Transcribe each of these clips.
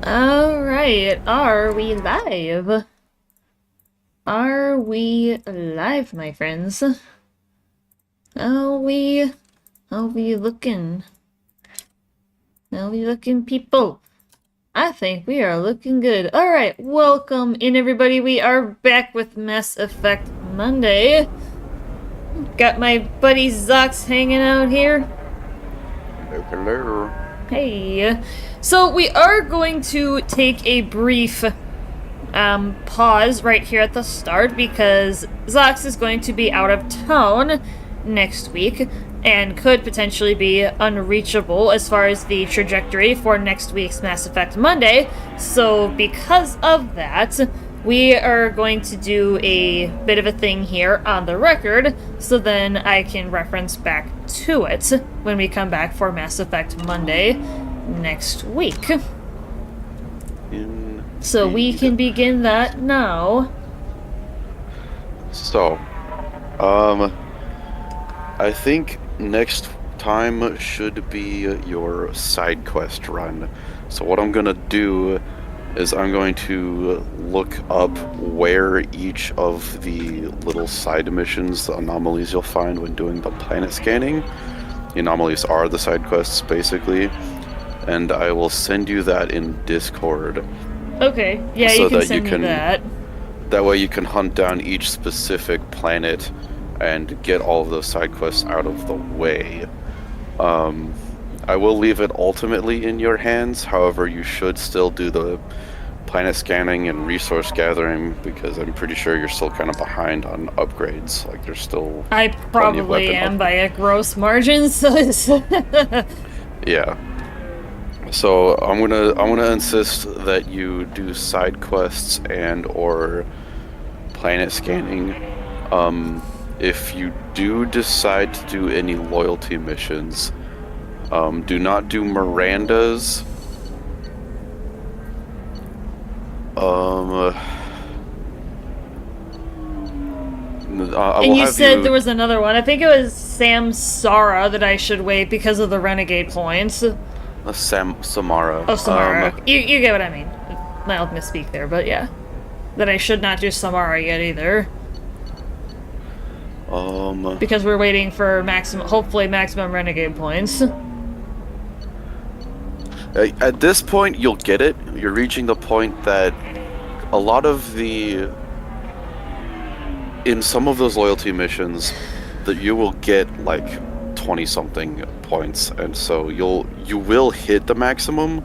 Alright, are we live? Are we live, my friends? How we looking? How we looking, people? I think we are looking good. Alright, welcome in, everybody. We are back with Mass Effect Monday. Got my buddy Zox hanging out here. Hello. Hey. So we are going to take a brief pause right here at the start because Zox is going to be out of town next week and could potentially be unreachable as far as the trajectory for next week's Mass Effect Monday. So because of that, we are going to do a bit of a thing here on the record, so then I can reference back to it when we come back for Mass Effect Monday next week. So we can begin that now. So, I think next time should be your side quest run. So what I'm gonna do is I'm going to look up where each of the little side missions, the anomalies you'll find when doing the planet scanning. The anomalies are the side quests, basically. And I will send you that in Discord. Okay, yeah, So you can that send me that. That way you can hunt down each specific planet and get all of those side quests out of the way. I will leave it ultimately in your hands, however you should still do the planet scanning and resource gathering because I'm pretty sure you're still kind of behind on upgrades. Like there's still I probably am by a gross margin, so it's yeah. So I'm gonna insist that you do side quests and or planet scanning. If you do decide to do any loyalty missions, do not do Miranda's. And you said there was another one. I think it was Samsara that I should wait because of the renegade points. Samara. Oh, Samara. You get what I mean. Mild misspeak there, but yeah. That I should not do Samara yet either. Because we're waiting for hopefully maximum renegade points. At this point, you'll get it. You're reaching the point that a lot of in some of those loyalty missions, that you will get like 20-something points, and so you will hit the maximum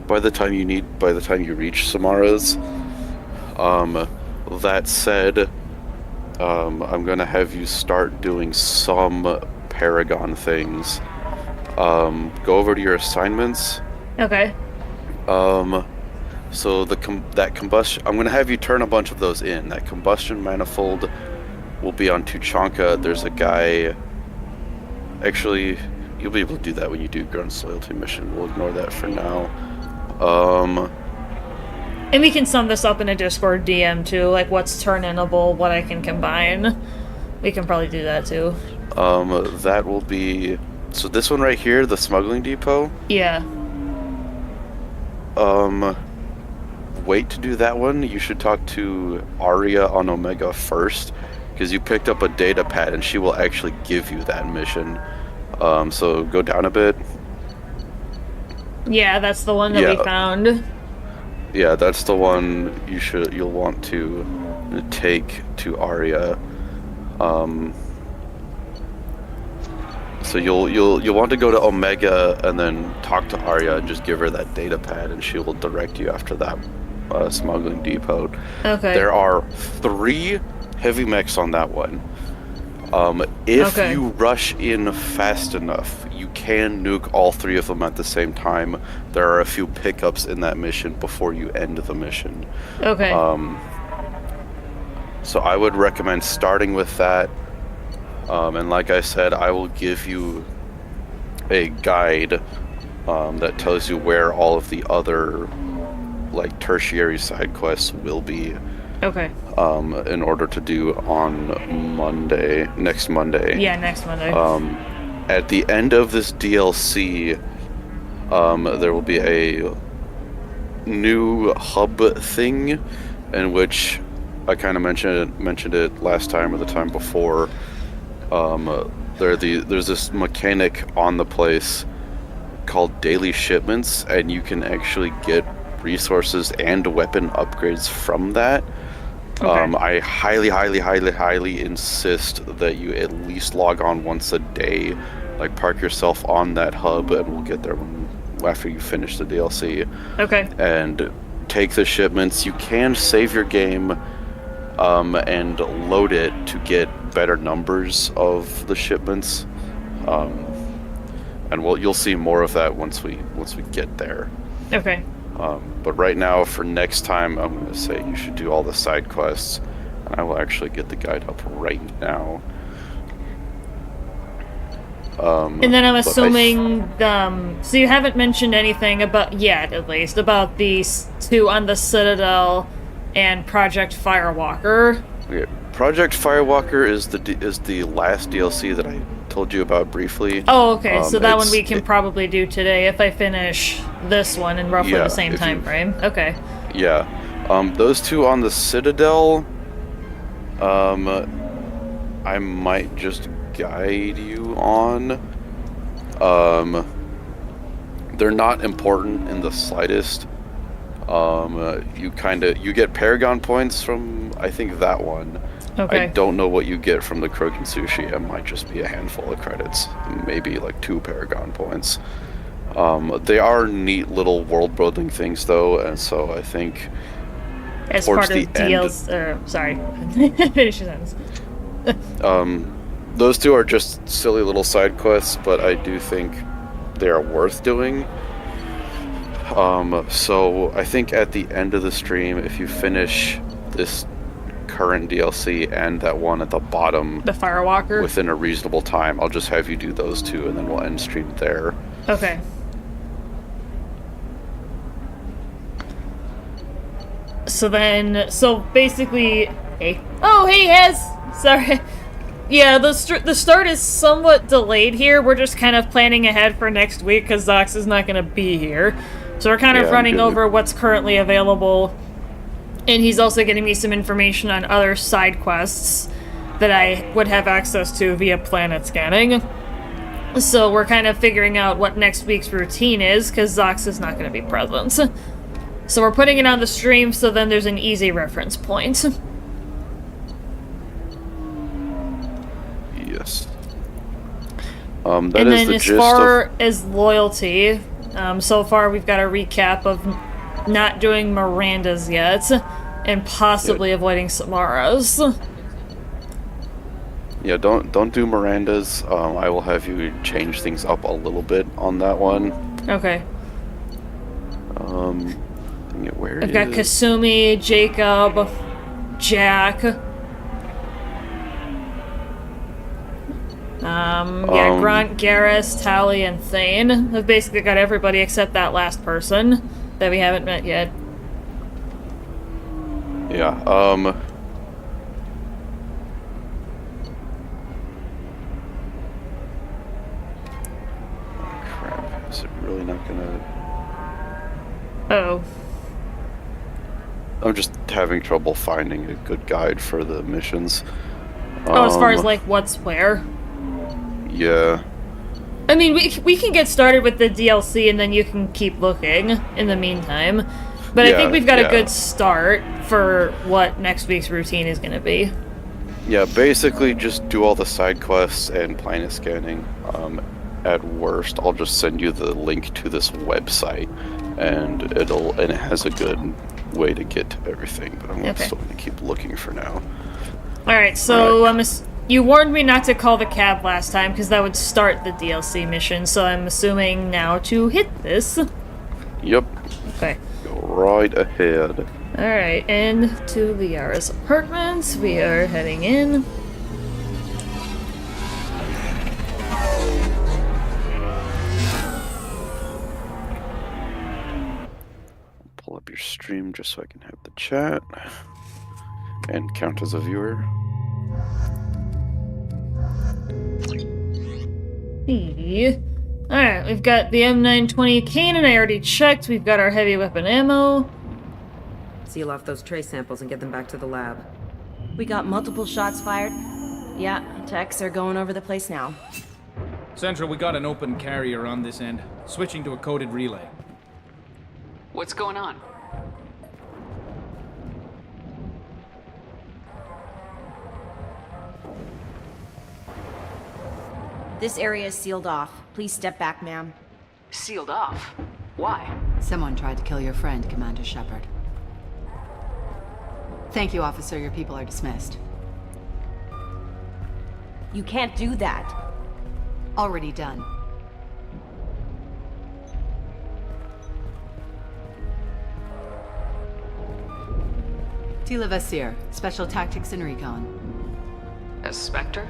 by the time you reach Samara's. That said, I'm gonna have you start doing some Paragon things. Go over to your assignments. Okay. So that combustion, I'm gonna have you turn a bunch of those in. That combustion manifold will be on Tuchanka. There's a guy. Actually, you'll be able to do that when you do Grunt's loyalty mission. We'll ignore that for now. And we can sum this up in a Discord DM too, like what's turn-inable, what I can combine. We can probably do that too. That will be... So this one right here, the smuggling depot? Yeah. Wait to do that one. You should talk to Aria on Omega first, because you picked up a data pad and she will actually give you that mission. So go down a bit. Yeah, that's the one that we found. Yeah, that's the one you'll want to take to Aria. So you'll want to go to Omega and then talk to Aria and just give her that data pad, and she will direct you after that smuggling depot. Okay. There are 3 heavy mechs on that one. If you rush in fast enough, you can nuke all 3 of them at the same time. There are a few pickups in that mission before you end the mission. Okay. So I would recommend starting with that. And like I said, I will give you a guide that tells you where all of the other like tertiary side quests will be. Okay. In order to do on next Monday. Yeah, next Monday. At the end of this DLC, there will be a new hub thing, in which I kind of mentioned it last time or the time before. There's this mechanic on the place called daily shipments, and you can actually get resources and weapon upgrades from that. Okay. I highly insist that you at least log on once a day, like park yourself on that hub, and we'll get there after you finish the DLC. Okay. And take the shipments. You can save your game and load it to get better numbers of the shipments. And you'll see more of that once we get there. Okay. But right now, for next time, I'm going to say you should do all the side quests. And I will actually get the guide up right now. And then I'm assuming, so you haven't mentioned anything about, yet at least, about these two on the Citadel and Project Firewalker. Okay. Project Firewalker is the last DLC that I told you about briefly. Oh, okay, so that one we can probably do today if I finish this one in roughly the same time frame. Okay. Yeah. Those two on the Citadel, I might just guide you on. They're not important in the slightest. You get Paragon points from, I think, that one. Okay. I don't know what you get from the Krogan Sushi. It might just be a handful of credits, maybe like 2 Paragon points. They are neat little world-building things, though, and so I think as towards part of the end, sorry, finish your sentence. those two are just silly little side quests, but I do think they are worth doing. So I think at the end of the stream, if you finish this current DLC and that one at the bottom, the Firewalker, within a reasonable time, I'll just have you do those two, and then we'll end stream there. Okay. So basically, hey. Oh, hey, Hez! Sorry. Yeah, the start is somewhat delayed here. We're just kind of planning ahead for next week because Zox is not going to be here. So we're kind of running over what's currently available. And he's also getting me some information on other side quests that I would have access to via planet scanning. So we're kind of figuring out what next week's routine is, because Zox is not going to be present. So we're putting it on the stream, so then there's an easy reference point. Yes. And then as far as loyalty, so far we've got a recap of not doing Miranda's yet, and possibly avoiding Samara's. Yeah, don't do Miranda's. I will have you change things up a little bit on that one. Okay. Where I've got Kasumi, Jacob, Jack. Grunt, Garrus, Tally, and Thane. I've basically got everybody except that last person that we haven't met yet. Yeah, crap. Is it really not gonna... Oh. I'm just having trouble finding a good guide for the missions. As far as, like, what's where? Yeah. I mean, we can get started with the DLC and then you can keep looking in the meantime. But I think we've got a good start for what next week's routine is going to be. Yeah, basically just do all the side quests and planet scanning. At worst, I'll just send you the link to this website, and it has a good way to get to everything, but I'm still going to keep looking for now. Alright, so you warned me not to call the cab last time because that would start the DLC mission, so I'm assuming now to hit this. Yep. Okay. Go right ahead. Alright, and to Liara's apartments, we are heading in. Pull up your stream just so I can have the chat and count as a viewer. Alright, we've got the M920 cannon, I already checked. We've got our heavy weapon ammo. Seal off those trace samples and get them back to the lab. We got multiple shots fired. Yeah, techs are going over the place now. Central, we got an open carrier on this end. Switching to a coded relay. What's going on? This area is sealed off. Please step back, ma'am. Sealed off? Why? Someone tried to kill your friend, Commander Shepard. Thank you, officer. Your people are dismissed. You can't do that. Already done. Tila Vasir, Special Tactics and Recon. As Spectre?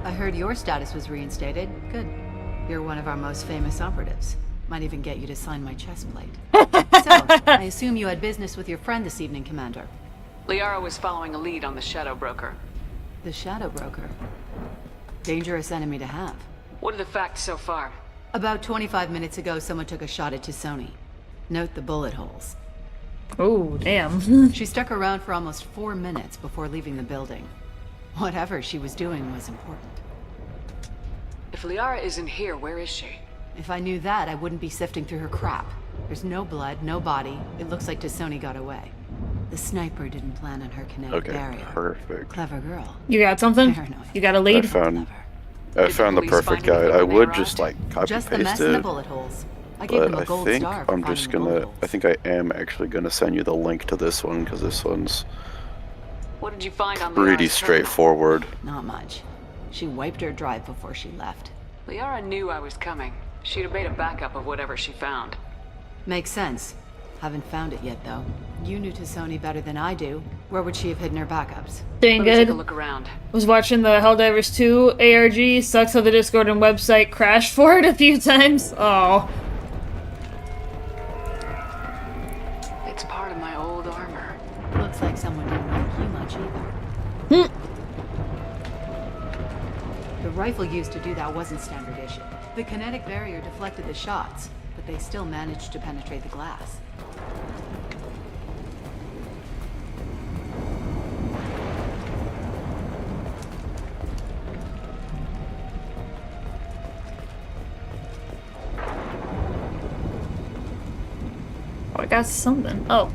I heard your status was reinstated. Good. You're one of our most famous operatives. Might even get you to sign my chest plate. So, I assume you had business with your friend this evening, Commander. Liara was following a lead on the Shadow Broker. The Shadow Broker. Dangerous enemy to have. What are the facts so far? About 25 minutes ago, someone took a shot at T'Soni. Note the bullet holes. Oh, damn. She stuck around for almost 4 minutes before leaving the building. Whatever she was doing was important. If Liara isn't here, where is she? If I knew that, I wouldn't be sifting through her crap. There's no blood, no body. It looks like T'Soni got away. The sniper didn't plan on her kinetic Okay, barrier. perfect. Clever girl. You got something? Paranoid. You got a I lead? found Clever. the police perfect find anything guide. I when they would arrived? just like copy Just the mess paste and the it, bullet holes. I gave them but a I gold think star for I'm finding just the bullet gonna. holes. I think I am actually gonna send you the link to this one because this one's What did you find on pretty Liara's terminal? straightforward. Not much. She wiped her drive before she left. Liara knew I was coming. She'd have made a backup of whatever she found. Makes sense. Haven't found it yet, though. You knew T'Soni better than I do. Where would she have hidden her backups? Doing Let me take good. a look around. Was watching the Helldivers 2 ARG. Sucks how the Discord and website crashed for it a few times. Oh. It's part of my old armor. Looks like someone didn't like you much either. The rifle used to do that wasn't standard issue. The kinetic barrier deflected the shots, but they still managed to penetrate the glass. Oh, I got something. Oh.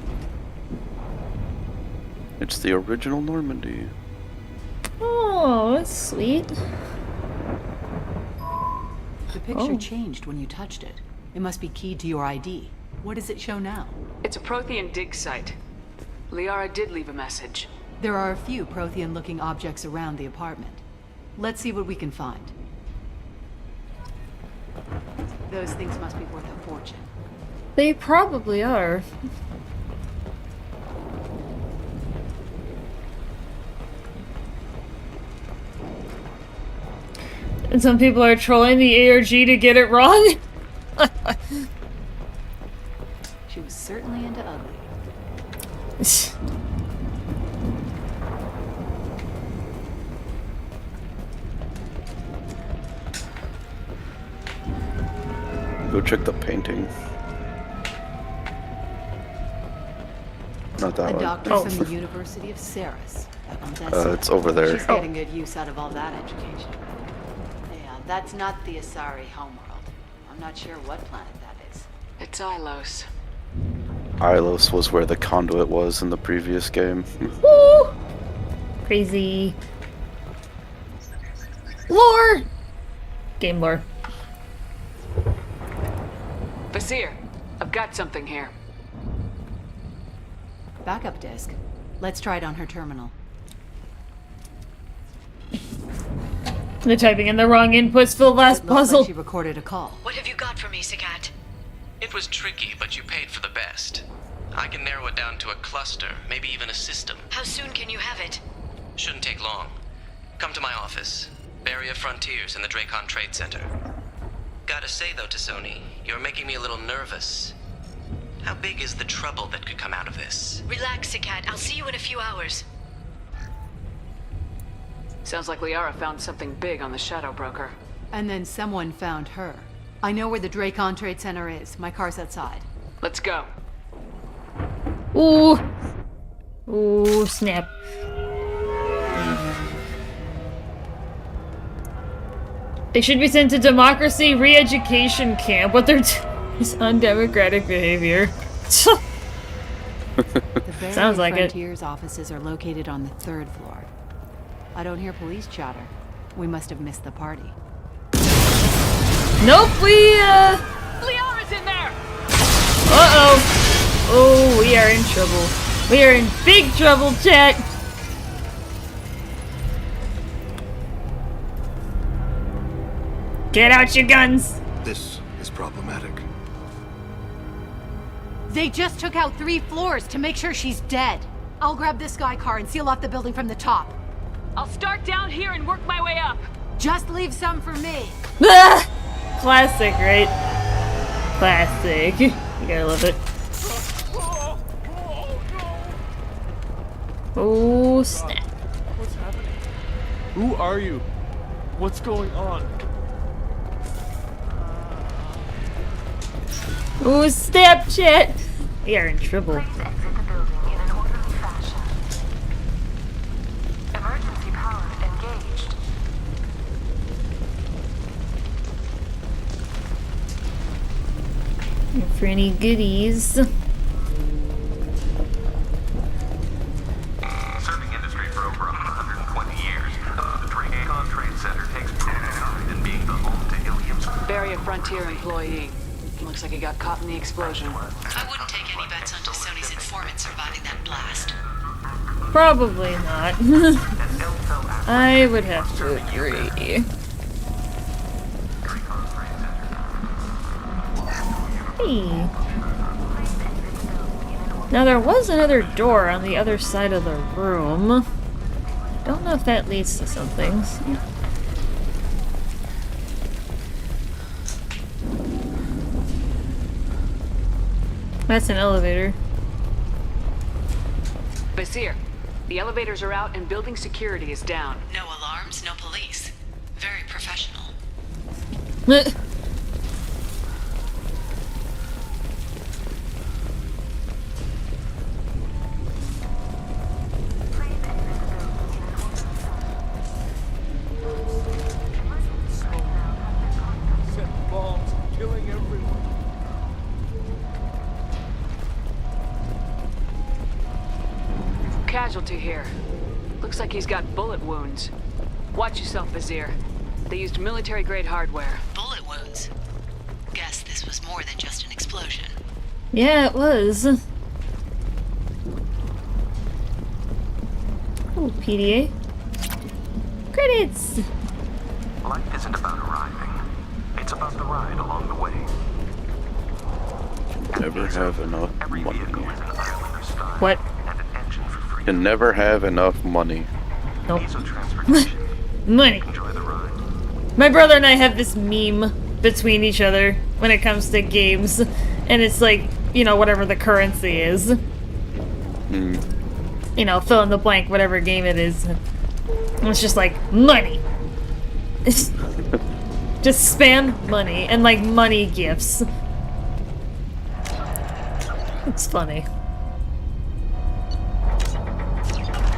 It's the original Normandy. Oh, that's sweet. The picture Oh. changed when you touched it. It must be keyed to your ID. What does it show now? It's a Prothean dig site. Liara did leave a message. There are a few Prothean-looking objects around the apartment. Let's see what we can find. Those things must be worth a fortune. They probably are. And some people are trolling the ARG to get it wrong. She was certainly into ugly. Go check the painting. Not that A one. doctor Oh. from the University of Ceres at Odessa. It's over there. She's getting good use out of all that education. Yeah, that's not the Asari homeworld. I'm not sure what planet that is. It's Ilos. Ilos was where the conduit was in the previous game. Woo! Crazy. Lore! Game lore. Vasir, I've got something here. Backup disk. Let's try it on her terminal. They're typing in the wrong inputs for the last It looks puzzle. like she recorded a call. What have you got for me, Sagat? It was tricky, but you paid for the best. I can narrow it down to a cluster, maybe even a system. How soon can you have it? Shouldn't take long. Come to my office. Barrier Frontiers in the Dracon Trade Center. Gotta say though, T'Soni, you're making me a little nervous. How big is the trouble that could come out of this? Relax, Sagat. I'll see you in a few hours. Sounds like Liara found something big on the Shadow Broker. And then someone found her. I know where the Dracon Trade Center is. My car's outside. Let's go. Ooh. Ooh, snap. They should be sent to democracy re-education camp. What they're doing is undemocratic behavior. The Barrier Sounds like it. Frontiers offices are located on the 3rd floor. I don't hear police chatter. We must have missed the party. Nope, Liara's in there! Uh-oh. Oh, we are in trouble. We are in big trouble, chat. Get out your guns. This is problematic. They just took out 3 floors to make sure she's dead. I'll grab this Sky car and seal off the building from the top. I'll start down here and work my way up. Just leave some for me. Ah! Classic, right? Classic. You gotta love it. Oh, snap. What's happening? Who are you? What's going on? Oh, snap, chat. We are in trouble. Exit the building in an orderly fashion. Emergency power engaged. For any goodies. Serving industry for over 120 years, the Dracon Trade Center takes pride in being the home to Ilium's Barrier Frontier employee. Looks like he got caught in the explosion. I wouldn't take any bets on Sony's informant surviving that blast. Probably not. I would have to agree. Hey. Now there was another door on the other side of the room. Don't know if that leads to something. That's an elevator. Basir, the elevators are out and building security is down. No alarms, no police. Very professional. Set bombs, killing everyone. Casualty here. Looks like he's got bullet wounds. Watch yourself, Basir. They used military-grade hardware. Bullet wounds. Guess this was more than just an explosion. Yeah, it was. Oh, PDA. Credits! Life isn't about arriving. It's about the ride along the way. Never have enough Every money. vehicle is an island of style What? and an engine for freedom. Can never have enough money. Nope. Diesel transportation. Money. Enjoy the ride. My brother and I have this meme between each other when it comes to games. And it's like, you know, whatever the currency is. You know, fill in the blank, whatever game it is. And it's just like, money. It's just spam money and like money gifts. It's funny.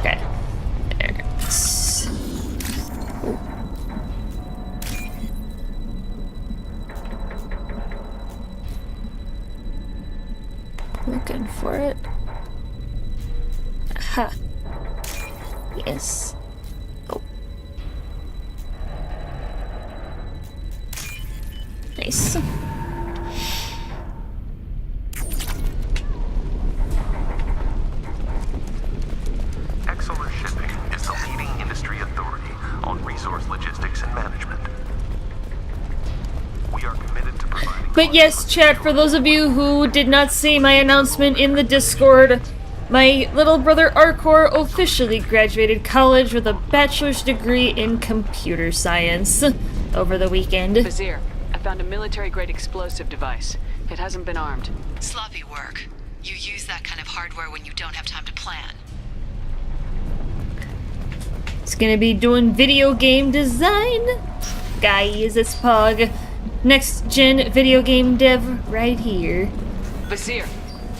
Okay. There it is. Looking for it. Aha. Yes. Oh. Nice. Exeler Shipping is the leading industry authority on resource logistics and management. We are committed to providing... But yes, chat, for those of you who did not see my announcement in the Discord, my little brother Arcor officially graduated college with a bachelor's degree in computer science over the weekend. Basir, I found a military-grade explosive device. It hasn't been armed. Sloppy work. You use that kind of hardware when you don't have time to plan. It's gonna be doing video game design. Guy is this pug. next gen video game dev right here. Vizier,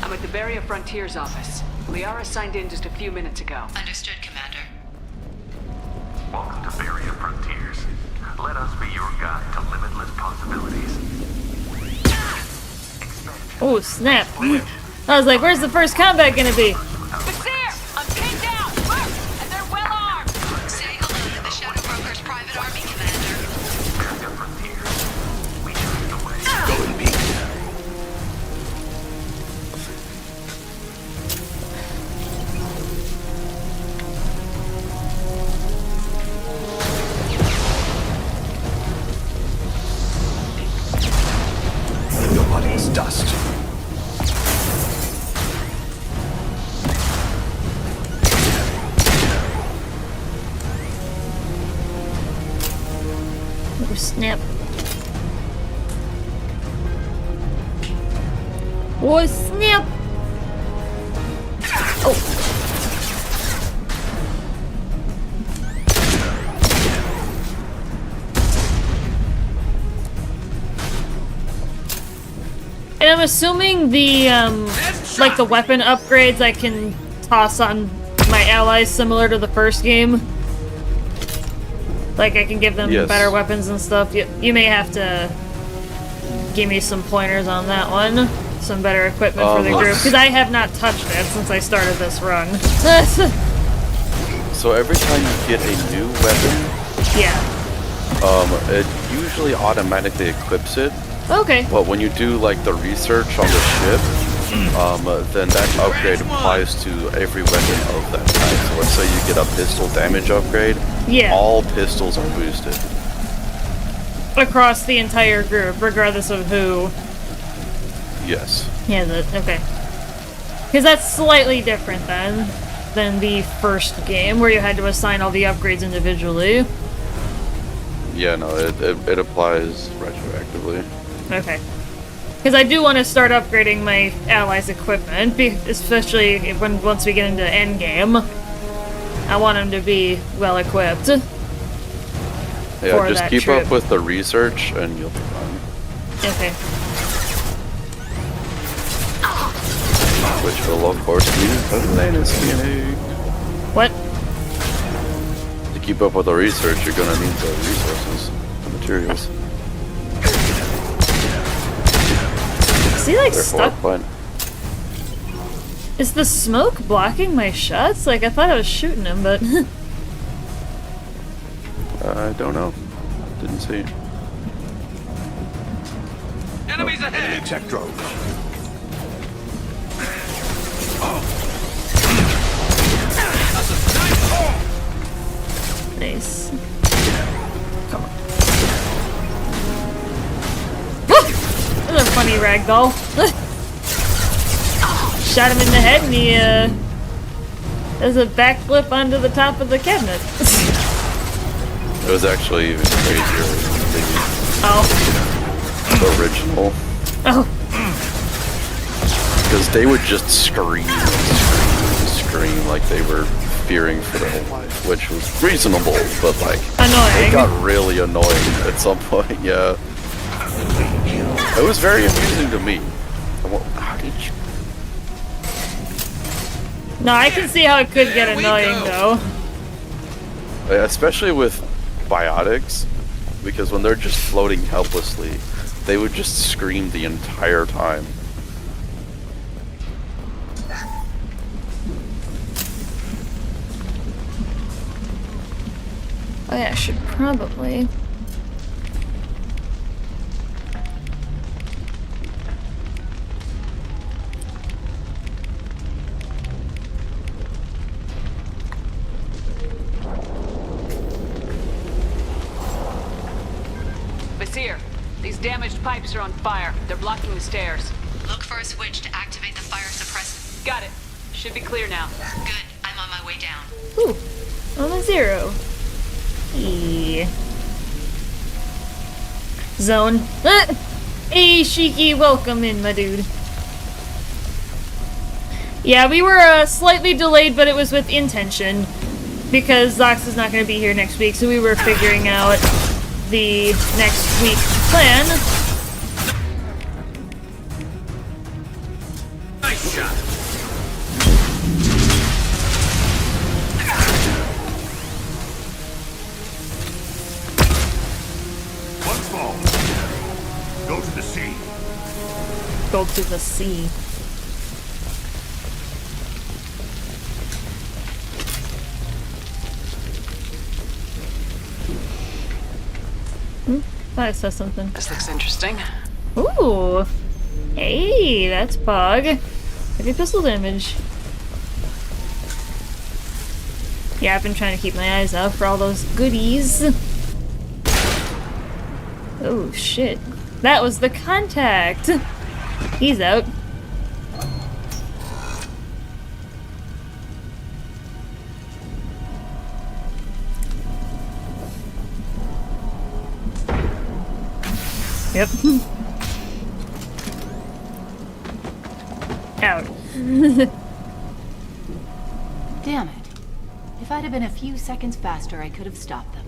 I'm at the Beria Frontiers office. Liara signed in just a few minutes ago. Understood, Commander. Welcome to Beria Frontiers. Let us be your guide to limitless possibilities. Oh, snap. I was like, where's the first combat gonna be? Vizier! I'm pinned down! And they're well armed! Say hello to the Shadow Broker's private army, Commander. Beria Frontiers. We choose the way. Go and be. Your body is dust. Oh, snap. Oh, snap! Oh. And I'm assuming the, like the weapon upgrades I can toss on my allies similar to the first game. Like I can give them Yes. better weapons and stuff. You may have to give me some pointers on that one. Some better equipment for the group. Because I have not touched it since I started this run. So every time you get a new weapon, Yeah. it usually automatically equips it. Okay. But when you do like the research on the ship, then that upgrade applies to every weapon of that type. So let's say you get a pistol damage upgrade. Yeah. All pistols are boosted. Across the entire group, regardless of who. Yes. Yeah, okay. Because that's slightly different then than the first game where you had to assign all the upgrades individually. Yeah, no, it applies retroactively. Okay. Because I do want to start upgrading my allies' equipment, especially once we get into endgame. I want them to be well equipped. Yeah, for just that keep trip. up with the research and you'll be fine. Okay. Which will, of course, be Atlantis DNA. What? To keep up with the research, you're gonna need the resources, the materials. Is he like Therefore, stuck? fine. Is the smoke blocking my shots? Like, I thought I was shooting him, but... I don't know. Didn't see. Enemies ahead! Check drone. Nice. Come on. That's a funny ragdoll. Shot him in the head and he, does a backflip onto the top of the cabinet. It was actually even crazier than Oh. the original. Oh. Because they would just scream and scream like they were fearing for their whole life, which was reasonable, but like Annoying. it got really annoying at some point. Yeah, it was very amusing to me. Well, how did you? No, I can see how it could get annoying, though. Especially with biotics, because when they're just floating helplessly, they would just scream the entire time. Oh yeah, I should probably... Vizier, these damaged pipes are on fire. They're blocking the stairs. Look for a switch to activate the fire suppressant. Got it. Should be clear now. Good. I'm on my way down. Ooh, I'm a 0. E. Zone. Hey, Shiki, welcome in, my dude. Yeah, we were slightly delayed, but it was with intention. Because Zox is not going to be here next week, so we were figuring out the next week plan. Nice shot. One fall. Go to the sea. Go to the sea. Thought I saw something. This looks interesting. Ooh. Hey, that's Pog. Heavy pistol damage. Yeah, I've been trying to keep my eyes out for all those goodies. Oh, shit. That was the contact. He's out. Yep. Out. Damn it. If I'd have been a few seconds faster, I could have stopped them.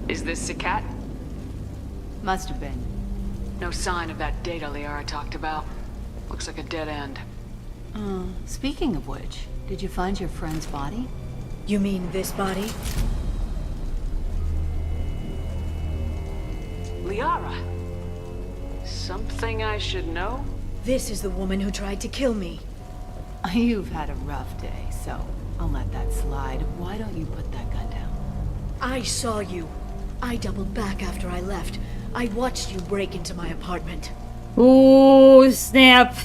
Is this the cat? Must have been. No sign of that data Liara talked about. Looks like a dead end. Speaking of which, did you find your friend's body? You mean this body? Liara. Something I should know? This is the woman who tried to kill me. You've had a rough day, so I'll let that slide. Why don't you put that gun down? I saw you. I doubled back after I left. I watched you break into my apartment. Ooh, snap.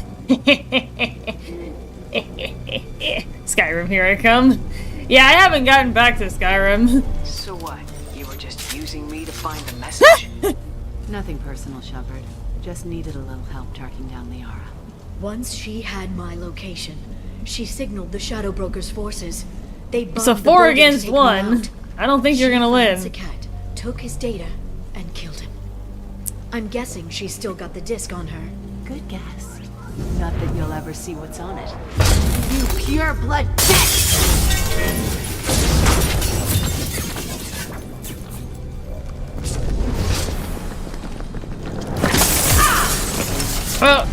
Skyrim, here I come. Yeah, I haven't gotten back to Skyrim. So what? You were just using me to find a message? Nothing personal, Shepard. Just needed a little help tracking down Liara. Once she had my location, she signaled the Shadow Broker's forces. They bombed So the 4 building to against take me 1. out. I don't think you're gonna She win. found Saket, took his data, and killed him. I'm guessing she's still got the disc on her. Good guess. Not that you'll ever see what's on it. You pure blood bitch!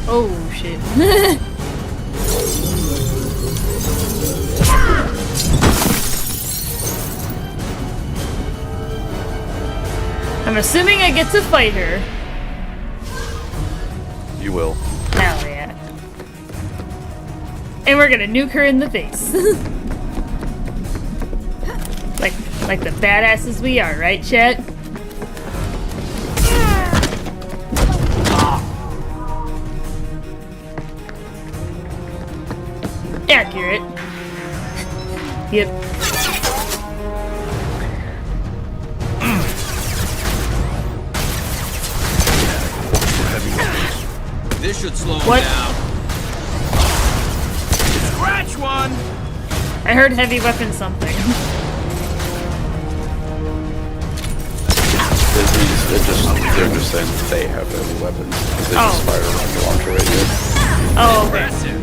Oh shit. I'm assuming I get to fight her. You will. Hell yeah. And we're gonna nuke her in the face. like the badasses we are, right, chat? Accurate. Yep. This should slow him What? down. Scratch one! I heard heavy weapon something. They're just saying that they have heavy weapons. They just fire a rocket launcher right here. Oh, okay. Impressive.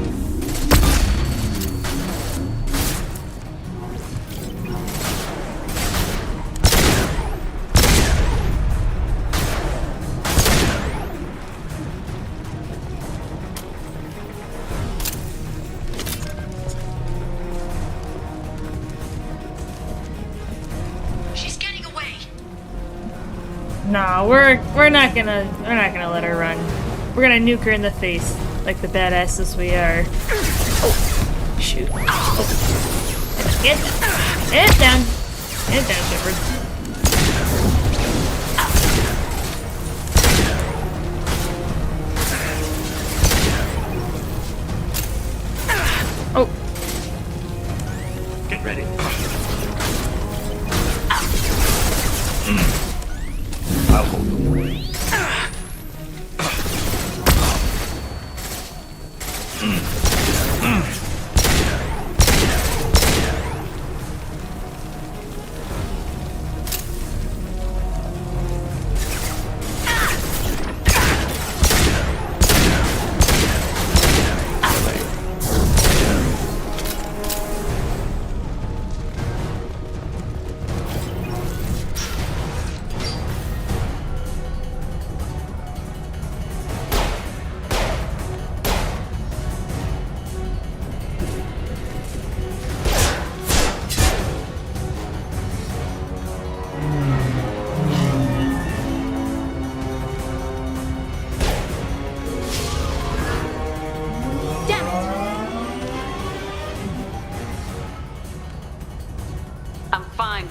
No, we're not gonna let her run. We're gonna nuke her in the face, like the badasses we are. Oh, shoot. Oh. Get down. Get down, Shepard. Oh. Get ready. I'll hold them.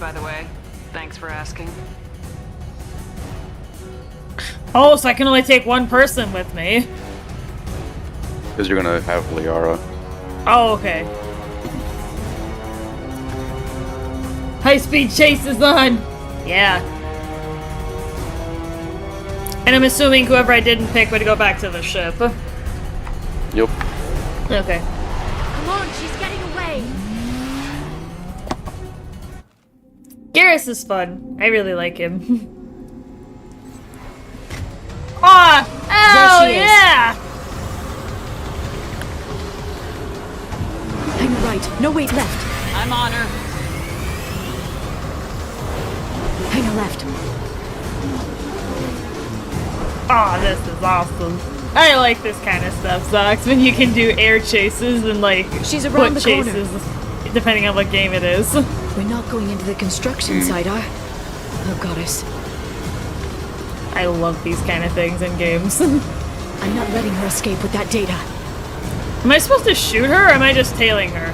by the way. Thanks for asking. Oh, so I can only take one person with me. Because you're gonna have Liara. Oh, okay. High-speed chase is on! Yeah. And I'm assuming whoever I didn't pick would go back to the ship. Yep. Okay. Come on, she's getting away. Garrus is fun. I really like him. Ah! Oh, yeah! Hang right. No, wait, left. I'm on her. Hang a left. Oh, this is awesome. I like this kind of stuff, Zox, when you can do air chases and, like, She's around foot the corner. chases, depending on what game it is. We're not going into the construction site, are? Oh, goddess. I love these kind of things in games. I'm not letting her escape with that data. Am I supposed to shoot her, or am I just tailing her?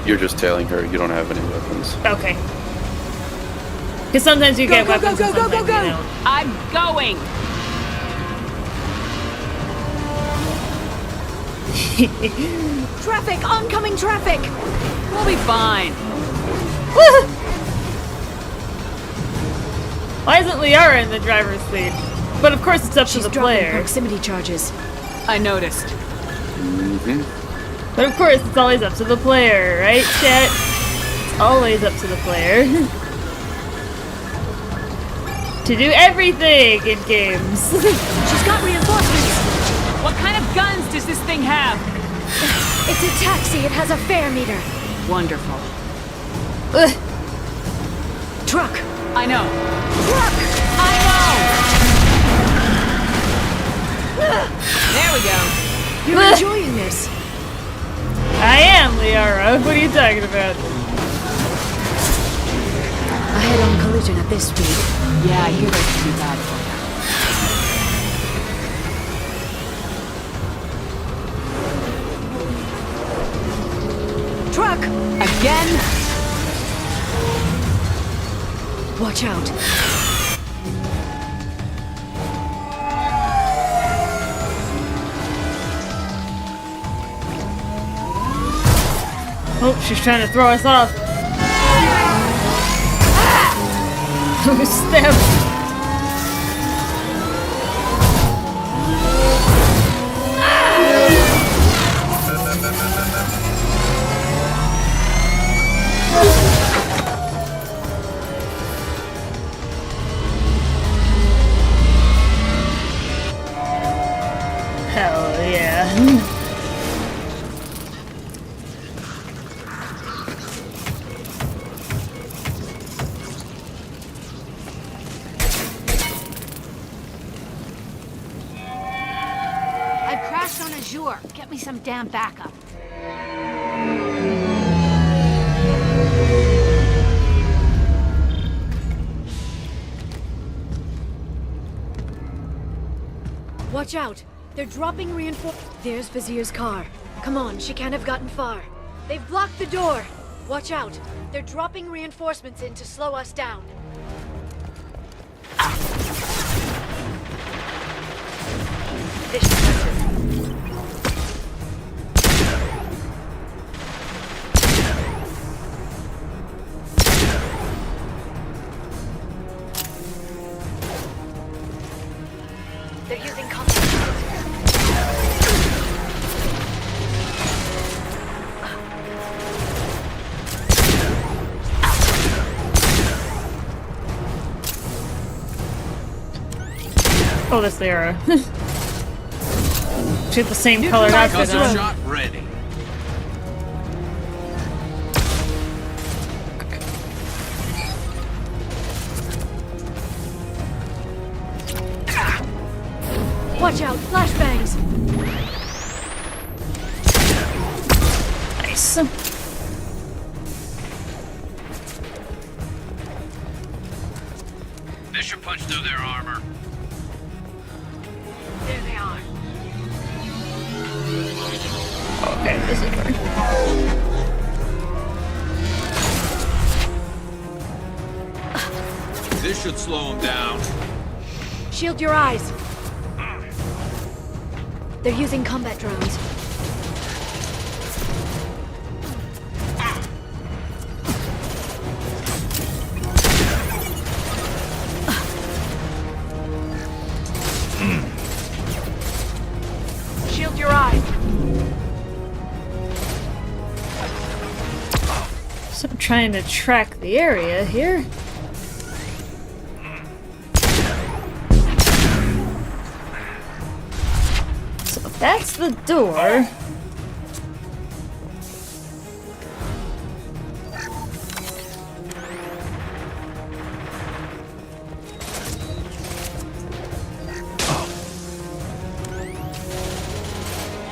You're just tailing her. You don't have any weapons. Okay. Because sometimes you get weapons and sometimes you don't. I'm going! Traffic! Oncoming traffic! We'll be fine. Why isn't Liara in the driver's seat? But of course it's up to the dropping player. proximity charges. I noticed. But of course it's always up to the player, right, chat? It's always up to the player. To do everything in games. She's got reinforcements! What kind of guns does this thing have? It's a taxi. It has a fare meter. Wonderful. Truck! I know. Truck! I know! There we go. You're enjoying this. I am, Liara. What are you talking about? A head-on collision at this speed. Yeah, I hear that's too bad for you. Truck! Again? Watch out. Oh, she's trying to throw us off. Step. Hell yeah. I've crashed on Azure. Get me some damn backup. Watch out. They're dropping reinforcements. There's Vizier's car. Come on, she can't have gotten far. They've blocked the door. Watch out. They're dropping reinforcements in to slow us down. This should touch it. They're using contact. Oh, that's Liara. She had the same colored outfit on. Shot ready. Watch out, flashbangs! Nice. This should punch through their armor. There they are. Okay, this is fine. should slow him down. Shield your eyes. They're using combat drones. Shield your eyes. So I'm trying to track the area here. So that's the door.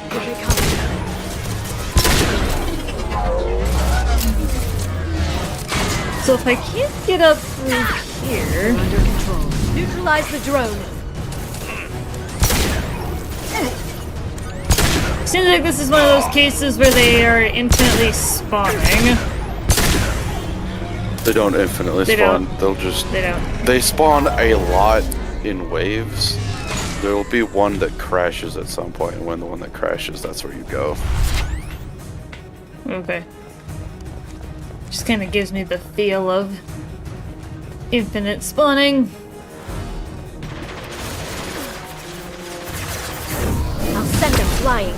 Here they come. So if I can't get up through here... Under control. Neutralize the drone. Seems like this is one of those cases where they are infinitely spawning. They don't infinitely They spawn. don't. They'll just... They don't. They spawn a lot in waves. There will be one that crashes at some point, and when the one that crashes, that's where you go. Okay. Just kind of gives me the feel of infinite spawning. I'll send them flying.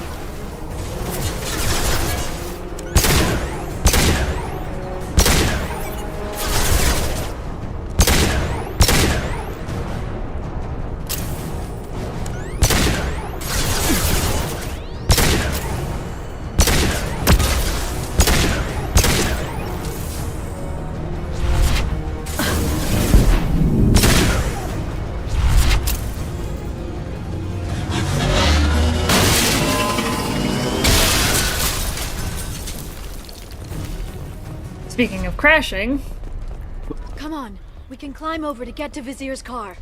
Speaking of crashing, Come on. We can climb over to get to Vizier's car.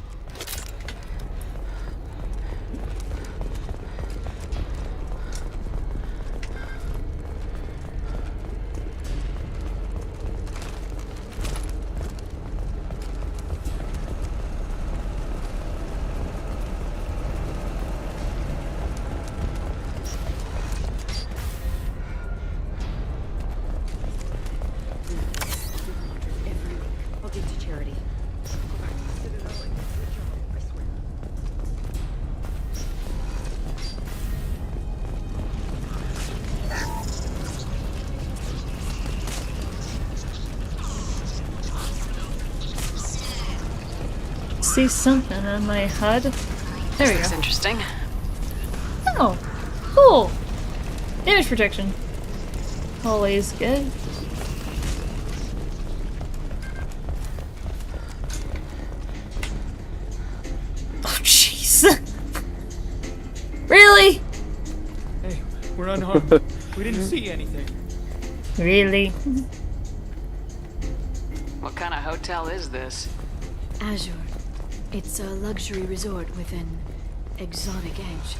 I'll give to charity. see something on my HUD. There we Looks go. interesting. Oh, cool. Damage protection. Always good. Oh, jeez. Really? Hey, we're unharmed. We didn't see anything. Really? What kind of hotel is this? Azure. It's a luxury resort with an exotic edge.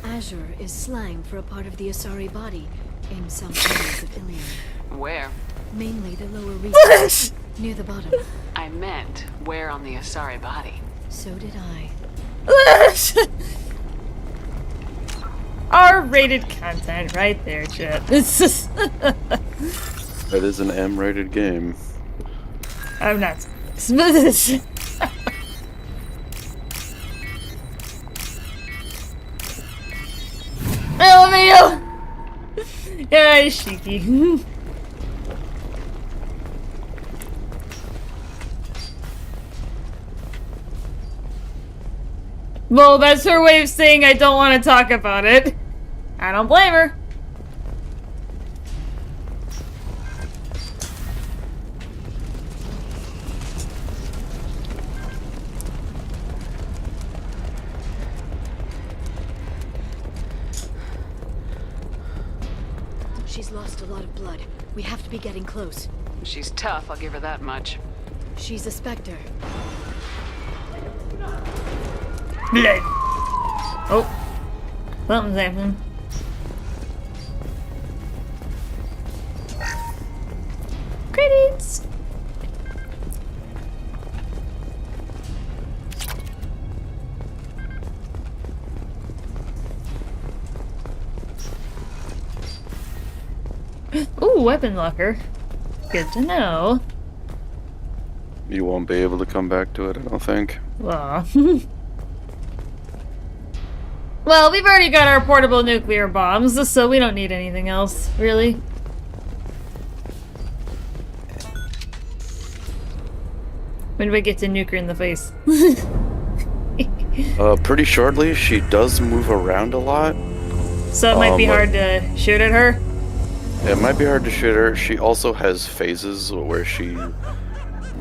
Azure is slang for a part of the Asari body in some areas of Ilium. Where? Mainly the lower regions, near the bottom. I meant where on the Asari body. So did I. R-rated content right there, chat. It's just That is an M-rated game. I'm not. LMAO! Yeah, Shiki. Well, that's her way of saying I don't want to talk about it. I don't blame her. She's lost a lot of blood. We have to be getting close. She's tough, I'll give her that much. She's a Spectre. Blood. Oh. Something's happening. Credits! Ooh, weapon locker. Good to know. You won't be able to come back to it, I don't think. Aw. Well, we've already got our portable nuclear bombs, so we don't need anything else, really. When do we get to nuke her in the face? Pretty shortly. She does move around a lot. So it might be hard to shoot at her? It might be hard to shoot her. She also has phases where she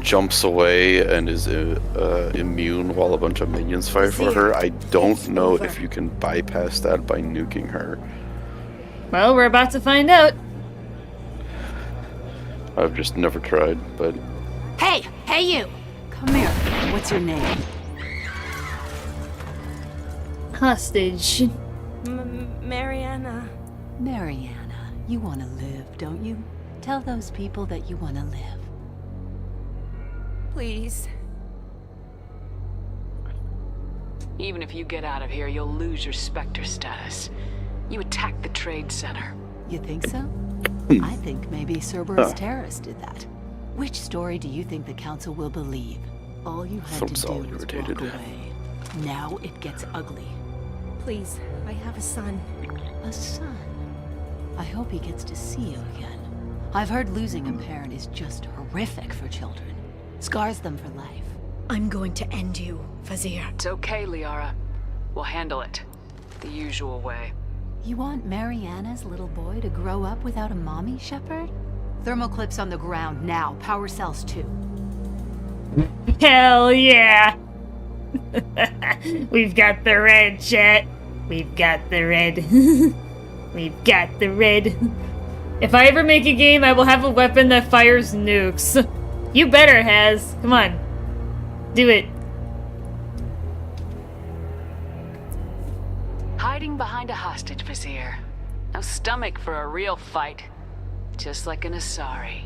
jumps away and is immune while a bunch of minions fight for her. I don't know if you can bypass that by nuking her. Well, we're about to find out. I've just never tried, but... Hey! Hey you! Come here. What's your name? Hostage. Mariana. Mariana. You want to live, don't you? Tell those people that you want to live. Please. Even if you get out of here, you'll lose your Spectre status. You attacked the trade center. You think so? I think maybe Cerberus terrorists did that. Which story do you think the Council will believe? All you had to do was walk away. Now it gets ugly. Please, I have a son. A son? I hope he gets to see you again. I've heard losing a parent is just horrific for children. Scars them for life. I'm going to end you, Fazir. It's okay, Liara. We'll handle it. The usual way. You want Mariana's little boy to grow up without a mommy, Shepard? Thermal clips on the ground now. Power cells too. Hell yeah! We've got the red, chat. We've got the red. We've got the red. If I ever make a game, I will have a weapon that fires nukes. You better, Has. Come on. Do it. Hiding behind a hostage, Vizier. No stomach for a real fight. Just like an Asari.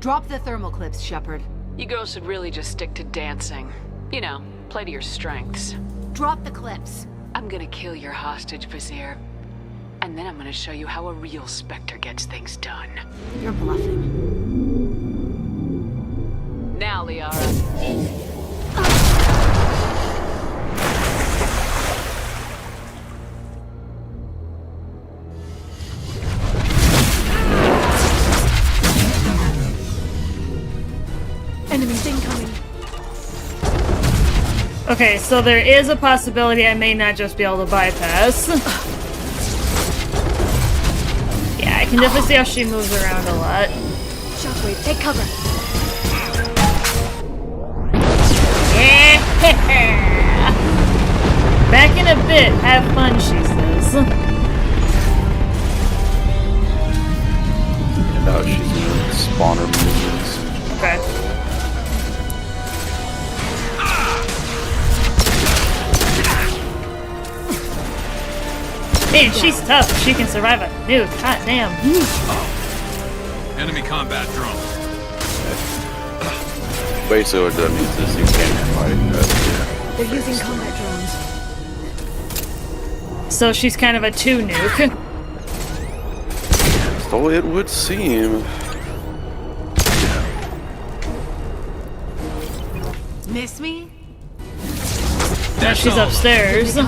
Drop the thermal clips, Shepard. You girls should really just stick to dancing. You know, play to your strengths. Drop the clips. I'm gonna kill your hostage, Vizier. And then I'm gonna show you how a real Spectre gets things done. You're bluffing. Now, Liara. Enemies incoming. Okay, so there is a possibility I may not just be able to bypass. Yeah, I can definitely see how she moves around a lot. Shockwave, take cover. Yeah! Back in a bit. Have fun, she says. And now she's gonna spawn her minions. Okay. Man, she's tough. She can survive a nuke. Hot damn. Enemy combat drone. Basically what that means is you can't fight. They're using combat drones. So she's kind of a 2 nuke. So it would seem. Miss me? Now she's upstairs.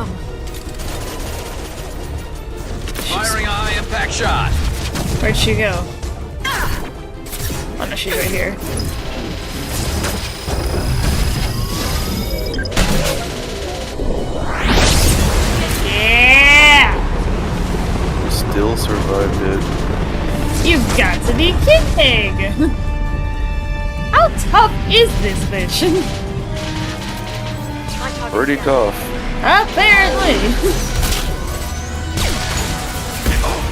Firing a high impact shot. Where'd she go? Oh no, she's right here. Yeah! Still survived it. You've got to be kidding! How tough is this bitch? Pretty tough. Apparently.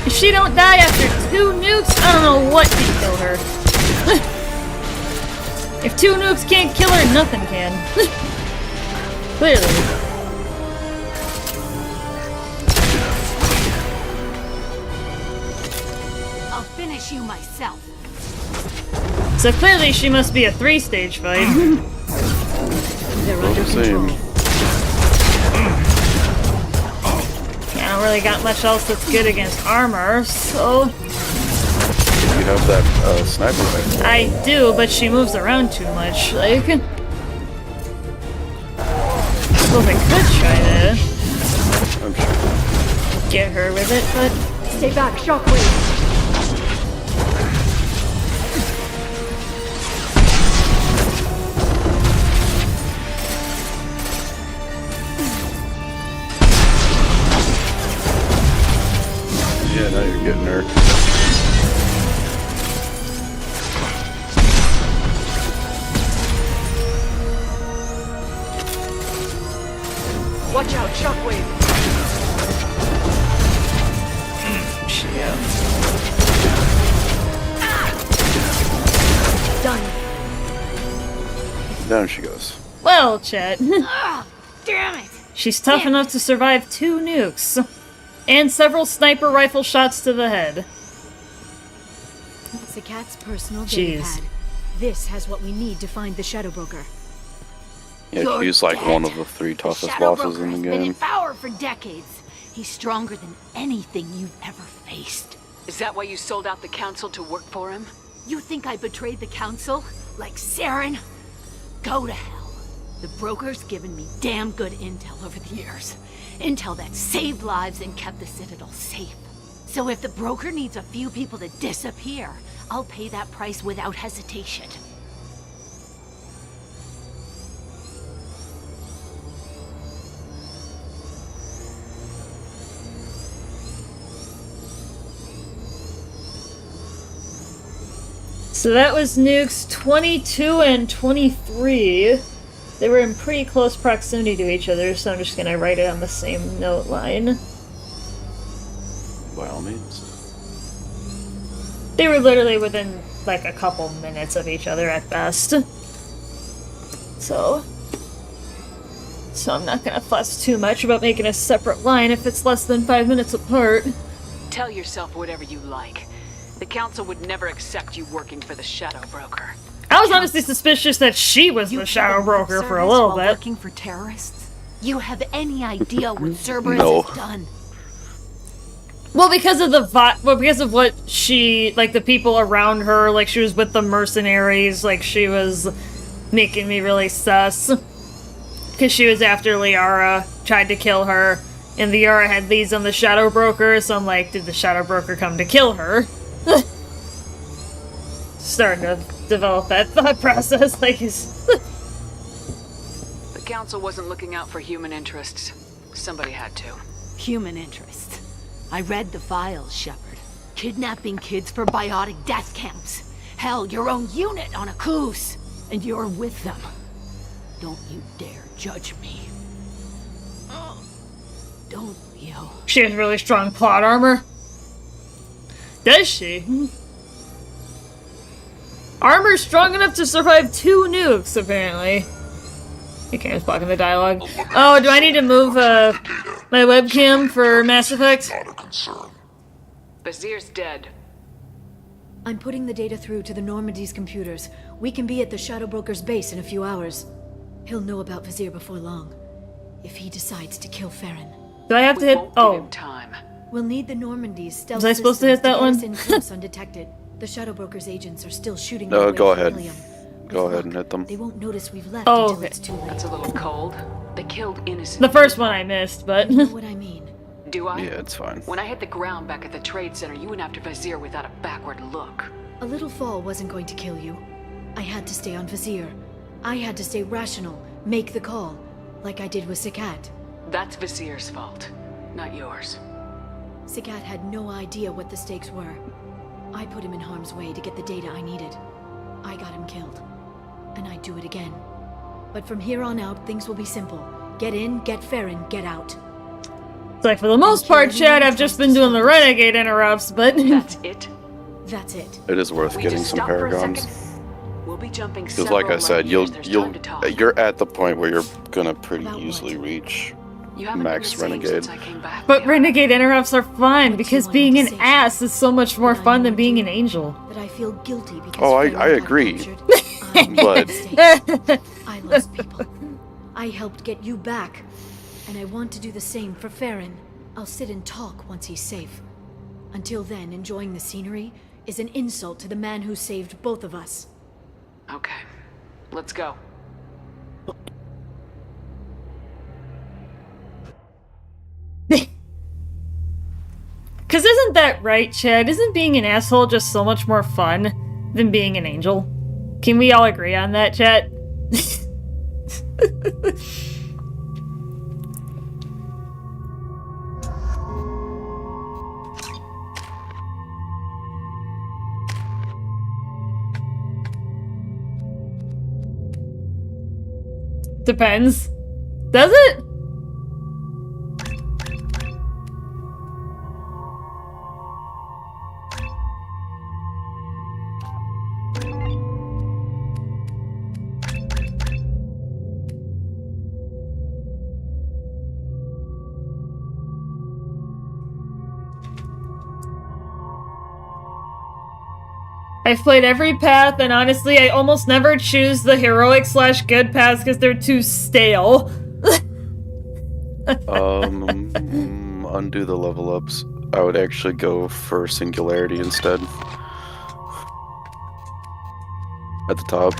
If she don't die after 2 nukes, I don't know what can kill her. If 2 nukes can't kill her, nothing can. Clearly. I'll finish you myself. So clearly she must be a 3-stage fight. They're under control. Yeah, I don't really got much else that's good against armor, so... you have that sniper rifle. I do, but she moves around too much. Like, well, I could try to I'm sure. get her with it, but Stay back, Shockwave! Yeah, now you're getting her. Watch out, Shockwave! Done. Down she goes. well, Chet. Damn it! She's tough enough to survive 2 nukes. And several sniper rifle shots to the head. Sakat's personal Jeez. datapad. This has what we need to find the Shadow Broker. Yeah, she's like one of the 3 toughest bosses in the Been in game. power for decades. He's stronger than anything you've ever faced. Is that why you sold out the council to work for him? You think I betrayed the council? Like Saren? Go to hell. The broker's given me damn good intel over the years. Intel that saved lives and kept the Citadel safe. So if the broker needs a few people to disappear, I'll pay that price without hesitation. So that was nukes 22 and 23. They were in pretty close proximity to each other, so I'm just gonna write it on the same note line. By all means. They were literally within like a couple minutes of each other at best. So I'm not gonna fuss too much about making a separate line if it's less than 5 minutes apart. Tell yourself whatever you like. The council would never accept you working for the Shadow Broker. I was honestly suspicious that she was the Shadow Broker for a little bit. Working for terrorists? You have any idea what Cerberus No. has done? Well, because of because of what she, like, the people around her, like, she was with the mercenaries, like, she was making me really sus. Because she was after Liara, tried to kill her, and Liara had leads on the Shadow Broker, so I'm like, did the Shadow Broker come to kill her? Starting to develop that thought process, like, The council wasn't looking out for human interests. Somebody had to. Human interests. I read the files, Shepard. Kidnapping kids for biotic death camps. Hell, your own unit on a Koos. And you're with them. Don't you dare judge me. Don't, Leo. she has really strong plot armor. Does she? Armor strong enough to survive 2 nukes, apparently. Okay, I was blocking the dialogue. Oh, do I need to move my webcam for Mass Effect? Vazir's dead. I'm putting the data through to the Normandy's computers. We can be at the Shadow Broker's base in a few hours. He'll know about Vazir before long. If he decides to kill Farron. Do I have to hit? Oh, Time. We'll need the Normandy's stealth was I supposed to hit that one? systems to get us in close undetected. The Shadow Broker's agents are still shooting. No, their way go from ahead. Ilium. Go ahead and hit them. They won't notice we've left Oh, until okay. it's too late. That's a little cold. They killed innocent. The first one I missed, but You know what I mean? Do I? Yeah, it's fine. When I hit the ground back at the trade center, you went after Vazir without a backward look. A little fall wasn't going to kill you. I had to stay on Vazir. I had to stay rational, make the call, like I did with Sakat. That's Vazir's fault, not yours. Sakat had no idea what the stakes were. I put him in harm's way to get the data I needed. I got him killed. And I'd do it again. But from here on out, things will be simple. Get in, get Farron, get out. it's like for the most part, Chad, I've just been doing the Renegade interrupts, but That's it? That's it. It is worth We getting just some stop for a paragons. second? We'll be jumping Because several like I said, light you'll years. There's time to talk. you're at the point where you're gonna pretty About what? easily reach You haven't max been the same renegade. since I came back. but Leon. Renegade interrupts are fun because want being to an say ass is so much more fun than being an angel. That I feel guilty because Oh, I Farron got agree. captured. I made a But- mistake. I lost people. I helped get you back. And I want to do the same for Farron. I'll sit and talk once he's safe. Until then, enjoying the scenery is an insult to the man who saved both of us. Okay, let's go. Cause isn't that right, Chad? Isn't being an asshole just so much more fun than being an angel? Can we all agree on that, chat? Depends. Does it? I've played every path, and honestly, I almost never choose the heroic/good paths because they're too stale. Undo the level ups. I would actually go for Singularity instead. At the top.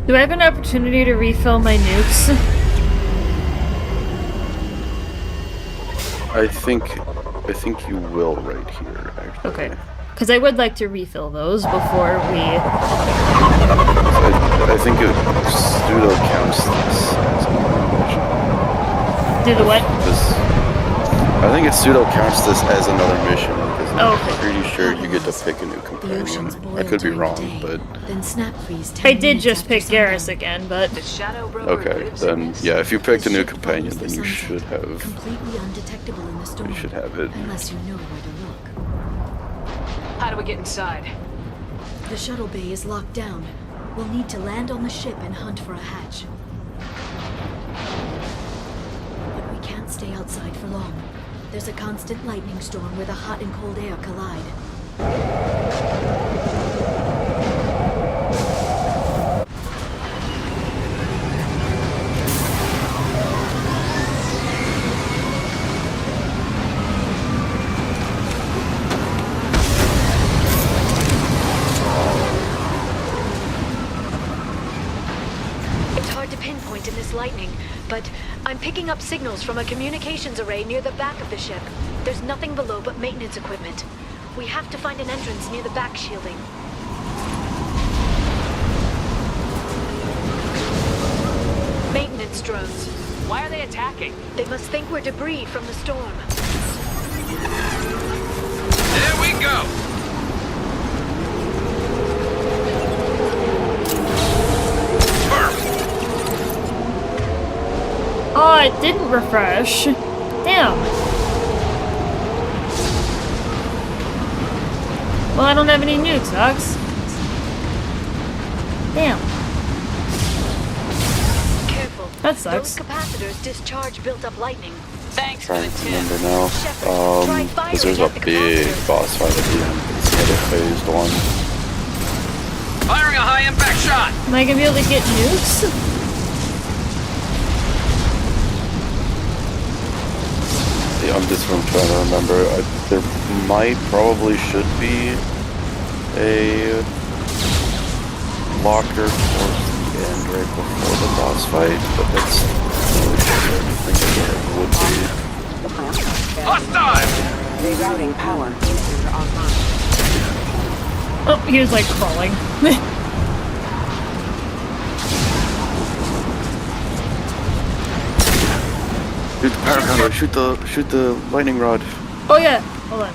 Do I have an opportunity to refill my nukes? I think you will right here, actually. Okay. Because I would like to refill those before we... I think it pseudo counts this as another mission. Do the what? I think it pseudo counts this as another mission because I'm okay. pretty sure you get to pick a new companion. I could be wrong, but Then snap freeze. I did just pick Garrus again, but... The Shadow Broker okay, lives in then this? yeah, if you picked a new The ship companion, follows then the you sunset, should have. completely undetectable in the storm. You should have it. Unless you know where to look. How do we get inside? The shuttle bay is locked down. We'll need to land on the ship and hunt for a hatch. But we can't stay outside for long. There's a constant lightning storm where the hot and cold air collide. It's hard to pinpoint in this lightning, but I'm picking up signals from a communications array near the back of the ship. There's nothing below but maintenance equipment. We have to find an entrance near the back shielding. Maintenance drones. Why are they attacking? They must think we're debris from the storm. There we go! Oh, it didn't refresh. Damn. Well, I don't have any nukes, Ox. Damn. Careful. That sucks. Those capacitors discharge built-up lightning. Thanks for Trying the to tip. remember now. Because there's a big boss fight at the end. It's another phased one. Firing a high-impact shot! Am I gonna be able to get nukes? Yeah, I'm just trying to remember. There probably should be a locker towards the end right before the boss fight, but that's really sure I think there would be. Hostile! Rerouting power. User online. Oh, he was like crawling. Shoot the power conduit, shoot the lightning rod. Oh yeah, hold on.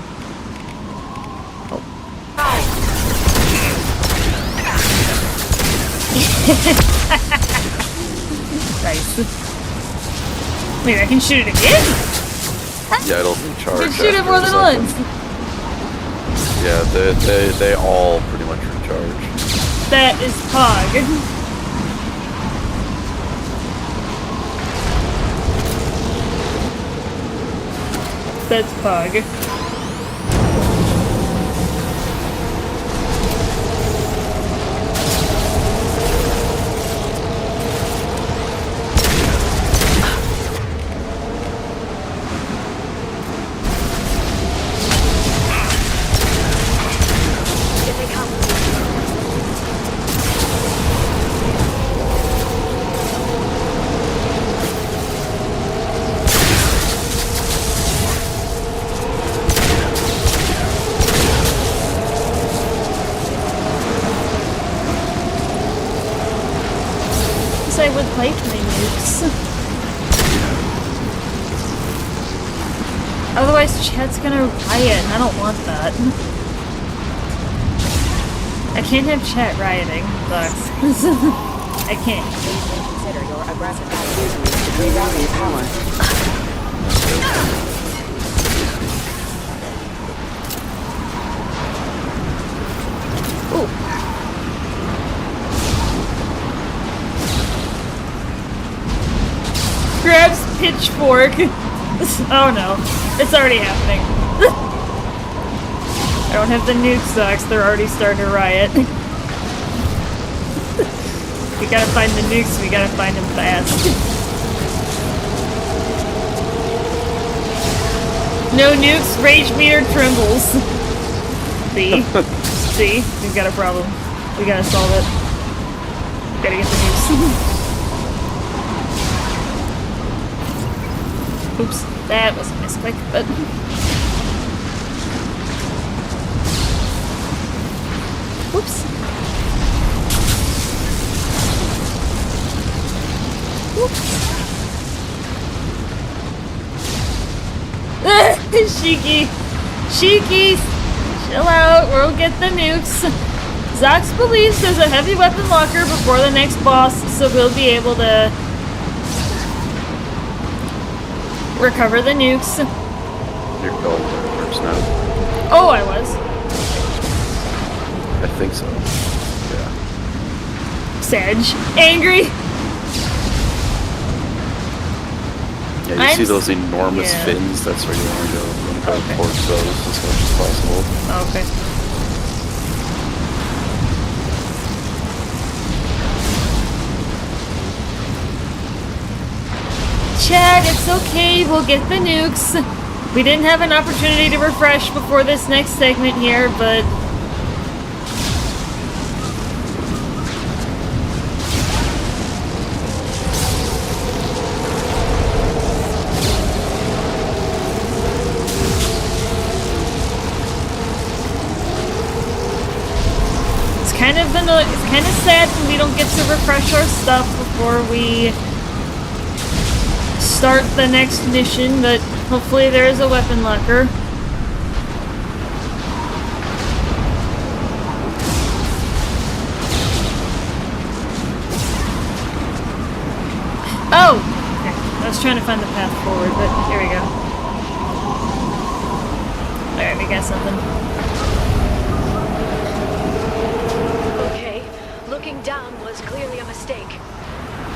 Nice. Wait, I can shoot it again? Yeah, it'll recharge. I can shoot it more than after a once. second. Yeah, they all pretty much recharge. That is Pog. That's Pog. Here they come. I would like my nukes. Otherwise, Chad's gonna riot, and I don't want that. I can't have Chat rioting. Sucks. I can't. Consider your aggressive attitude rerouting power. Ooh. Grabs pitchfork. Oh no, it's already happening. I don't have the nuke sucks, they're already starting to riot. We gotta find the nukes, we gotta find them fast. No nukes, rage meter trembles. See? See? We've got a problem. We gotta solve it. Gotta get the nukes. Oops, that was a misclick, but... Whoops. Whoops. Shiki! Shiki! Chill out, we'll get the nukes. Zox believes there's a heavy weapon locker before the next boss, so we'll be able to recover the nukes. You're going first now. Oh, I was. I think so. Yeah. Sedge. Angry. Yeah, you see those enormous fins? That's where you want to go. You want to go towards those as much as possible. Okay. Chad, it's okay, we'll get the nukes. We didn't have an opportunity to refresh before this next segment here, but... It's kind of sad when we don't get to refresh our stuff before we start the next mission, but hopefully there is a weapon locker. Oh! Okay. I was trying to find the path forward, but here we go. Alright, we got something. Okay, looking down was clearly a mistake.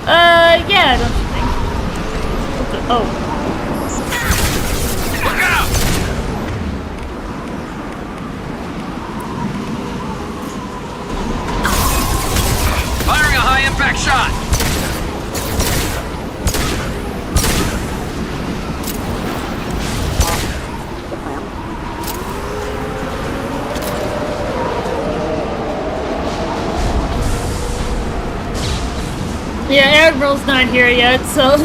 Yeah, don't you think? Oh. Look out! Firing a high-impact shot! Yeah, Admiral's not here yet, so...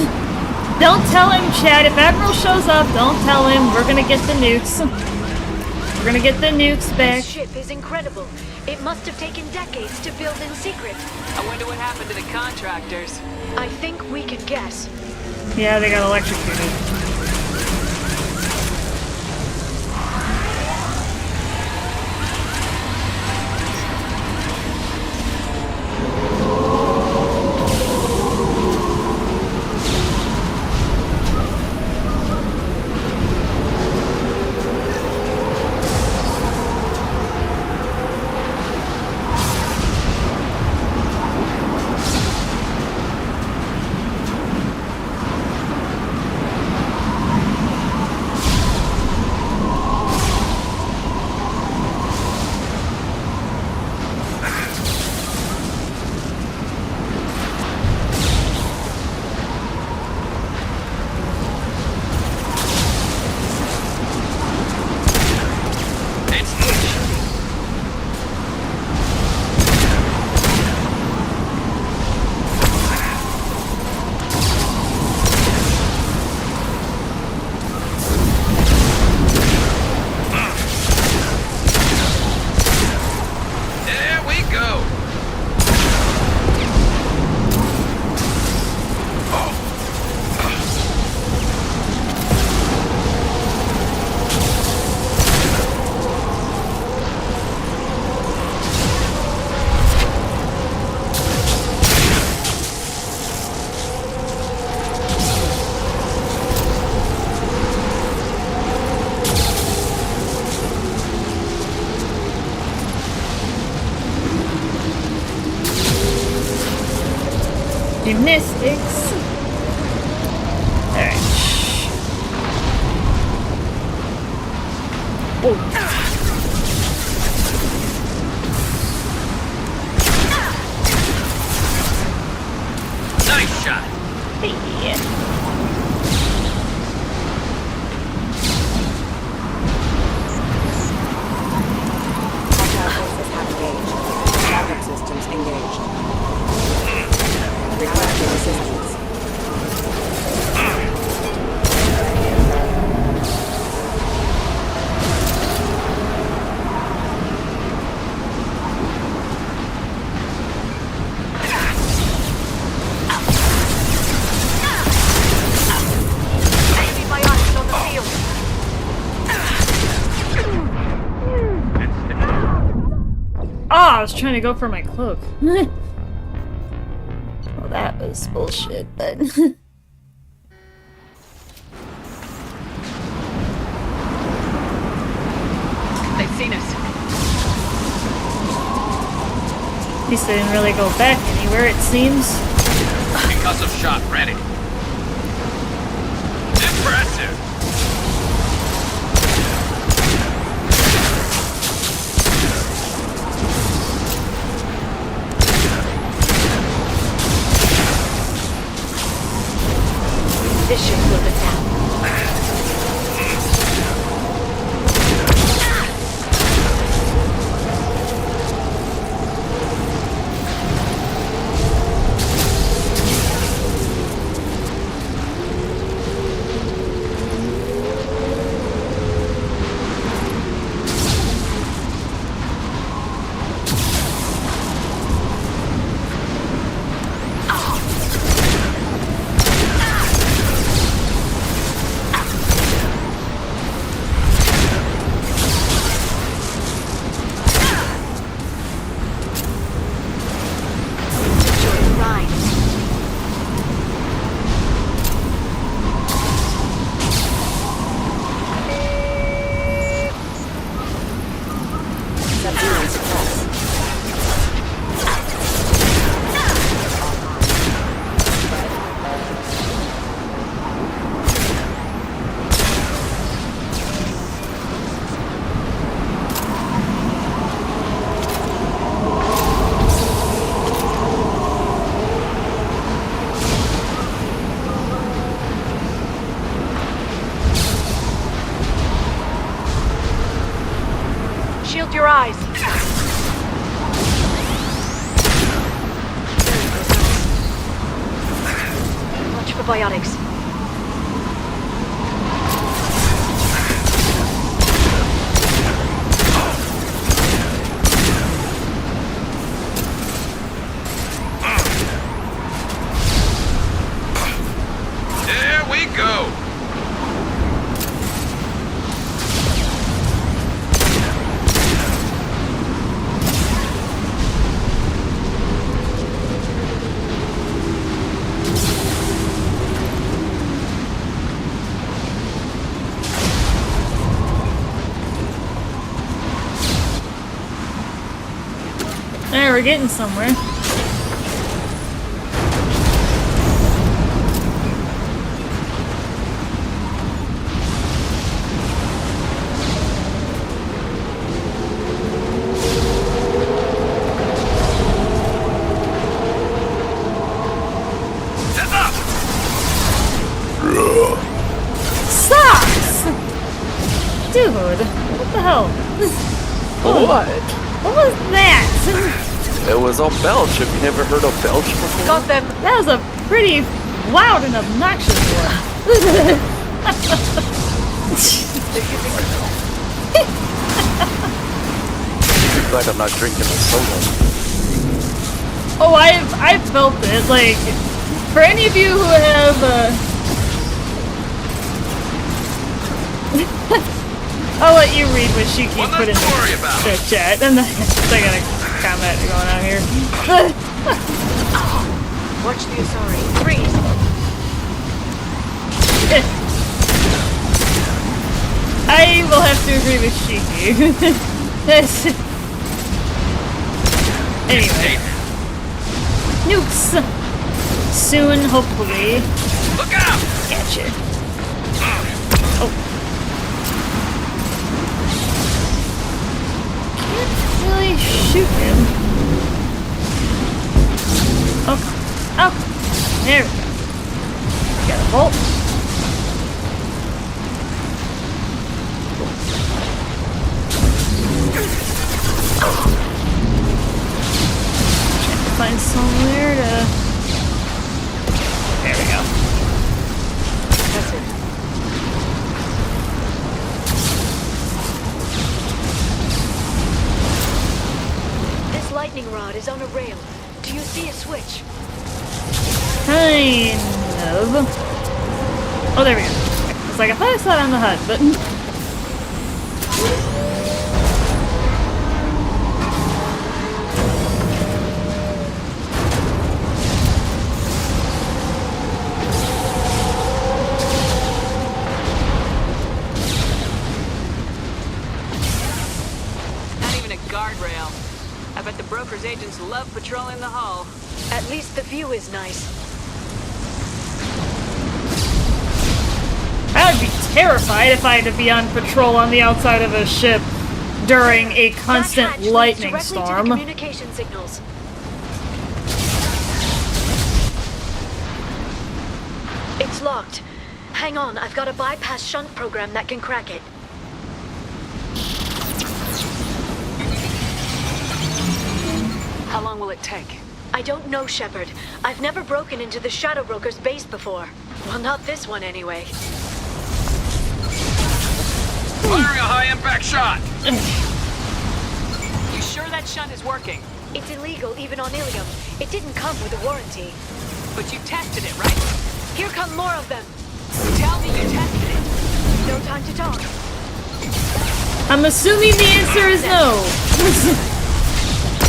Don't tell him, Chad. If Admiral shows up, don't tell him. We're gonna get the nukes. We're gonna get the nukes back. This ship is incredible. It must have taken decades to build in secret. I wonder what happened to the contractors. I think we can guess. Yeah, they got electrocuted. Gymnastics. Alright. Nice shot. Backup systems engaged. Requesting assistance. I was trying to go for my cloak. Well, that was bullshit, but... They've seen us. At least they didn't really go back anywhere, it seems. Concussive shot ready. Impressive. This should slow it down. Shield your eyes. Watch for biotics. There we go. Alright, we're getting somewhere. Sucks! Dude, what the hell? What? What was that? It was a belch. Have you never heard of belch before? Got them. That was a pretty loud and obnoxious one. Too bad I'm not drinking a soda. Oh, I've felt it. Like, for any of you who have, I'll let you read what she keeps putting in the chat, and then I got a comment going on here. Watch the Asari. Freeze. I will have to agree with Shiki. Anyway. Nukes! soon, hopefully. Look out! Gotcha. Oh. Can't really shoot him. Oh. Oh. There we go. Got a bolt. Find somewhere to... There we go. That's it. This lightning rod is on a rail. Do you see a switch? Kind of. Oh, there we go. It's like, I thought I saw it on the HUD, but... I bet the broker's agents love patrolling the hull. At least the view is nice. I would be terrified if I had to be on patrol on the outside of a ship during a constant lightning storm. To the communication signals. It's locked. Hang on, I've got a bypass shunt program that can crack it. How long will it take? I don't know, Shepard. I've never broken into the Shadow Broker's base before. Well, not this one anyway. Firing a high-impact shot! You sure that shunt is working? It's illegal even on Ilium. It didn't come with a warranty. But you tested it, right? Here come more of them. Tell me you tested it. No time to talk. I'm assuming the answer is no.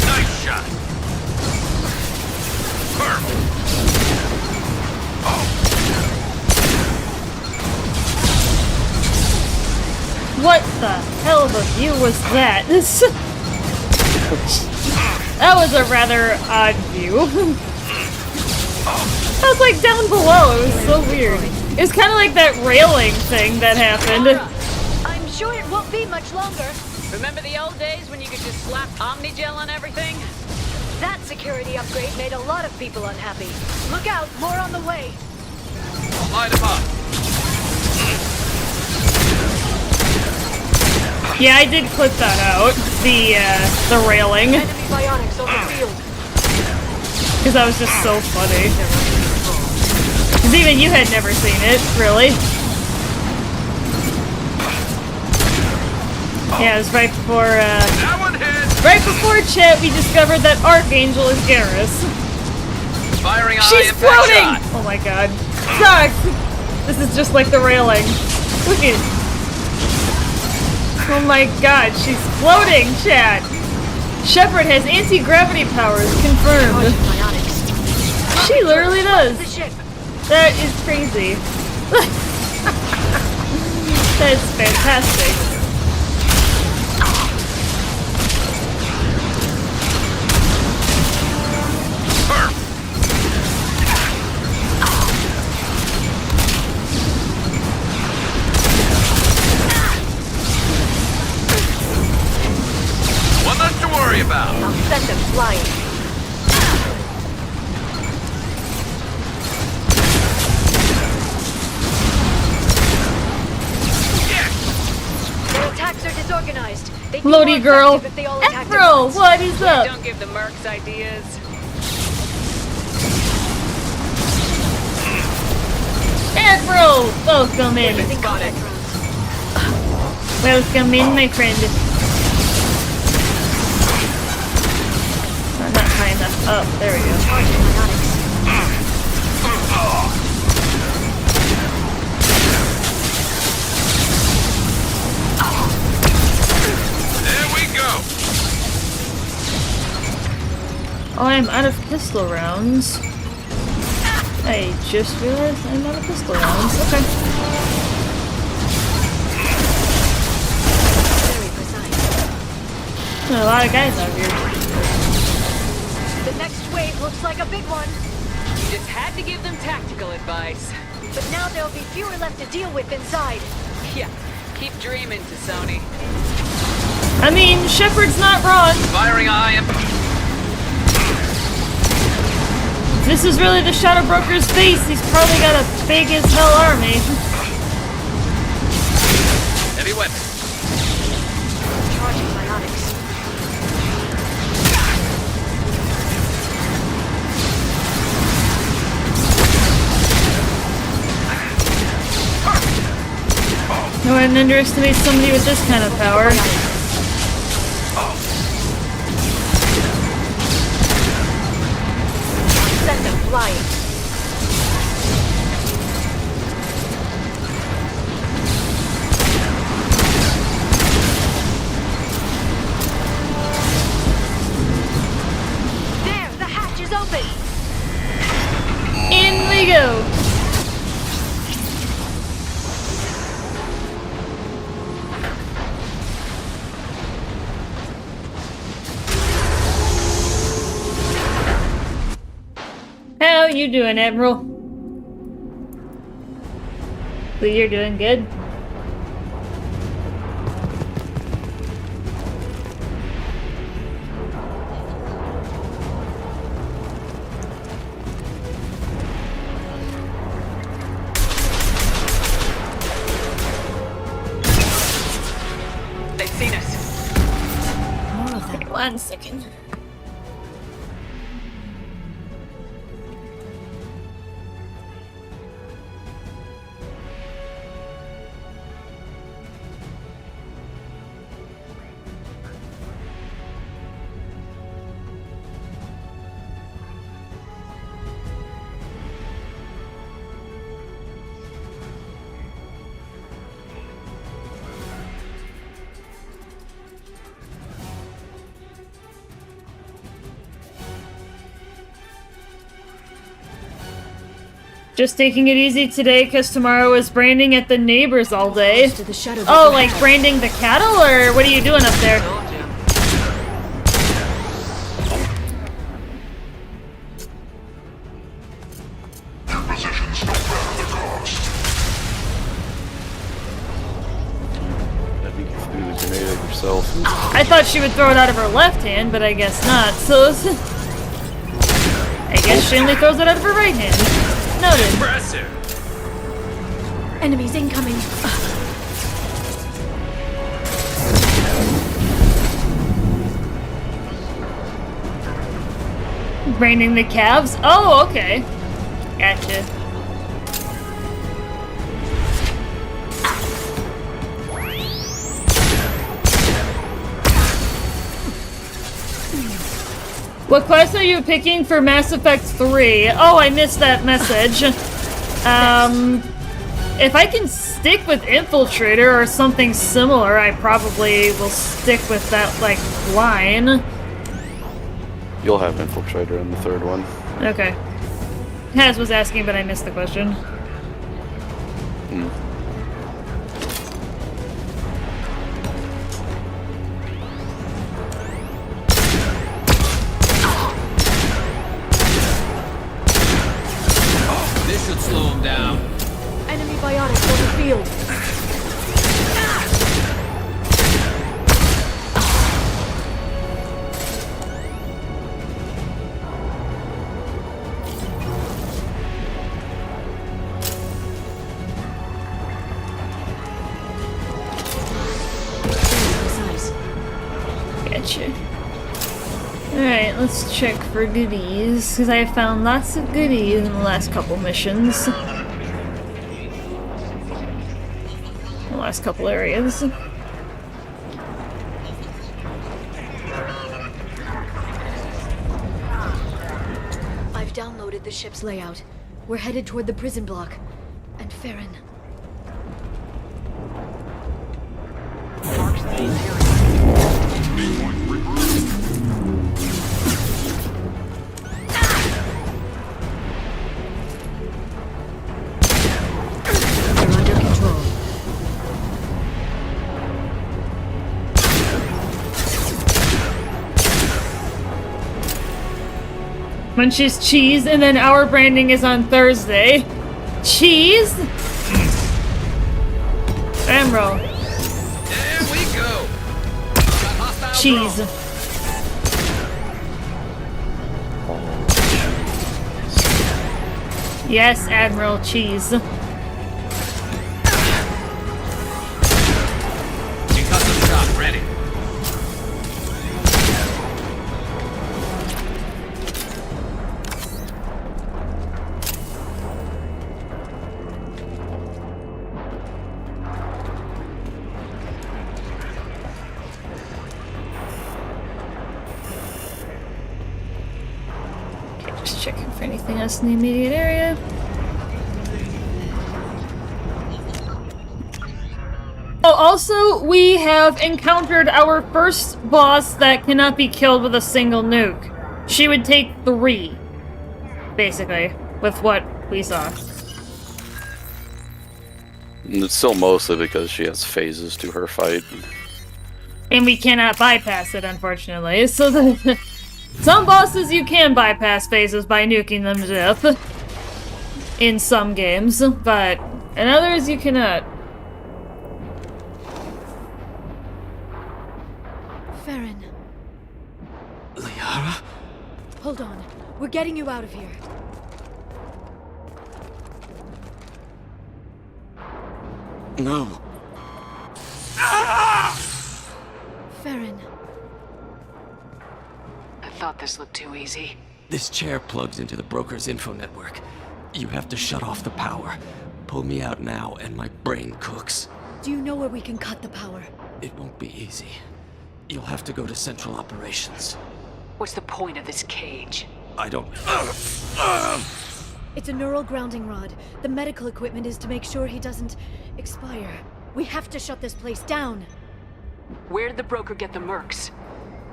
Nice shot! Perfect! What the hell of a view was that? That was a rather odd view. I was like down below, it was so weird. It was kind of like that railing thing that happened. I'm sure it won't be much longer. Remember the old days when you could just slap Omnigel on everything? That security upgrade made a lot of people unhappy. Look out, more on the way. Light him up. Yeah, I did clip that out. The railing. Enemy bionics on the field. Because that was just so funny. Because even you had never seen it, really. Yeah, it was right before, That one hit! right before chat, we discovered that Archangel is Garrus. Firing a She's high-impact floating! shot! Oh my god. Sucks! This is just like the railing. Look at... Oh my god, she's floating, chat! Shepard has anti-gravity powers, confirmed. She literally does. That is crazy. That's fantastic. One less to worry about. I'll send them flying. Their attacks are disorganized. They'd be Floaty more girl. effective if they all attacked at April, once. what is up? Don't give the mercs ideas. April! Welcome in. Got it. Welcome in, my friend. Not high enough up. There we go. There we go! Oh, I'm out of pistol rounds. I just realized I'm out of pistol rounds. Okay. Very precise. There are a lot of guys out here. The next wave looks like a big one. Just had to give them tactical advice. But now there'll be fewer left to deal with inside. Yeah, keep dreaming, Tassoni. I mean, Shepard's not wrong. Firing eye and... If this is really the Shadow Broker's face, he's probably got a big as hell army. Heavy weapon. Charging bionics. I wouldn't underestimate somebody with this kind of power. Send them flying. There, the hatch is open. In we go. How you doing, Admiral? So you're doing good? They've seen us. More of them. 1 second. Just taking it easy today because tomorrow is branding at the neighbors all day. Oh, like branding the cattle, or what are you doing up there? I think you threw the grenade at yourself. I thought she would throw it out of her left hand, but I guess not. So I guess she only throws it out of her right hand. Noted. Impressive. Enemies incoming. Branding the calves? Oh, okay. Gotcha. What quest are you picking for Mass Effect 3? Oh, I missed that message. If I can stick with Infiltrator or something similar, I probably will stick with that, like, line. You'll have Infiltrator in the third one. Okay. Haz was asking, but I missed the question. This should slow him down. Enemy bionics on the field. Gotcha. Alright, let's check for goodies, because I have found lots of goodies in the last couple missions. The last couple areas. I've downloaded the ship's layout. We're headed toward the prison block. And Farron. They're under control. Munch's cheese, and then our branding is on Thursday. Cheese? Emerald. There we go. Cheese. Yes, Admiral Cheese. Concussive shot ready. Just checking for anything else in the immediate area. Oh, also, we have encountered our first boss that cannot be killed with a single nuke. She would take 3, basically, with what we saw. And it's still mostly because she has phases to her fight. And we cannot bypass it, unfortunately. So some bosses you can bypass phases by nuking them to death. In some games, but in others you cannot. Farron. Liara? Hold on. We're getting you out of here. No. Farron. I thought this looked too easy. This chair plugs into the broker's info network. You have to shut off the power. Pull me out now and my brain cooks. Do you know where we can cut the power? It won't be easy. You'll have to go to Central Operations. What's the point of this cage? I don't... It's a neural grounding rod. The medical equipment is to make sure he doesn't expire. We have to shut this place down. Where did the broker get the mercs?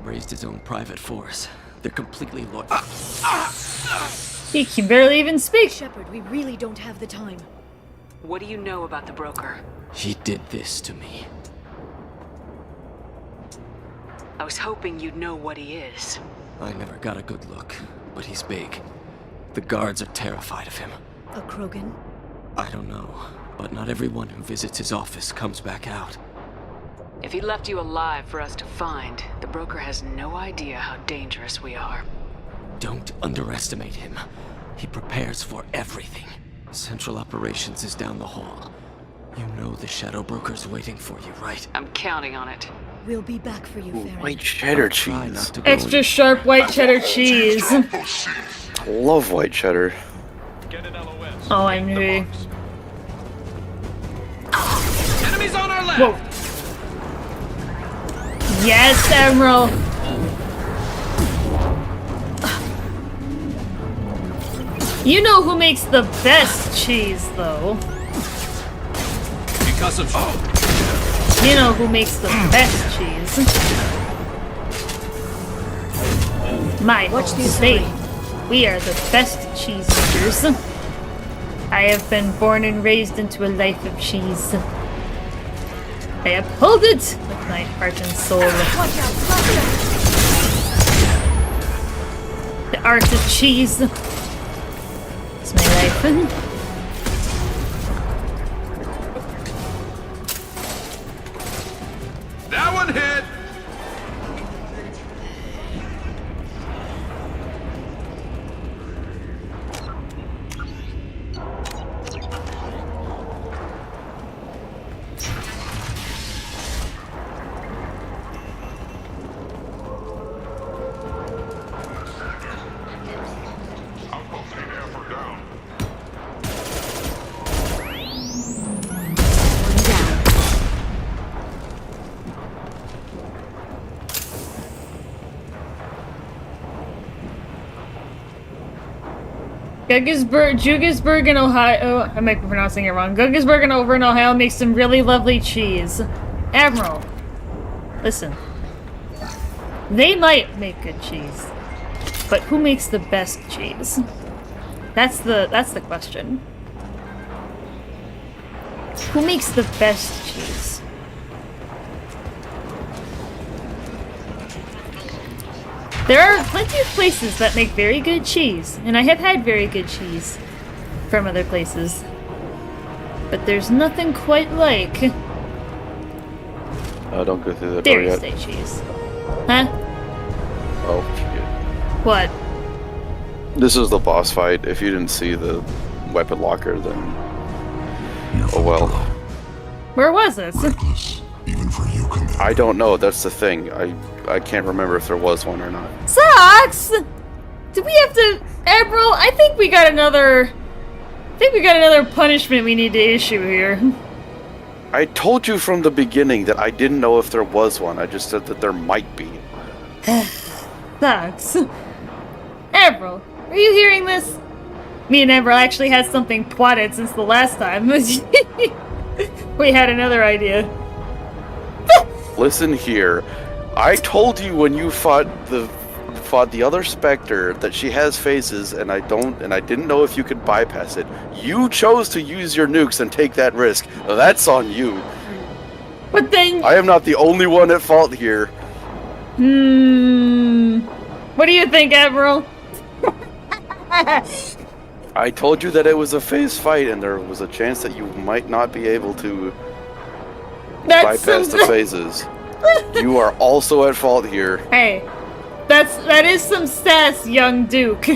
Raised his own private force. They're completely loyal. He can barely even speak. Shepard, we really don't have the time. What do you know about the broker? He did this to me. I was hoping you'd know what he is. I never got a good look, but he's big. The guards are terrified of him. A Krogan? I don't know, but not everyone who visits his office comes back out. If he left you alive for us to find, the broker has no idea how dangerous we are. Don't underestimate him. He prepares for everything. Central Operations is down the hall. You know the Shadow Broker's waiting for you, right? I'm counting on it. We'll be back for you, Farron. White cheddar cheese. Extra sharp white cheddar cheese. I love white cheddar. Oh, I'm new. Enemies on our left. Whoa. Yes, Emerald. You know who makes the best cheese, though. Concussive shot. You know who makes the best cheese. My state. We are the best cheese makers. I have been born and raised into a life of cheese. I uphold it with my heart and soul. The art of cheese. It's my life. That one hit! Jugisburg in Ohio. I might be pronouncing it wrong. Guggisburg and over in Ohio makes some really lovely cheese. Admiral, listen. They might make good cheese, but who makes the best cheese? That's the question. Who makes the best cheese? There are plenty of places that make very good cheese, and I have had very good cheese from other places. But there's nothing quite like don't go through that door Dairy yet. State cheese. Huh? Oh, shit. What? This is the boss fight. If you didn't see the weapon locker, then... Oh well. Where was this? I don't know, that's the thing. I can't remember if there was one or not. Sucks! Do we have to... Admiral, I think we got another punishment we need to issue here. I told you from the beginning that I didn't know if there was one. I just said that there might be. Sucks. Admiral, are you hearing this? Me and Admiral actually had something plotted since the last time. We had another idea. Listen here. I told you when you fought the other Spectre that she has phases, and I didn't know if you could bypass it. You chose to use your nukes and take that risk. That's on you. But then I am not the only one at fault here. What do you think, Admiral? I told you that it was a phase fight, and there was a chance that you might not be able to bypass the phases. You are also at fault here. Hey, that is some sass, young Duke.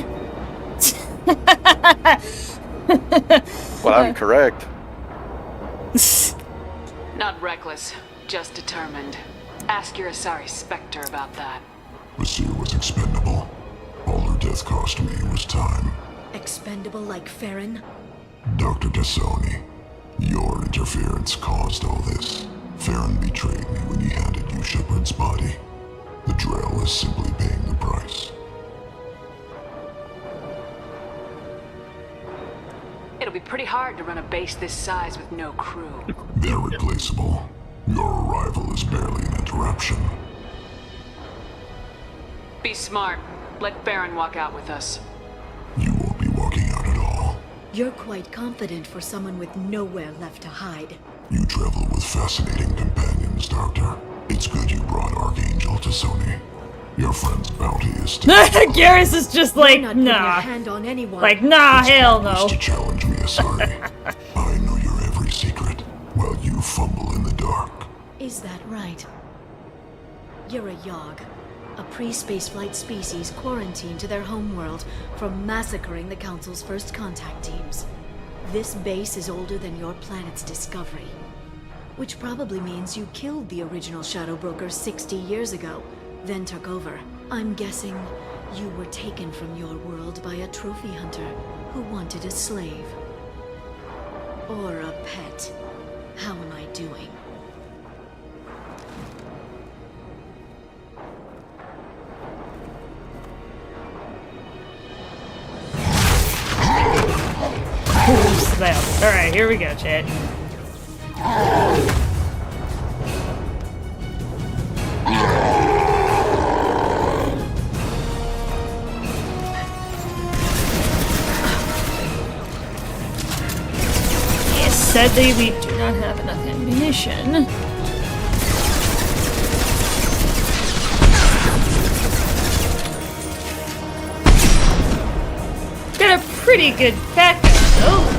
Well, I'm correct. Not reckless, just determined. Ask your Asari Spectre about that. Vizier was expendable. All her death cost me was time. Expendable like Farron? Dr. Tassoni, your interference caused all this. Farron betrayed me when he handed you Shepard's body. The Drell is simply paying the price. It'll be pretty hard to run a base this size with no crew. They're replaceable. Your arrival is barely an interruption. Be smart. Let Farron walk out with us. You won't be walking out at all. You're quite confident for someone with nowhere left to hide. You travel with fascinating companions, Doctor. It's good you brought Archangel Tassoni. Your friend's bounty is still... Garrus is just like, You're not putting a nah. hand on anyone. Like, nah, hell no. To challenge me, Asari. I know your every secret, while you fumble in the dark. Is that right? You're a Yogg, a pre-spaceflight species quarantined to their homeworld from massacring the Council's first contact teams. This base is older than your planet's discovery, which probably means you killed the original Shadow Brokers 60 years ago, then took over. I'm guessing you were taken from your world by a trophy hunter who wanted a slave. Or a pet. How am I doing? Alright, here we go, chat. Sadly, we do not have enough ammunition. Got a pretty good backup, though.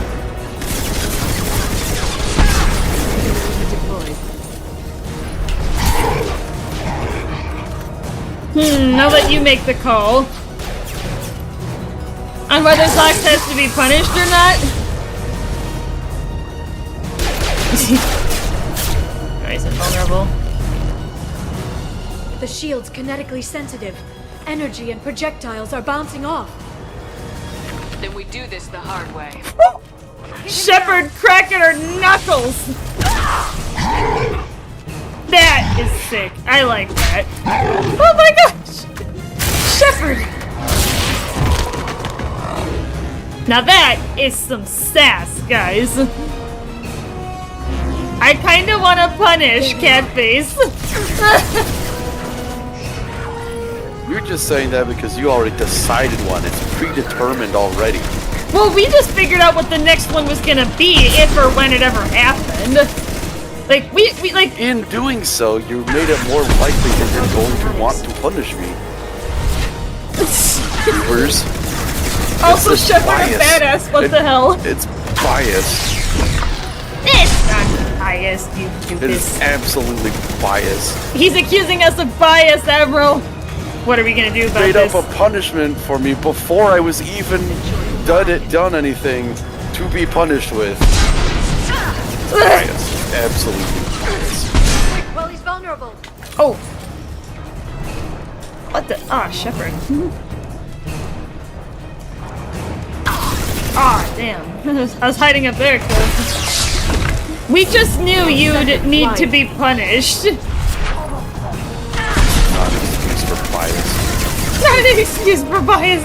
I'll let you make the call. On whether Zox has to be punished or not? Oh, he's invulnerable. The shield's kinetically sensitive. Energy and projectiles are bouncing off. Then we do this the hard way. Shepard cracking her knuckles! That is sick. I like that. Oh my gosh! Shepard! Now that is some sass, guys. I kinda wanna punish Catface. You're just saying that because you already decided one. It's predetermined already. Well, we just figured out what the next one was gonna be, if or when it ever happened. Like, we like... In doing so, you made it more likely that you're going to want to punish me. viewers. Also, It's Shepard bias. a badass. What the hell? It's bias. It's not biased, you It is doofus. absolutely bias. He's accusing us of bias, Admiral. What are we gonna do about Made this? up a punishment for me before I was even done anything to be punished with. Bias. Absolutely bias. Well, he's vulnerable. Oh. What the? Ah, Shepard. Ah, damn. I was hiding up there, cause we just knew you'd need to be punished. Not an excuse for bias. Not an excuse for bias.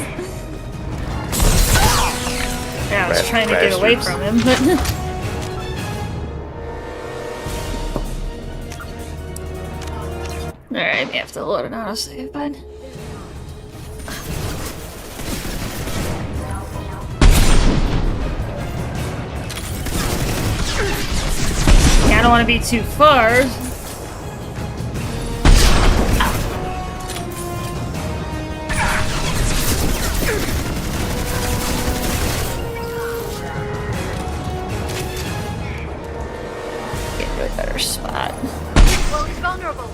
Yeah, I was trying to get away from him, but... Alright, we have to load an autosave, bud. Yeah, I don't want to be too far. Get to a better spot. Well, he's vulnerable.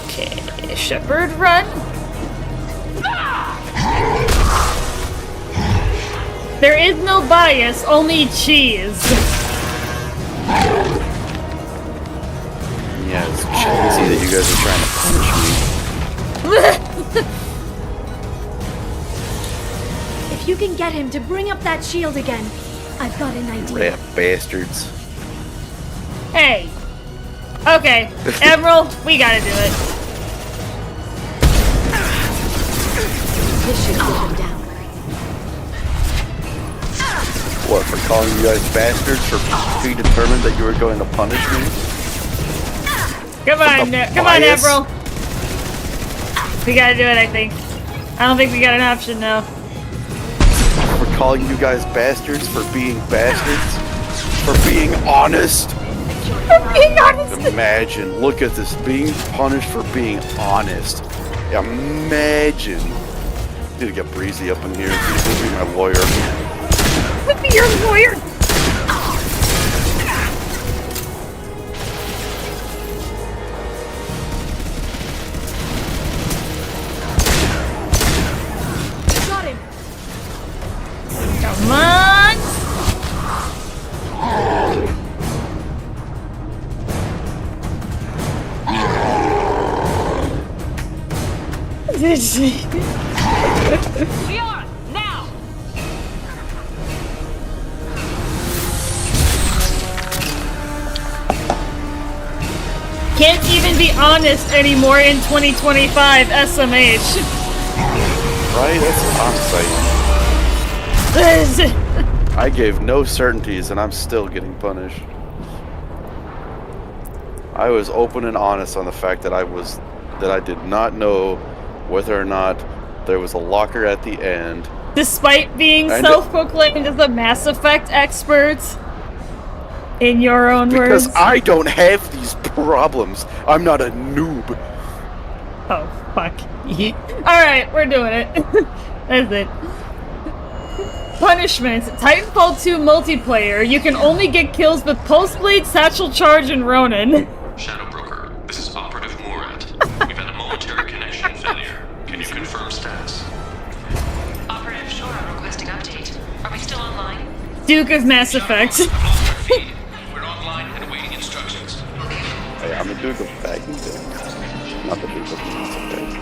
Okay, Shepard, run. There is no bias, only cheese. Yeah, it's cheesy that you guys are trying to punish me. If you can get him to bring up that shield again, I've got an idea. Rat bastards. Hey. Okay, Admiral, we gotta do it. This should get him down. What, for calling you guys bastards for being determined that you were going to punish me? Come on, come on, bias? Admiral. We gotta do it, I think. I don't think we got an option now. For calling you guys bastards for being bastards? For being honest? For being honest! Imagine, look at this, being punished for being honest. Imagine. Need to get Breezy up in here. He's be my lawyer. Be your lawyer. Got him. Come on. Did she? Liara, now! Can't even be honest anymore in 2025, SMH. Right? That's what I'm saying. I gave no certainties and I'm still getting punished. I was open and honest on the fact that I did not know whether or not there was a locker at the end. Despite being self-proclaimed as a Mass Effect expert, in your own words. Because I don't have these problems. I'm not a noob. Oh, fuck. Alright, we're doing it. That's it. Punishments. Titanfall 2 multiplayer. You can only get kills with Pulseblade, Satchel Charge, and Ronin. Shadow Broker, this is Operative Murat. We've had a momentary connection failure. Can you confirm status? Operative Shora requesting update. Are we still online? Duke of Mass Effect. We're online and awaiting instructions. Hey, I'm a Duke of Backing. Not the Duke of Mass Effect.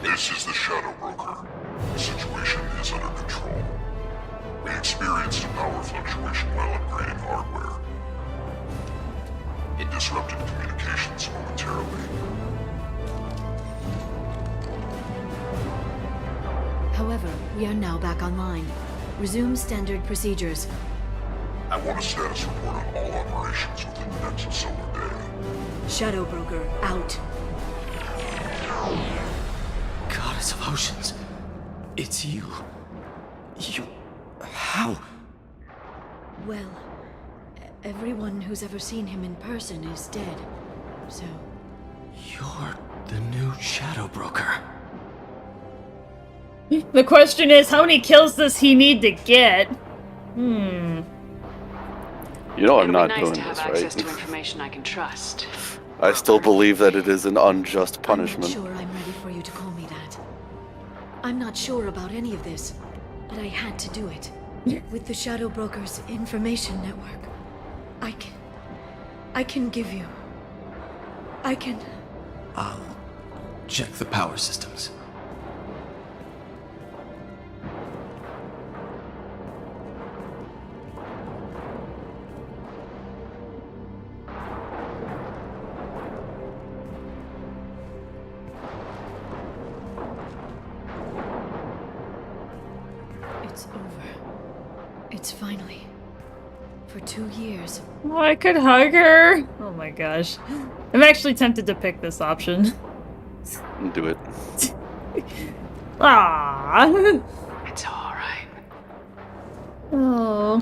This is the Shadow Broker. The situation is under control. We experienced a power fluctuation while upgrading hardware. It disrupted communications momentarily. However, we are now back online. Resume standard procedures. I want a status report on all operations within the Nexus Solar Day. Shadow Broker, out. Goddess of Oceans. It's you. You... How? Well, everyone who's ever seen him in person is dead, so... You're the new Shadow Broker. The question is, how many kills does he need to get? Hmm. You know I'm It'll not be nice doing to have this, access right? to information I can trust. I still believe that it is an unjust I'm punishment. not sure I'm ready for you to call me that. I'm not sure about any of this, but I had to do it. With the Shadow Broker's information network, I can give you... I can... I'll check the power systems. It's over. It's finally... For 2 years. Oh, I could hug her. Oh my gosh. I'm actually tempted to pick this option. Do it. Aww. It's alright. Oh.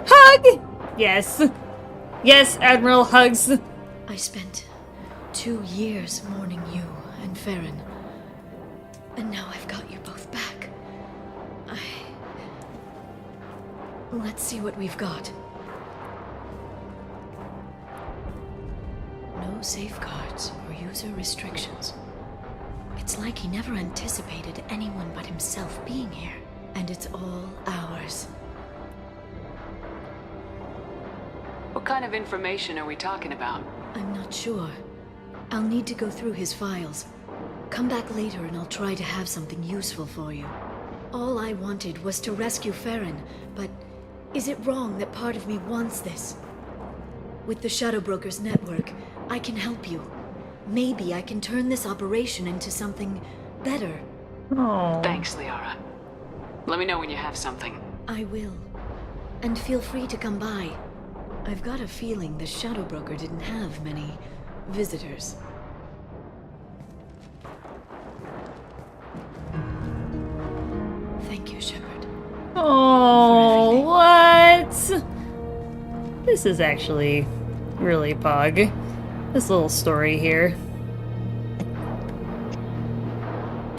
Hug! Yes. Yes, Admiral hugs. I spent 2 years mourning you and Farron. And now I've got you both back. Let's see what we've got. No safeguards or user restrictions. It's like he never anticipated anyone but himself being here. And it's all ours. What kind of information are we talking about? I'm not sure. I'll need to go through his files. Come back later and I'll try to have something useful for you. All I wanted was to rescue Farron, but is it wrong that part of me wants this? With the Shadow Broker's network, I can help you. Maybe I can turn this operation into something better. Oh. Thanks, Liara. Let me know when you have something. I will. And feel free to come by. I've got a feeling the Shadow Broker didn't have many visitors. Thank you, Shepard. Oh, what? This is actually really pog. This little story here.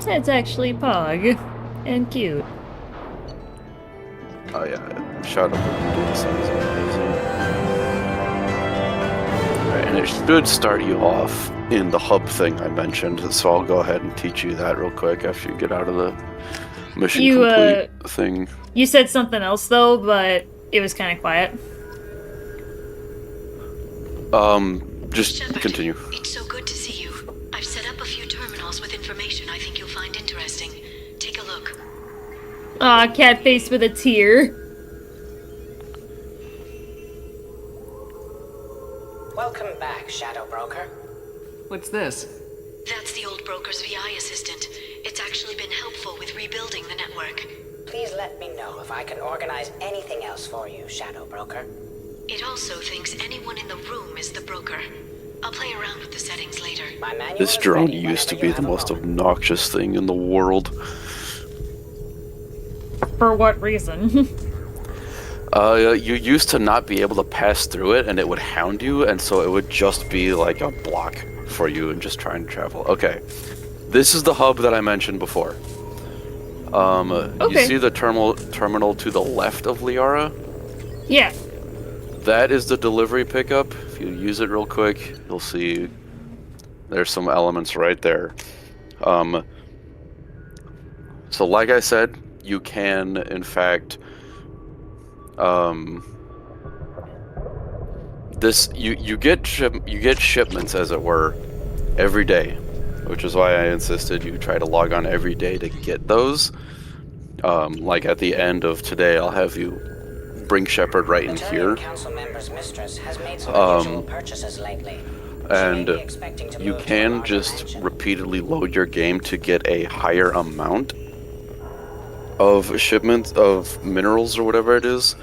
It's actually pog and cute. Oh yeah, Shadow Broker sounds amazing. Alright, and it should start you off in the hub thing I mentioned, so I'll go ahead and teach you that real quick after you get out of the mission complete thing. You said something else though, but it was kind of quiet. Just Shepard, continue. It's so good to see you. I've set up a few terminals with information I think you'll find interesting. Take a look. Aw, cat face with a tear. Welcome back, Shadow Broker. What's this? That's the old broker's VI assistant. It's actually been helpful with rebuilding the network. Please let me know if I can organize anything else for you, Shadow Broker. It also thinks anyone in the room is the broker. I'll play around with the settings later. This drone used to be the most obnoxious thing in the world. For what reason? You used to not be able to pass through it, and it would hound you, and so it would just be like a block for you and just trying to travel. Okay, this is the hub that I mentioned before. You see the terminal to the left of Liara? Yeah. That is the delivery pickup. If you use it real quick, you'll see there's some elements right there. So like I said, you can, in fact, you get shipments, as it were, every day, which is why I insisted you try to log on every day to get those. Like at the end of today, I'll have you bring Shepard right in here. Council member's mistress has made some unusual purchases lately. And you can just repeatedly load your game to get a higher amount of shipments of minerals or whatever it is.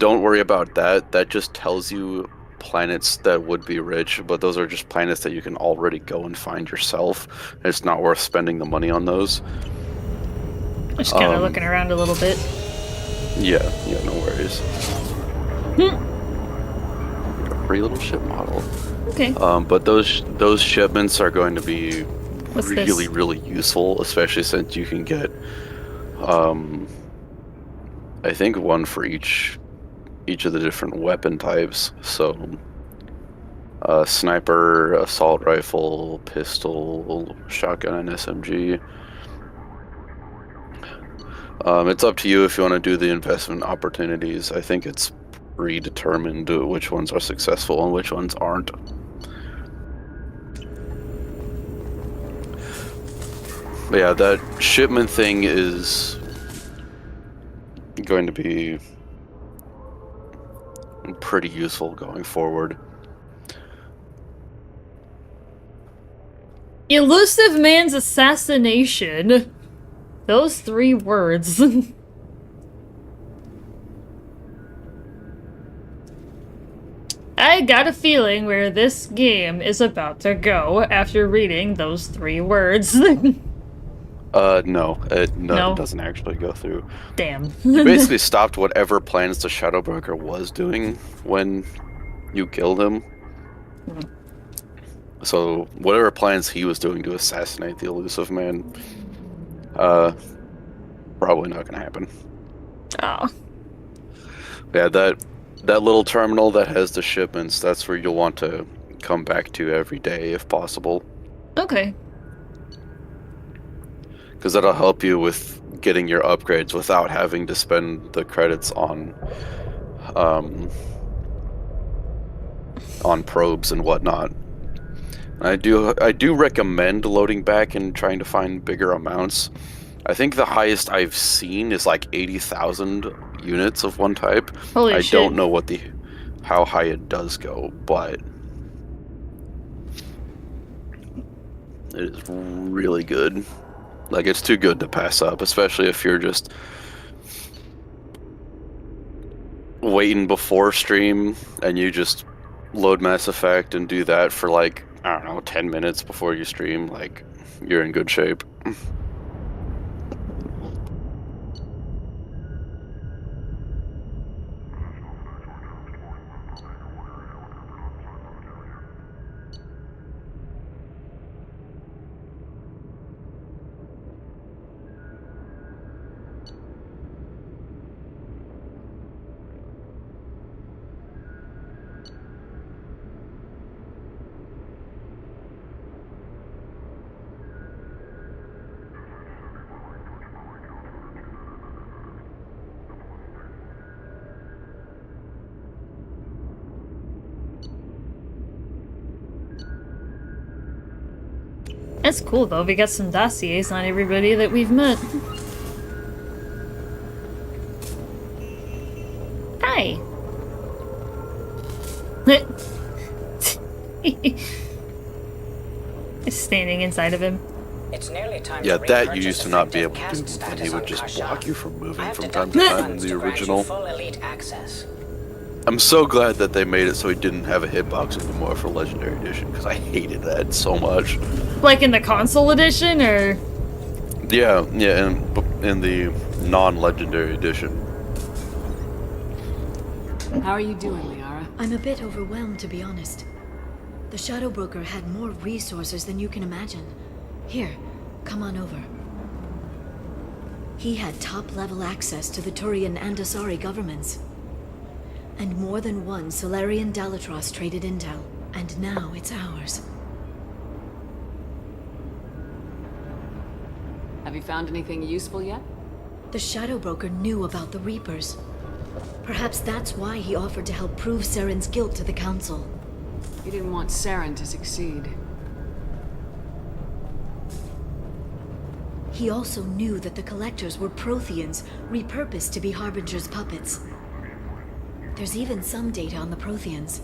don't worry about that. That just tells you planets that would be rich, but those are just planets that you can already go and find yourself. It's not worth spending the money on those. Just kind of looking around a little bit. Yeah, no worries. A free little ship model. Okay. But those shipments are going to be What's really, this? really useful, especially since you can get, I think one for each of the different weapon types. So, sniper, assault rifle, pistol, shotgun, and SMG. It's up to you if you want to do the investment opportunities. I think it's predetermined which ones are successful and which ones aren't. But yeah, that shipment thing is going to be pretty useful going forward. Elusive man's assassination. Those 3 words. I got a feeling where this game is about to go after reading those 3 words. No, it doesn't actually go through. Damn. You basically stopped whatever plans the Shadow Broker was doing when you killed him. So, whatever plans he was doing to assassinate the Elusive Man, probably not gonna happen. Oh. Yeah, that little terminal that has the shipments, that's where you'll want to come back to every day if possible. Okay. Because that'll help you with getting your upgrades without having to spend the credits on probes and whatnot. I do recommend loading back and trying to find bigger amounts. I think the highest I've seen is like 80,000 units of one type. Holy I shit. don't know how high it does go, but it is really good. Like, it's too good to pass up, especially if you're just waiting before stream and you just load Mass Effect and do that for like, I don't know, 10 minutes before you stream. Like, you're in good shape. That's cool though, we got some dossiers on everybody that we've met. Hi! Standing inside of him. It's nearly time Yeah, to that you repurchase used to not be able effective to do, cast and he status would on just Kashyyyk. block you from moving I have from to time to dump time in funds the to grant you original. full elite access. I'm so glad that they made it so he didn't have a hitbox anymore for Legendary Edition, because I hated that so much. Like in the console edition, or? Yeah, in the non-Legendary Edition. How are you doing, Liara? I'm a bit overwhelmed, to be honest. The Shadow Broker had more resources than you can imagine. Here, come on over. He had top-level access to the Turian and Asari governments. And more than one Solarian Dalatros traded intel. And now it's ours. Have you found anything useful yet? The Shadow Broker knew about the Reapers. Perhaps that's why he offered to help prove Saren's guilt to the Council. He didn't want Saren to succeed. He also knew that the Collectors were Protheans, repurposed to be Harbinger's puppets. There's even some data on the Protheans.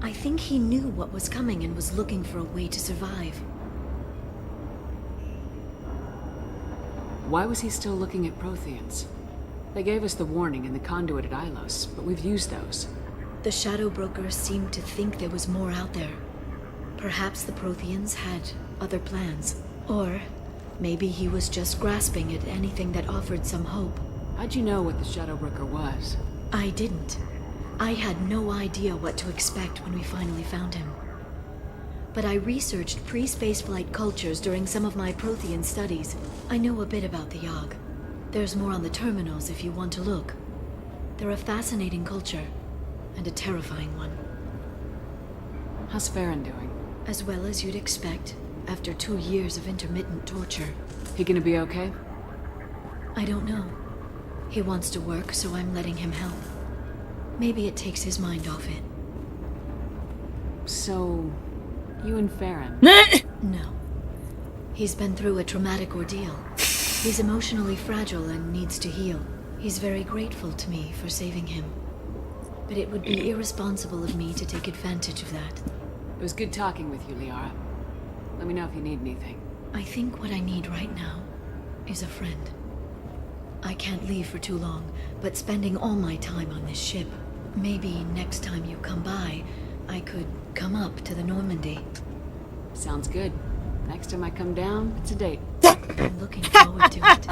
I think he knew what was coming and was looking for a way to survive. Why was he still looking at Protheans? They gave us the warning in the conduit at Ilos, but we've used those. The Shadow Brokers seemed to think there was more out there. Perhaps the Protheans had other plans. Or maybe he was just grasping at anything that offered some hope. How'd you know what the Shadow Broker was? I didn't. I had no idea what to expect when we finally found him. But I researched pre-spaceflight cultures during some of my Prothean studies. I know a bit about the Yogg. There's more on the terminals if you want to look. They're a fascinating culture, and a terrifying one. How's Farron doing? As well as you'd expect, after 2 years of intermittent torture. He gonna be okay? I don't know. He wants to work, so I'm letting him help. Maybe it takes his mind off it. So, you and Farron? No. He's been through a traumatic ordeal. He's emotionally fragile and needs to heal. He's very grateful to me for saving him. But it would be irresponsible of me to take advantage of that. It was good talking with you, Liara. Let me know if you need anything. I think what I need right now is a friend. I can't leave for too long, but spending all my time on this ship. Maybe next time you come by, I could come up to the Normandy. Sounds good. Next time I come down, it's a date. I'm looking forward to it.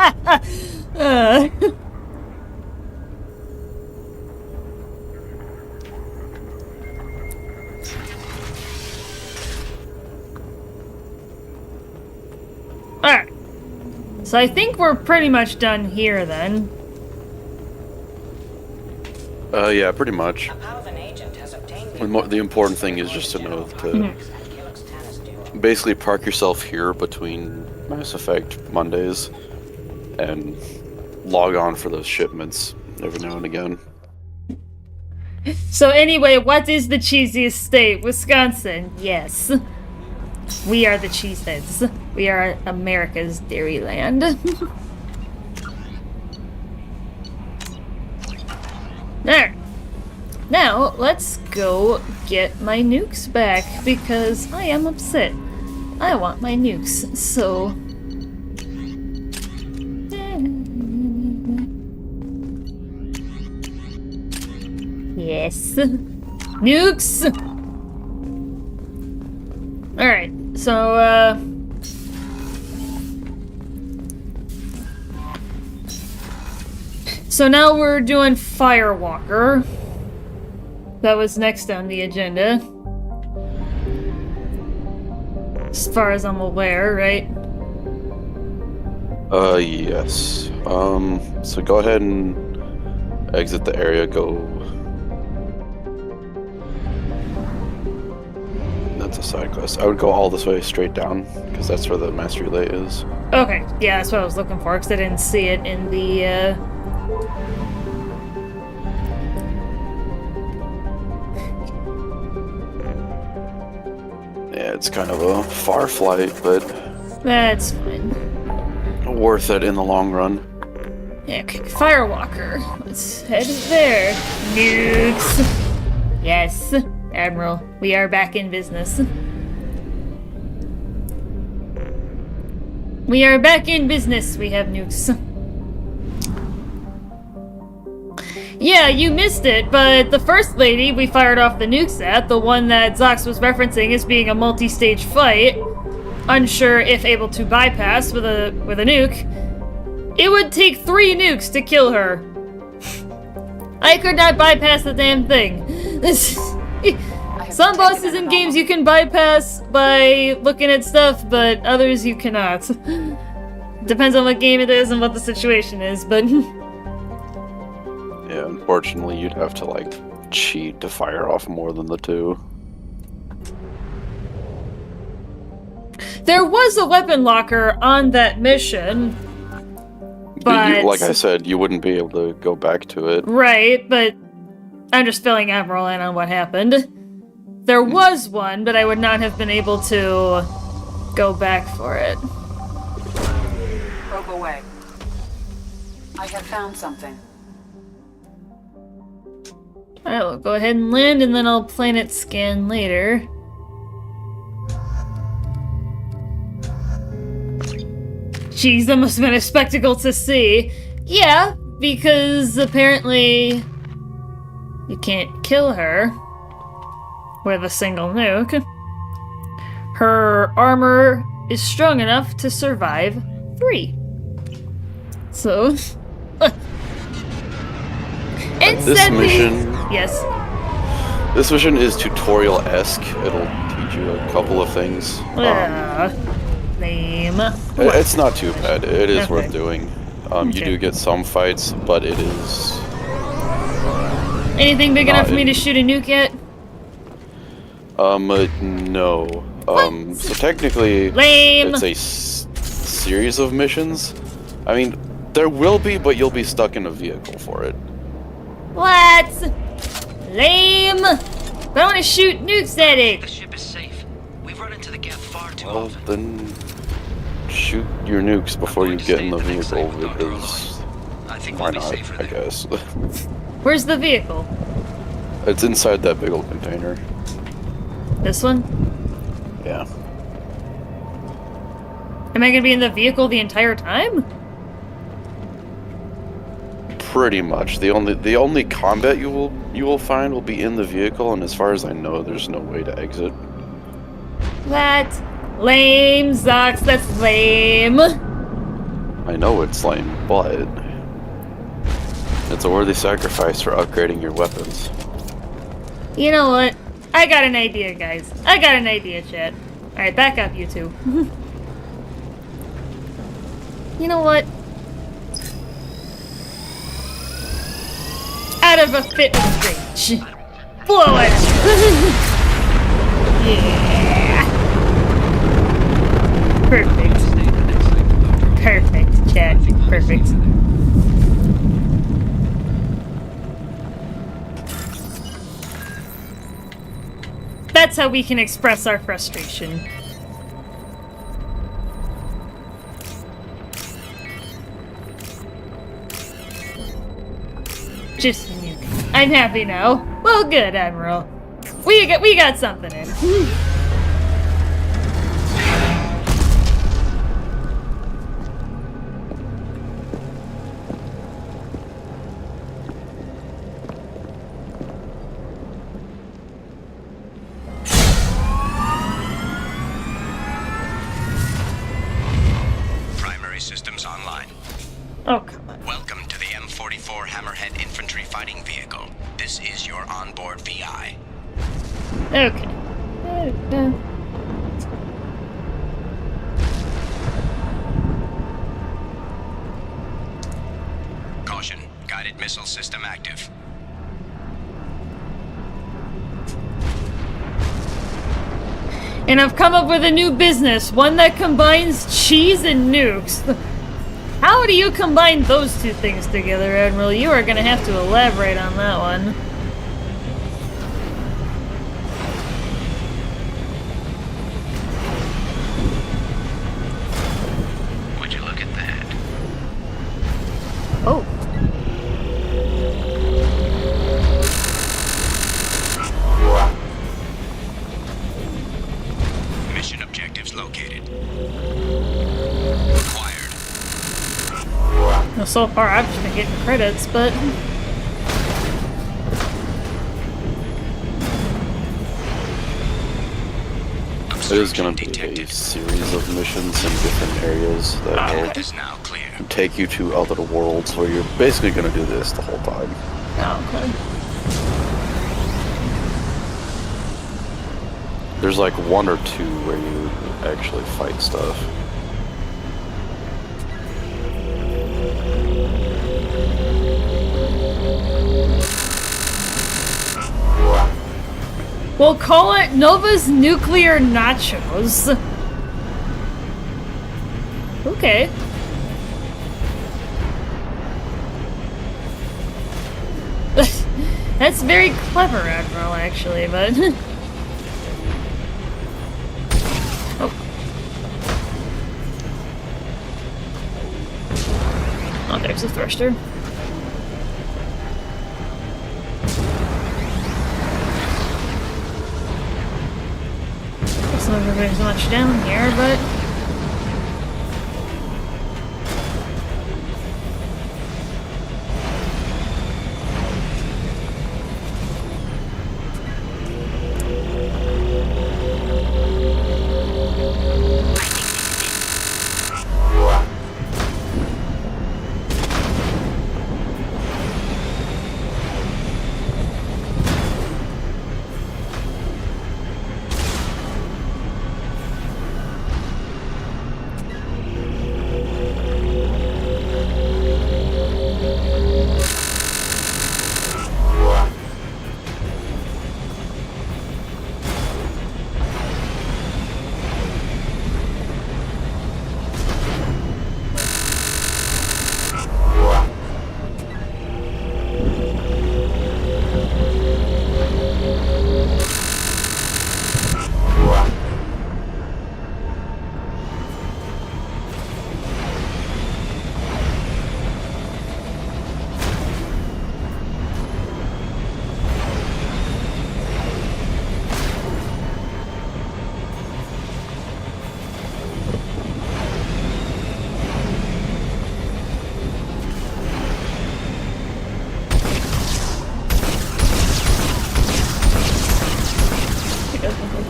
Alright. So I think we're pretty much done here then. Yeah, pretty much. The important thing is just to know to basically park yourself here between Mass Effect Mondays and log on for those shipments every now and again. So anyway, what is the cheesiest state? Wisconsin. Yes. We are the cheeseheads. We are America's Dairyland. There. Now, let's go get my nukes back, because I am upset. I want my nukes, so... Yes. Nukes! Alright, so, So now we're doing Firewalker. That was next on the agenda. As far as I'm aware, right? Yes. So go ahead and exit the area, go... That's a side quest. I would go all this way straight down, because that's where the master relay is. Okay, yeah, that's what I was looking for, because I didn't see it in the, Yeah, it's kind of a far flight, but... That's fine. Worth it in the long run. Yeah, okay, Firewalker. Let's head there. Nukes! Yes, Admiral, we are back in business. We are back in business, we have nukes. Yeah, you missed it, but the first lady we fired off the nukes at, the one that Zox was referencing as being a multi-stage fight, unsure if able to bypass with a nuke, it would take 3 nukes to kill her. I could not bypass the damn thing. Some bosses in games you can bypass by looking at stuff, but others you cannot. Depends on what game it is and what the situation is, but... Yeah, unfortunately you'd have to, like, cheat to fire off more than the 2. There was a weapon locker on that mission, but... like I said, you wouldn't be able to go back to it. Right, but I'm just filling Admiral in on what happened. There was one, but I would not have been able to go back for it. Probe away. I have found something. Alright, we'll go ahead and land, and then I'll planet scan later. Jeez, that must have been a spectacle to see. Yeah, because apparently you can't kill her with a single nuke. Her armor is strong enough to survive 3. So, This mission, yes. This mission is tutorial-esque. It'll teach you a couple of things. Lame. It's not too bad. It is Okay. worth doing. You Okay. do get some fights, but it is. Anything big enough for me in- to shoot a nuke yet? No. So technically, Lame. it's a series of missions. I mean, there will be, but you'll be stuck in a vehicle for it. What? Lame. But I want to shoot nukes at it. The ship is safe. We've run into the gap far too Well, often. then shoot your nukes before you get in the vehicle, because why not? I guess Where's the vehicle? it's inside that big old container. This one? Yeah. Am I gonna be in the vehicle the entire time? Pretty much. The only combat you will find will be in the vehicle, and as far as I know, there's no way to exit. That's lame, Zox. That's lame. I know it's lame, but it's a worthy sacrifice for upgrading your weapons. You know what? I got an idea, guys. I got an idea, chat. Alright, back up, you two. You know what? Out of a fit of rage. Blow it! Yeah! Perfect. Perfect, chat. Perfect. That's how we can express our frustration. Just a nuke. I'm happy now. Well, good, Admiral. We got something in. Primary systems online. Oh, come on. Welcome to the M44 Hammerhead Infantry Fighting Vehicle. This is your onboard VI. Okay. Caution, guided missile system active. And I've come up with a new business, one that combines cheese and nukes. How do you combine those two things together, Admiral? You are gonna have to elaborate on that one. Would you look at that? Oh. Mission objectives located. Well, so far I've just been getting credits, but... It is going to be a series of missions in different areas that will take you to other worlds where you're basically going to do this the whole time. Oh, okay. There's like 1 or 2 where you actually fight stuff. We'll call it Nova's Nuclear Nachos. Okay. That's very clever, Admiral, actually, but... Oh. Oh, there's a thruster. Guess not everybody's much down here, but...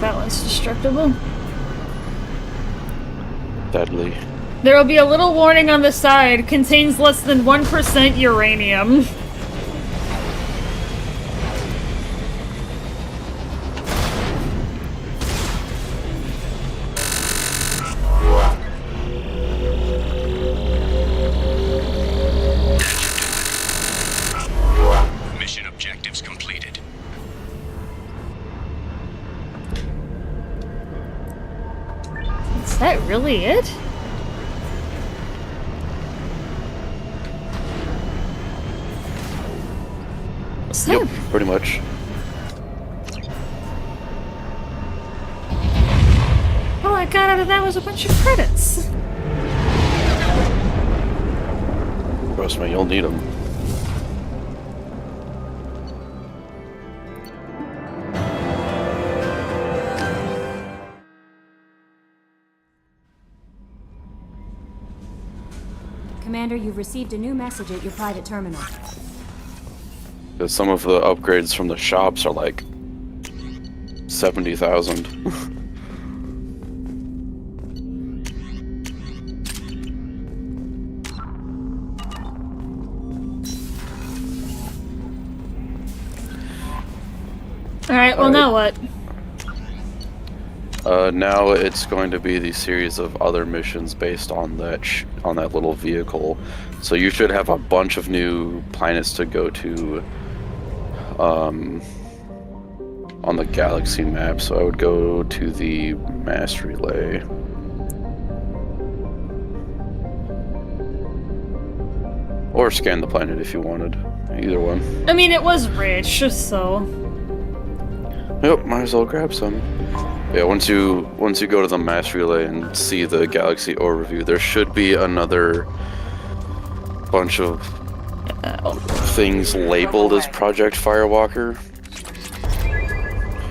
That one's destructible. Deadly. There will be a little warning on the side. Contains less than 1% uranium. Mission objectives completed. Is that really it? Yep, pretty much. All I got out of that was a bunch of credits. Trust me, you'll need them. Commander, you've received a new message at your private terminal. Because some of the upgrades from the shops are like 70,000. Alright, well now what? Now it's going to be the series of other missions based on that on that little vehicle. So you should have a bunch of new planets to go to on the galaxy map. So I would go to the mass relay. Or scan the planet if you wanted. Either one. I mean, it was rich, so... Yep, might as well grab some. Yeah, once you go to the mass relay and see the galaxy overview, there should be another bunch of things labeled as Project Firewalker.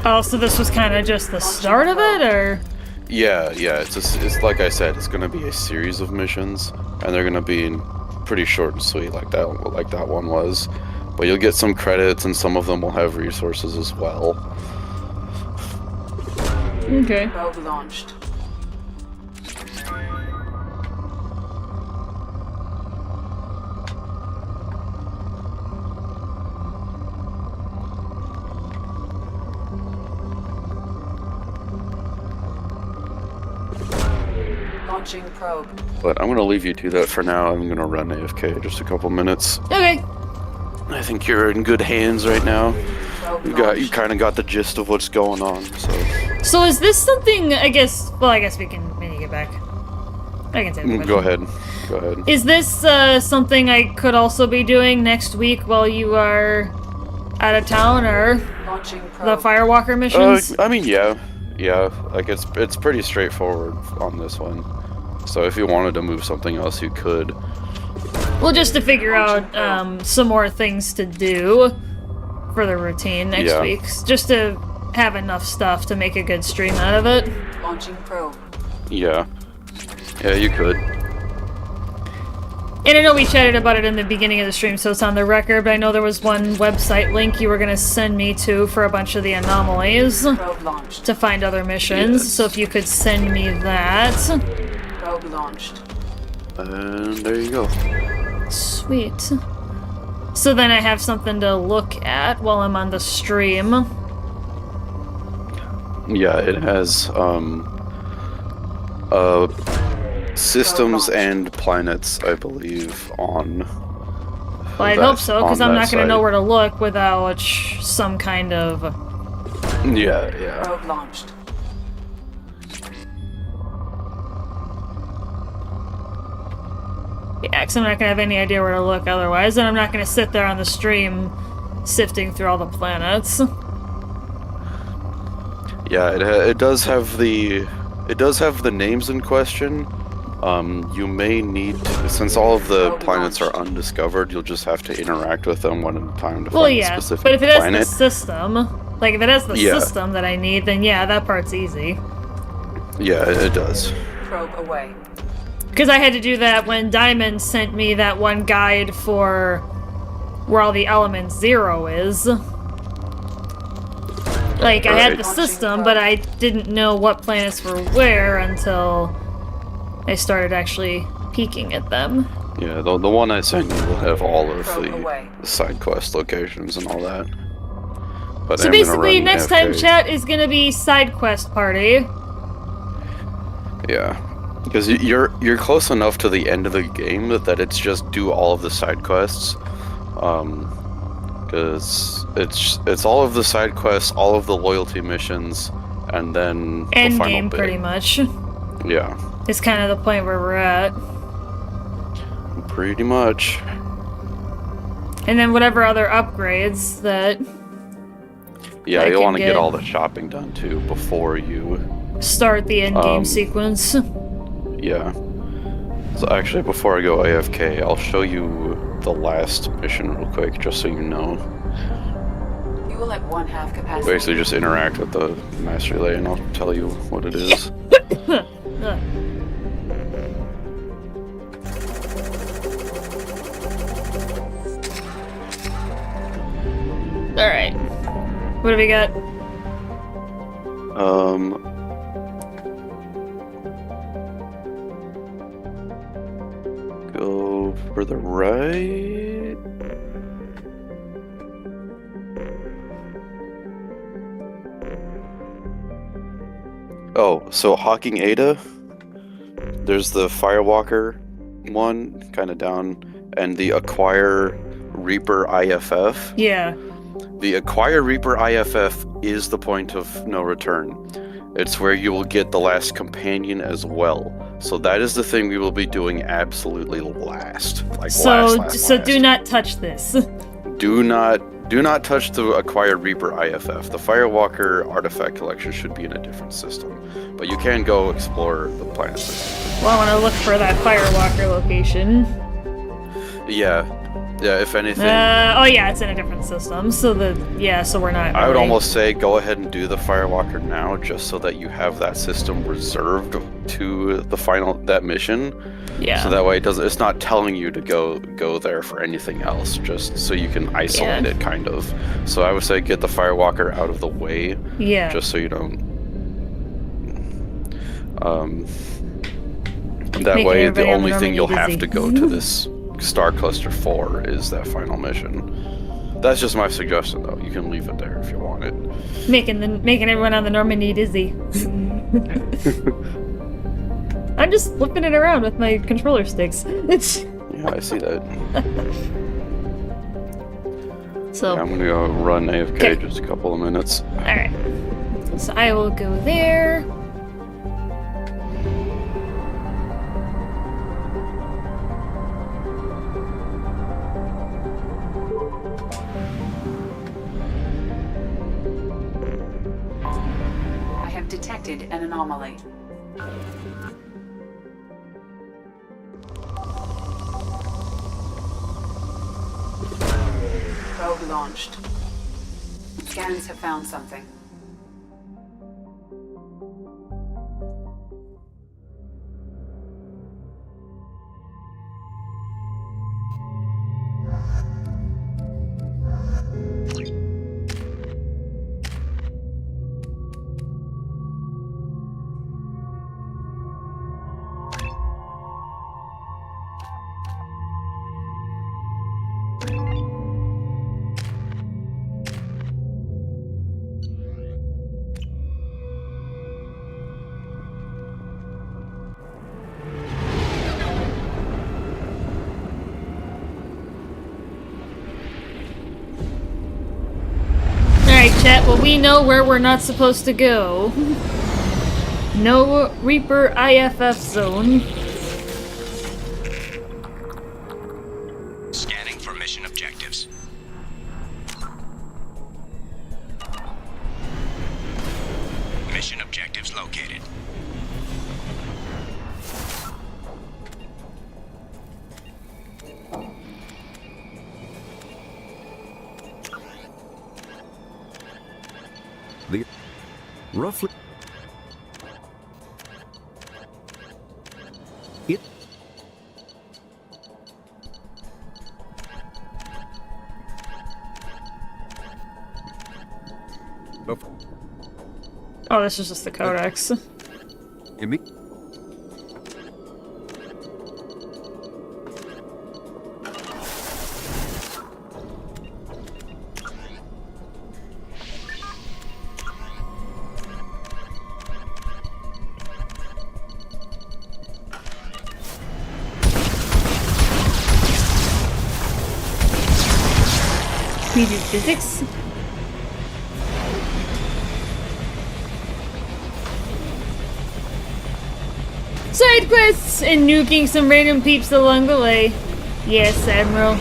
Oh, so this was kind of just the start of it, or? Yeah, it's like I said, it's gonna be a series of missions, and they're gonna be pretty short and sweet, like that one was. But you'll get some credits, and some of them will have resources as well. Okay. Probe launched. Launching probe. But I'm gonna leave you to that for now. I'm gonna run AFK just a couple minutes. Okay. I think you're in good hands right now. You kind of got the gist of what's going on. So is this something? I guess we can maybe get back. I can say the Go ahead. Go ahead. Is this something I could also be doing next week while you are out of town, or the Firewalker missions? I mean, yeah. Like it's pretty straightforward on this one. So if you wanted to move something else, you could. Well, just to figure out some more things to do for the routine next week, just to have enough stuff to make a good stream out of it. Launching probe. Yeah, you could. And I know we chatted about it in the beginning of the stream, so it's on the record, but I know there was one website link you were going to send me to for a bunch of the anomalies to find other missions, so if you could send me that. Probe launched. And there you go. Sweet. So then I have something to look at while I'm on the stream. Yeah, it has systems and planets, I believe, on. Well, I'd hope so, because I'm not going to know where to look without some kind of. Yeah. Probe launched. Yeah, because I'm not going to have any idea where to look otherwise, and I'm not going to sit there on the stream sifting through all the planets. Yeah, it does have the names in question. You may need to, since all of the planets are undiscovered, you'll just have to interact with them one at a time to find a specific but if it has planet. the system, like if it has the Yeah. system that I need, then yeah, that part's easy. Yeah, it does. Probe away. Because I had to do that when Diamond sent me that one guide for where all the element 0 is. Like, I had the system, but I didn't know what planets were where until I started actually peeking at them. Yeah, the one I sent you will have all of the side quest locations and all that. But So I'm gonna basically, run next AFK. time chat is gonna be side quest party. Yeah, because you're close enough to the end of the game that it's just do all of the side quests. Because it's all of the side quests, all of the loyalty missions, and then the End final game, bit. pretty much. Yeah, It's kind of the point where we're at. pretty much. And then whatever other upgrades that Yeah, I you'll can want to get get- all the shopping done too before you. start the end game Um, sequence. Yeah. So actually, before I go AFK, I'll show you the last mission real quick, just so you know. Fuel at 1/2 capacity. Basically, just interact with the master relay, and I'll tell you what it is. Alright. What do we got? Go for the right. Oh, so Hawking Ada. There's the Firewalker one, kind of down, and the Acquire Reaper IFF. Yeah. The Acquire Reaper IFF is the point of no return. It's where you will get the last companion as well. So that is the thing we will be doing absolutely last. Like So last. do not touch this. Do not touch the Acquire Reaper IFF. The Firewalker artifact collection should be in a different system. But you can go explore the planet system. Well, I want to look for that Firewalker location. Yeah. Yeah, if anything. Oh yeah, it's in a different system. So so we're not. I would really- almost say go ahead and do the Firewalker now, just so that you have that system reserved to that mission. Yeah. So that way it's not telling you to go there for anything else, just so you can isolate it, kind of. So I would say get the Firewalker out of the way. Yeah. Just so you don't. That Making way, the everybody on only the thing you'll Normandy have to dizzy. go to this Star Cluster 4 is that final mission. That's just my suggestion, though. You can leave it there if you want it. making everyone on the Normandy dizzy. I'm just flipping it around with my controller sticks. It's Yeah, I see that. so. Yeah, I'm gonna go run AFK Okay. just a couple of minutes. All right. So I will go there. I have detected an anomaly. Probe launched. Scans have found something. Alright, chat. Well, we know where we're not supposed to go. No Reaper IFF zone. Scanning for mission objectives. The roughly it Oh, this is just the codex. We do physics? Side quests and nuking some random peeps along the way. Yes, Admiral.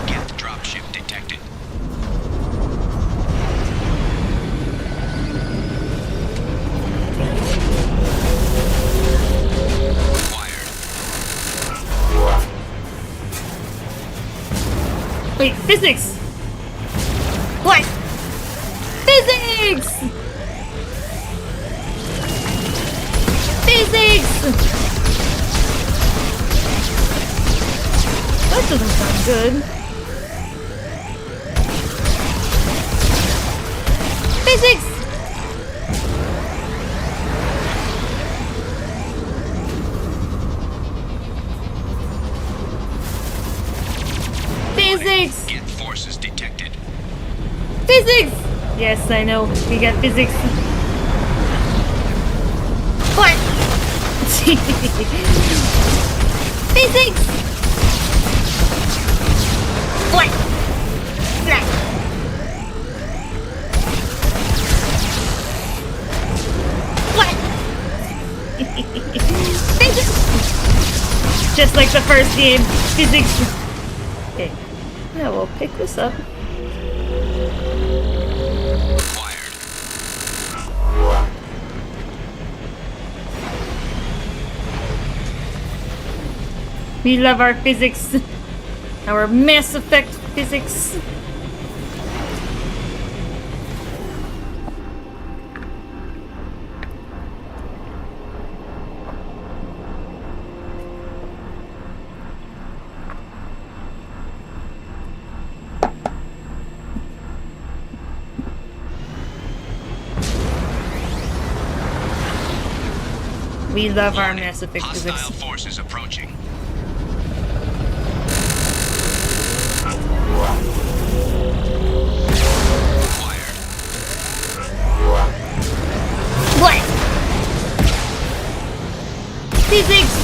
Geth dropship detected. Wait, physics! What? Physics! Physics! That doesn't sound good. Physics! Physics! Geth forces detected. Physics! Yes, I know. We got physics. What? Physics! What? Nah. What? Physics! Just like the first game. Physics. Okay. Yeah, we'll pick this up. We love our physics. Our Mass Effect physics. We love our Mass Effect physics. Hostile forces approaching. What? Physics!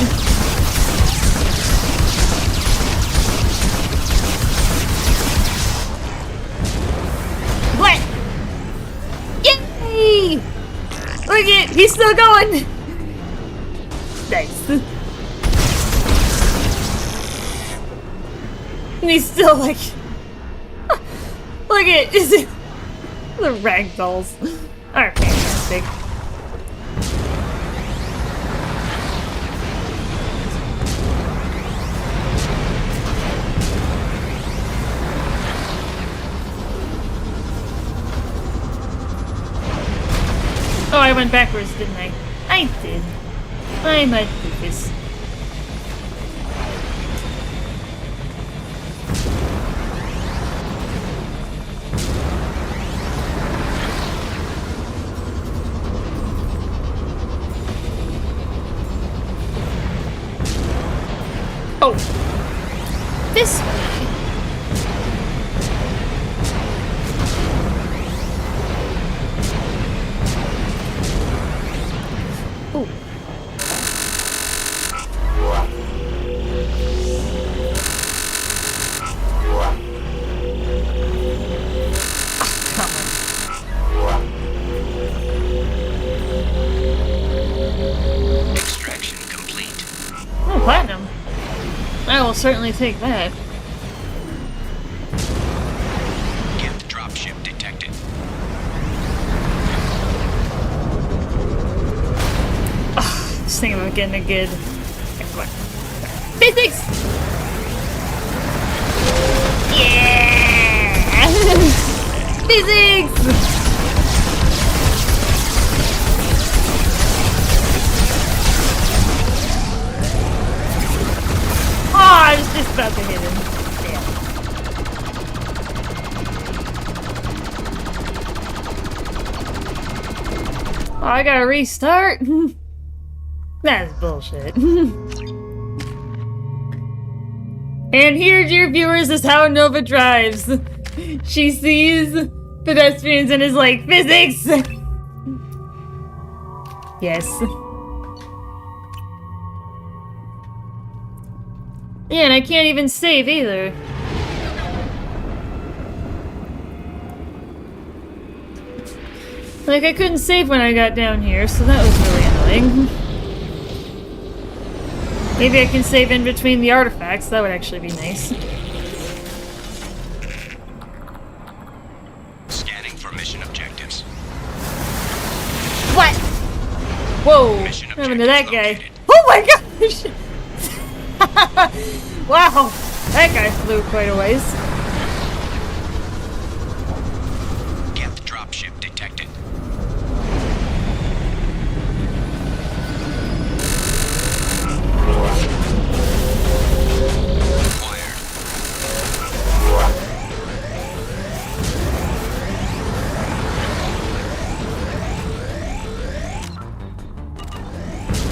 What? Yay! Look it, he's still going! Nice. And he's still like... Look at it! The ragdolls are fantastic. Oh, I went backwards, didn't I? I did. I'm a doofus. Oh. This way. Oh. Extraction complete. Oh, platinum. I will certainly take that. Geth dropship detected. This thing about getting a good... Come on. Physics! Yeah! Physics! just about to hit him. Damn. Oh, I gotta restart? That's bullshit. And here, dear viewers, is how Nova drives. She sees pedestrians and is like, physics! Yes. Yeah, and I can't even save either. Like, I couldn't save when I got down here, so that was really annoying. Maybe I can save in between the artifacts, that would actually be nice. Scanning for mission objectives. What? Whoa! What happened to that guy? Oh my gosh! Wow! That guy flew quite a ways. Geth dropship detected.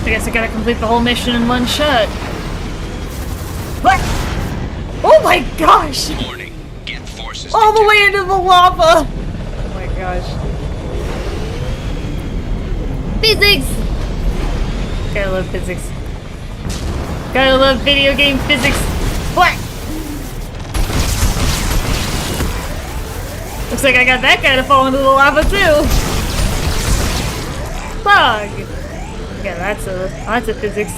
I guess I gotta complete the whole mission in one shot. What? Oh my gosh! Warning. Geth forces all the way into the lava! Oh my gosh. Physics! Gotta love physics. Gotta love video game physics. What? Looks like I got that guy to fall into the lava too. Bug! Yeah, that's a physics.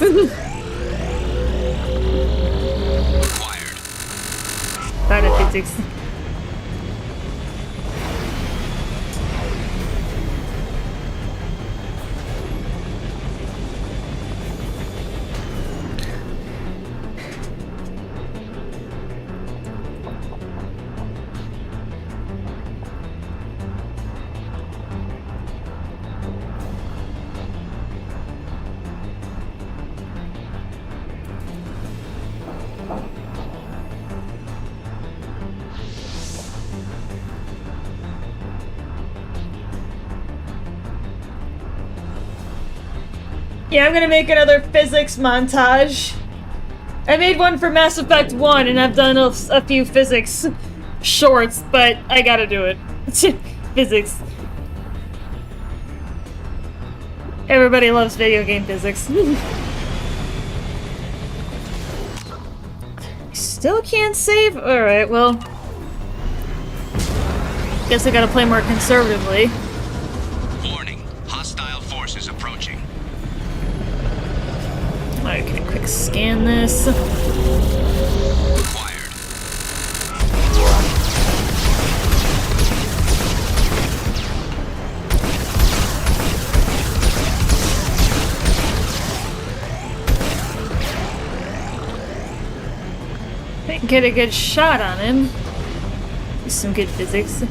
That a physics. Yeah, I'm gonna make another physics montage. I made one for Mass Effect 1 and I've done a few physics shorts, but I gotta do it. Physics. Everybody loves video game physics. Still can't save? Alright, well. Guess I gotta play more conservatively. Warning. Hostile forces approaching. Okay, quick scan this. Get a good shot on him. Do some good physics.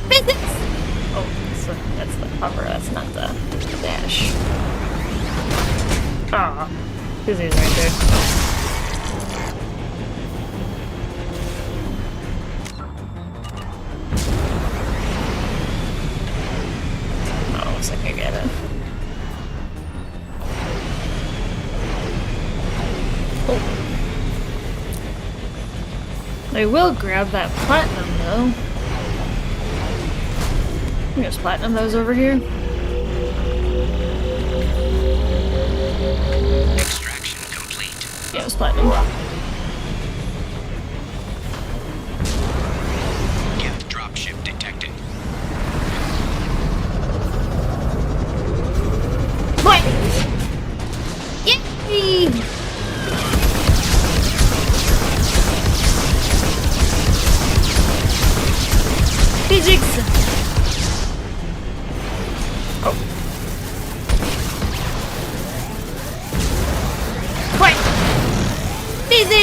Physics! Oh, that's the hover, that's not the dash. Ah, physics right there. Oh, looks like I get it. Oh. I will grab that platinum, though. There's platinum that was over here. Extraction complete. Yeah, it was platinum. Geth dropship detected. What? Yay! Physics! Oh. What? Physics!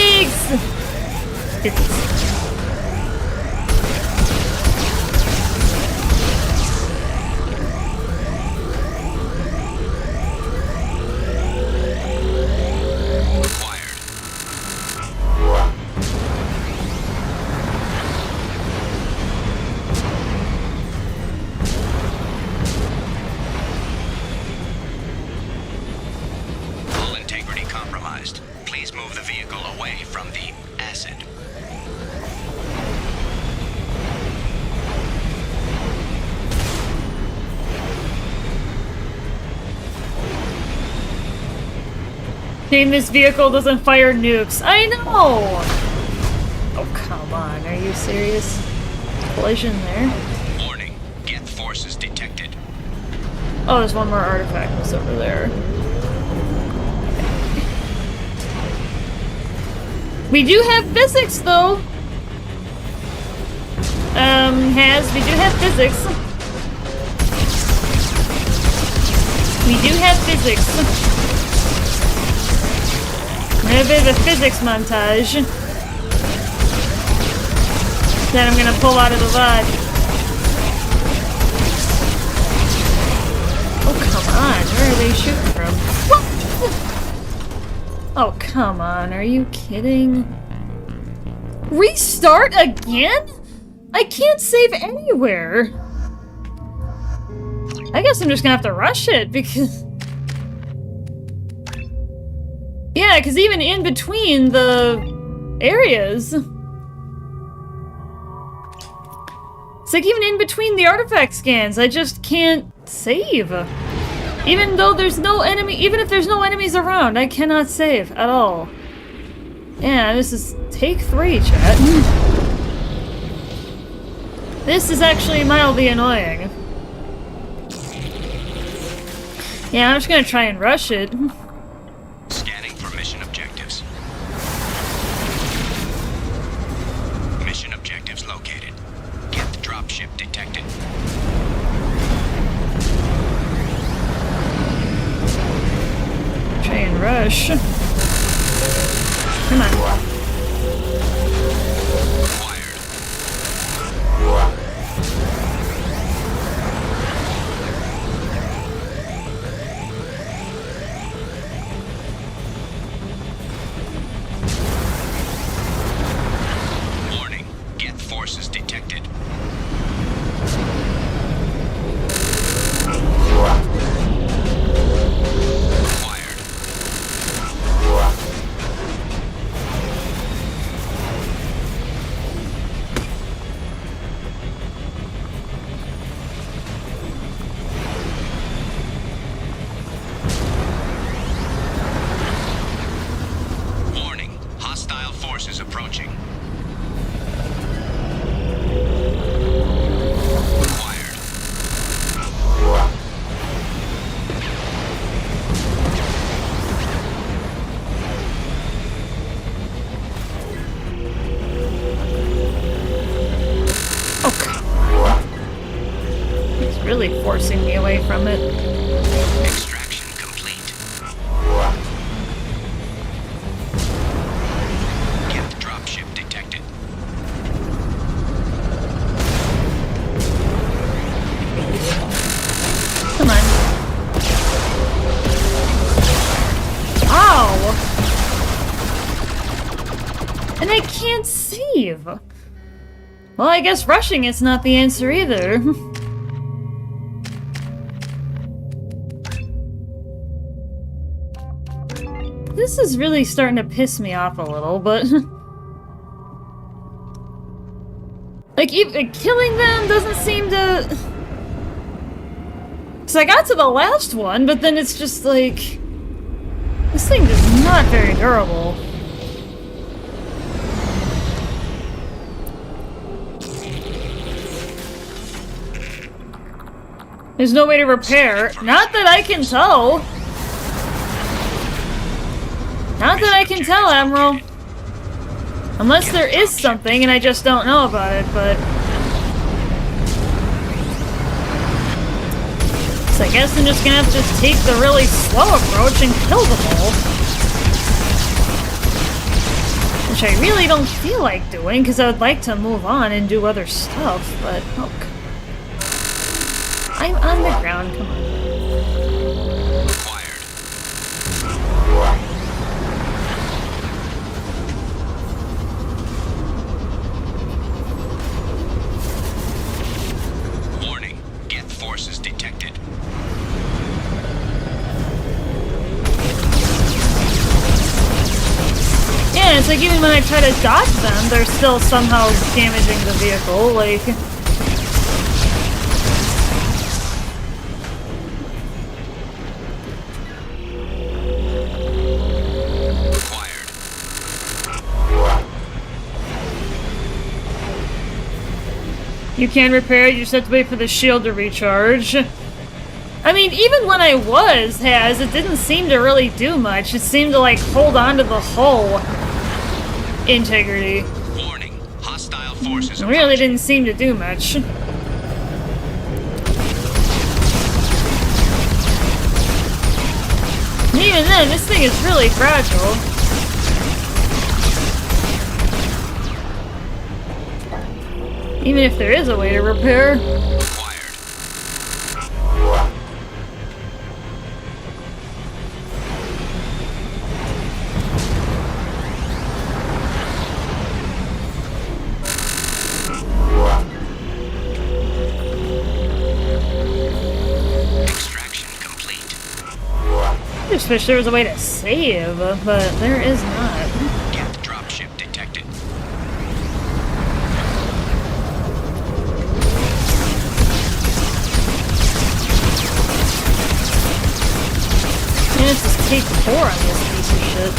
Shame this vehicle doesn't fire nukes. I know! Oh, come on. Are you serious? Collision there. Warning. Geth forces detected. Oh, there's one more artifact that's over there. We do have physics, though. We do have physics. We do have physics. We have a bit of a physics montage that I'm gonna pull out of the VOD. Oh, come on. Where are they shooting from? What? Oh, come on. Are you kidding? Restart again? I can't save anywhere. I guess I'm just gonna have to rush it because... Yeah, because even in between the areas... It's like even in between the artifact scans, I just can't save. Even though there's no enemy, even if there's no enemies around, I cannot save at all. Yeah, this is take 3, chat. This is actually mildly annoying. Yeah, I'm just gonna try and rush it. Scanning for mission objectives. Mission objectives located. Get the dropship detected. Try and rush. Come on. Warning. Geth forces detected. Warning. Hostile forces approaching. It's really forcing me away from it. Extraction complete. Get the dropship detected. Come on. Ow! And I can't save! Well, I guess rushing is not the answer either. This is really starting to piss me off a little, but... like, killing them doesn't seem to... Because I got to the last one, but then it's just like... This thing is not very durable. There's no way to repair. Not that I can tell. Not that I can tell, Admiral. Unless there is something and I just don't know about it, but... So I guess I'm just gonna have to take the really slow approach and kill them all. Which I really don't feel like doing, because I would like to move on and do other stuff, but... Oh, I'm on the ground, come on. Warning. Geth forces detected. Yeah, it's like even when I try to dodge them, they're still somehow damaging the vehicle, like... You can repair it, you just have to wait for the shield to recharge. I mean, even when I was Haz, it didn't seem to really do much. It seemed to, like, hold on to the hull integrity. Warning, hostile forces It really didn't seem to do much. And even then, this thing is really fragile. Even if there is a way to repair. I just wish there was a way to save, but there is not. Geth dropship detected. And it's just take 4 on this piece of shit.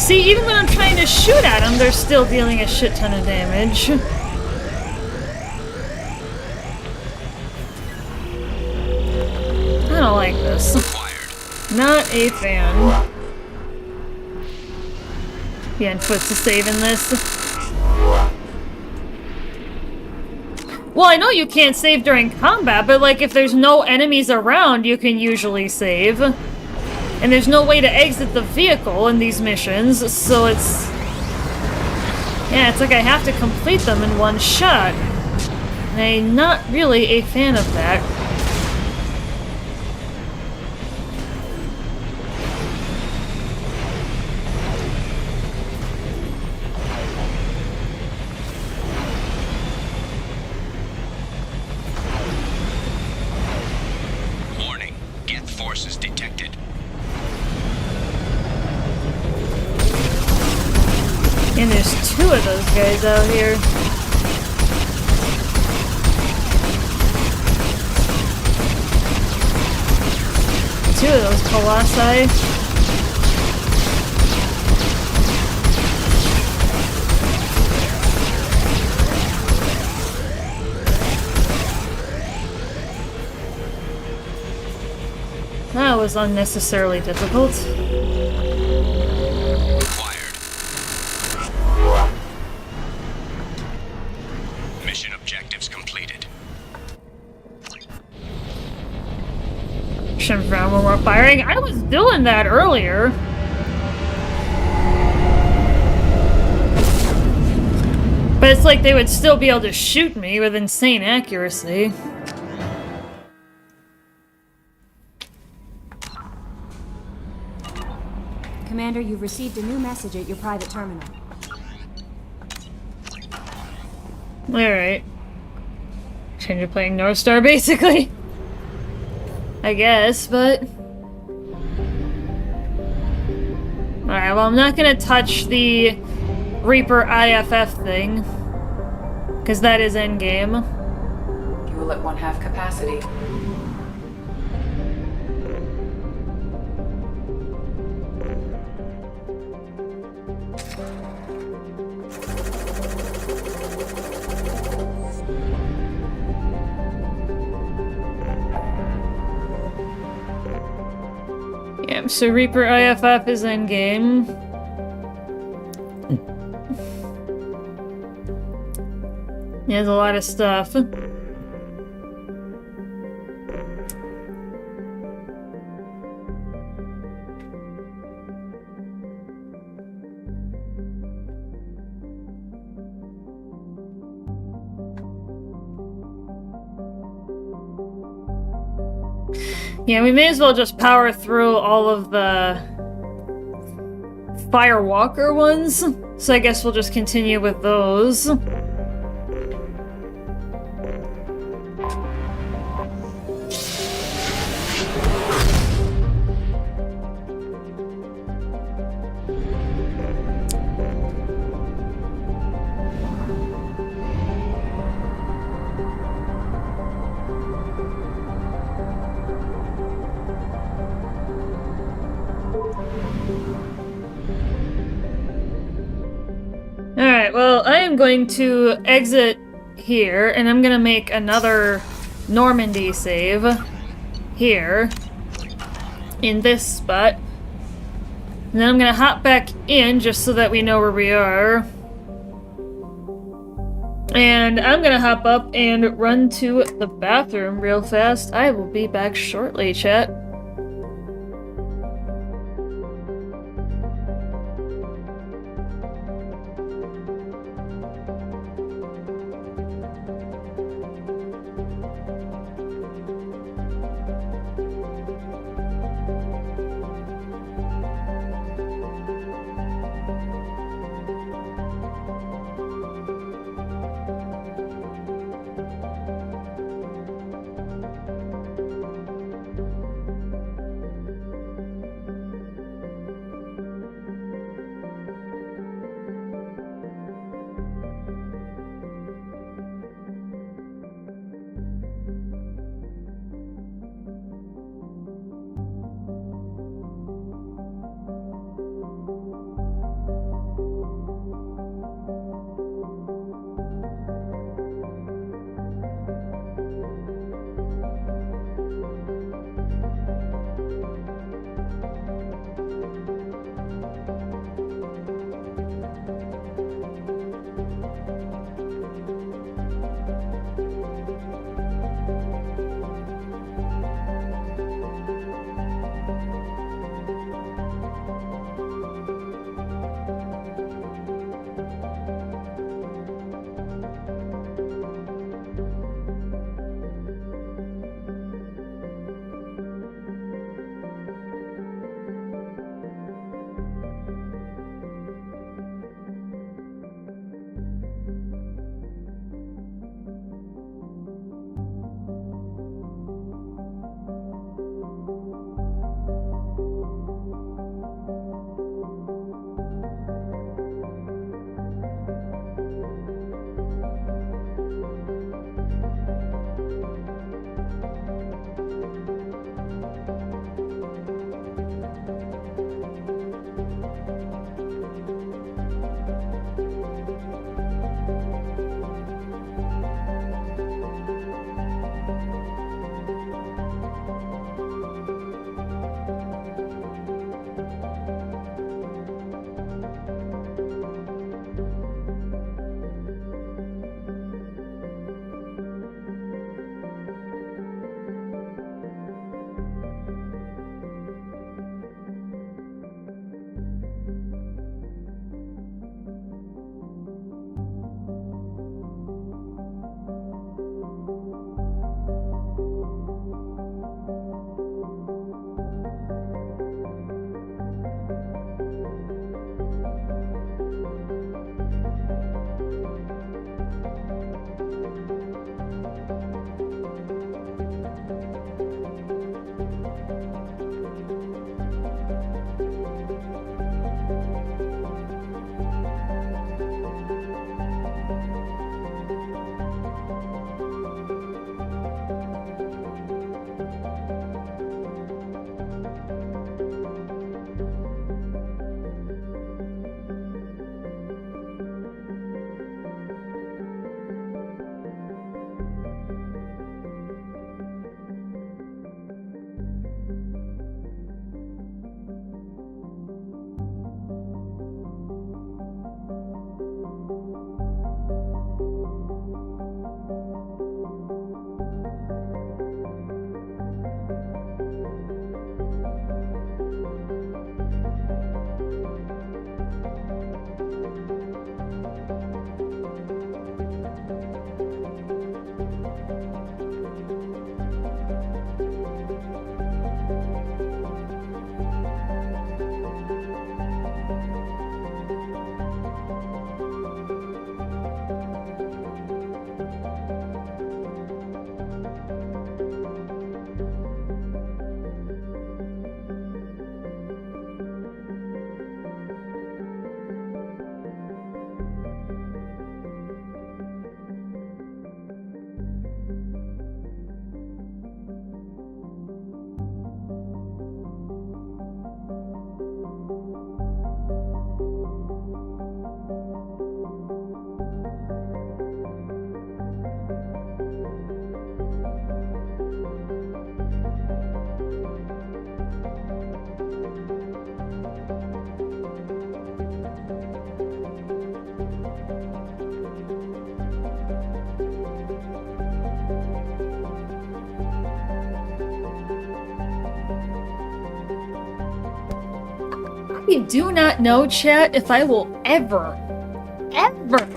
See, even when I'm trying to shoot at them, they're still dealing a shit ton of damage. I don't like this. Not a fan. Yeah, Foot's a save in this. Well, I know you can't save during combat, but like if there's no enemies around, you can usually save. And there's no way to exit the vehicle in these missions, so it's... Yeah, it's like I have to complete them in one shot. And I'm not really a fan of that. And there's 2 of those guys out here. Two of those colossi. That was unnecessarily difficult. Mission objectives completed. Shouldn't have when we're firing. I was doing that earlier. But it's like they would still be able to shoot me with insane accuracy. Commander, you've received a new message at your private terminal. Alright. Change of playing North Star, basically. I guess, but... Alright, well I'm not gonna touch the Reaper IFF thing. Because that is endgame. Fuel at 1/2 capacity. Yeah, so Reaper IFF is endgame. There's a lot of stuff. Yeah, we may as well just power through all of the Firewalker ones. So I guess we'll just continue with those. Alright, well, I am going to exit here, and I'm gonna make another Normandy save here, in this spot. And then I'm gonna hop back in, just so that we know where we are. And I'm gonna hop up and run to the bathroom real fast. I will be back shortly, chat. I do not know, chat, if I will ever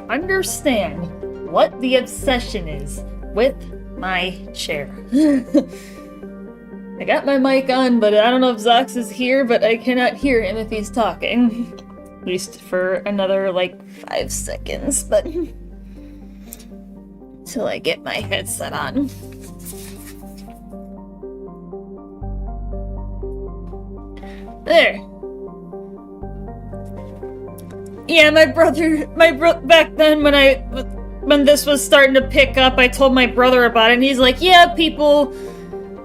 understand what the obsession is with my chair. I got my mic on, but I don't know if Zox is here, but I cannot hear him if he's talking. At least for another, like, 5 seconds, but... till I get my headset on. There. Yeah, back then when this was starting to pick up, I told my brother about it, and he's like, yeah, people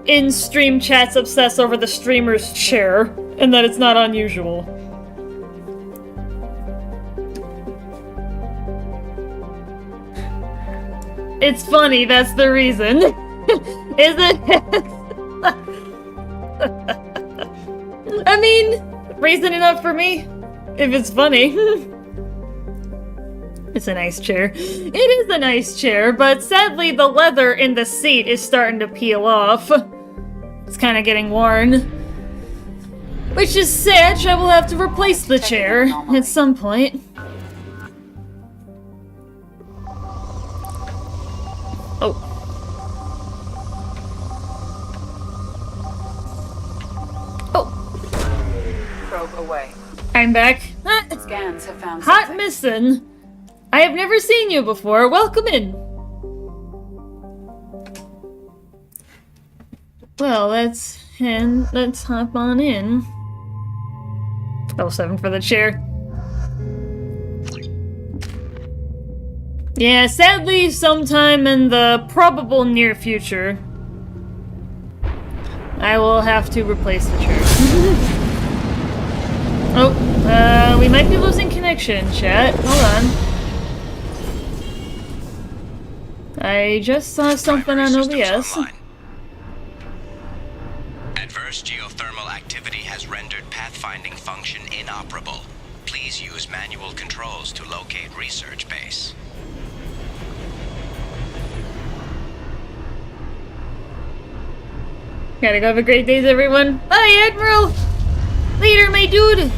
in stream chats obsess over the streamer's chair, and that it's not unusual. It's funny, that's the reason. Is it? I mean, reason enough for me, if it's funny. It's a nice chair. It is a nice chair, but sadly the leather in the seat is starting to peel off. It's kind of getting worn. Which is sad, I will have to replace the chair at some point. Oh. Oh. Probe away. I'm back. Scans have found Hot something. Missin'. I have never seen you before. Welcome in. Well, let's hop on in. L7 for the chair. Yeah, sadly, sometime in the probable near future, I will have to replace the chair. Oh, we might be losing connection, chat. Hold on. I just saw something on OBS. Adverse geothermal activity has rendered pathfinding function inoperable. Please use manual controls to locate research base. Gotta go. Have a great day, everyone. Bye, Admiral! Later, my dude!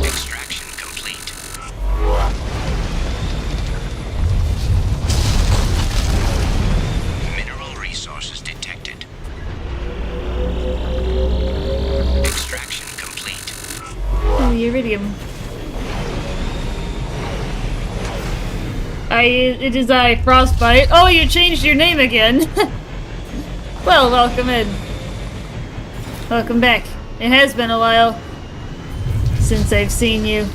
Extraction complete. Mineral resources detected. Extraction complete. Oh, Iridium. It is I, Frostbite. Oh, you changed your name again. Well, welcome in. Welcome back. It has been a while since I've seen you.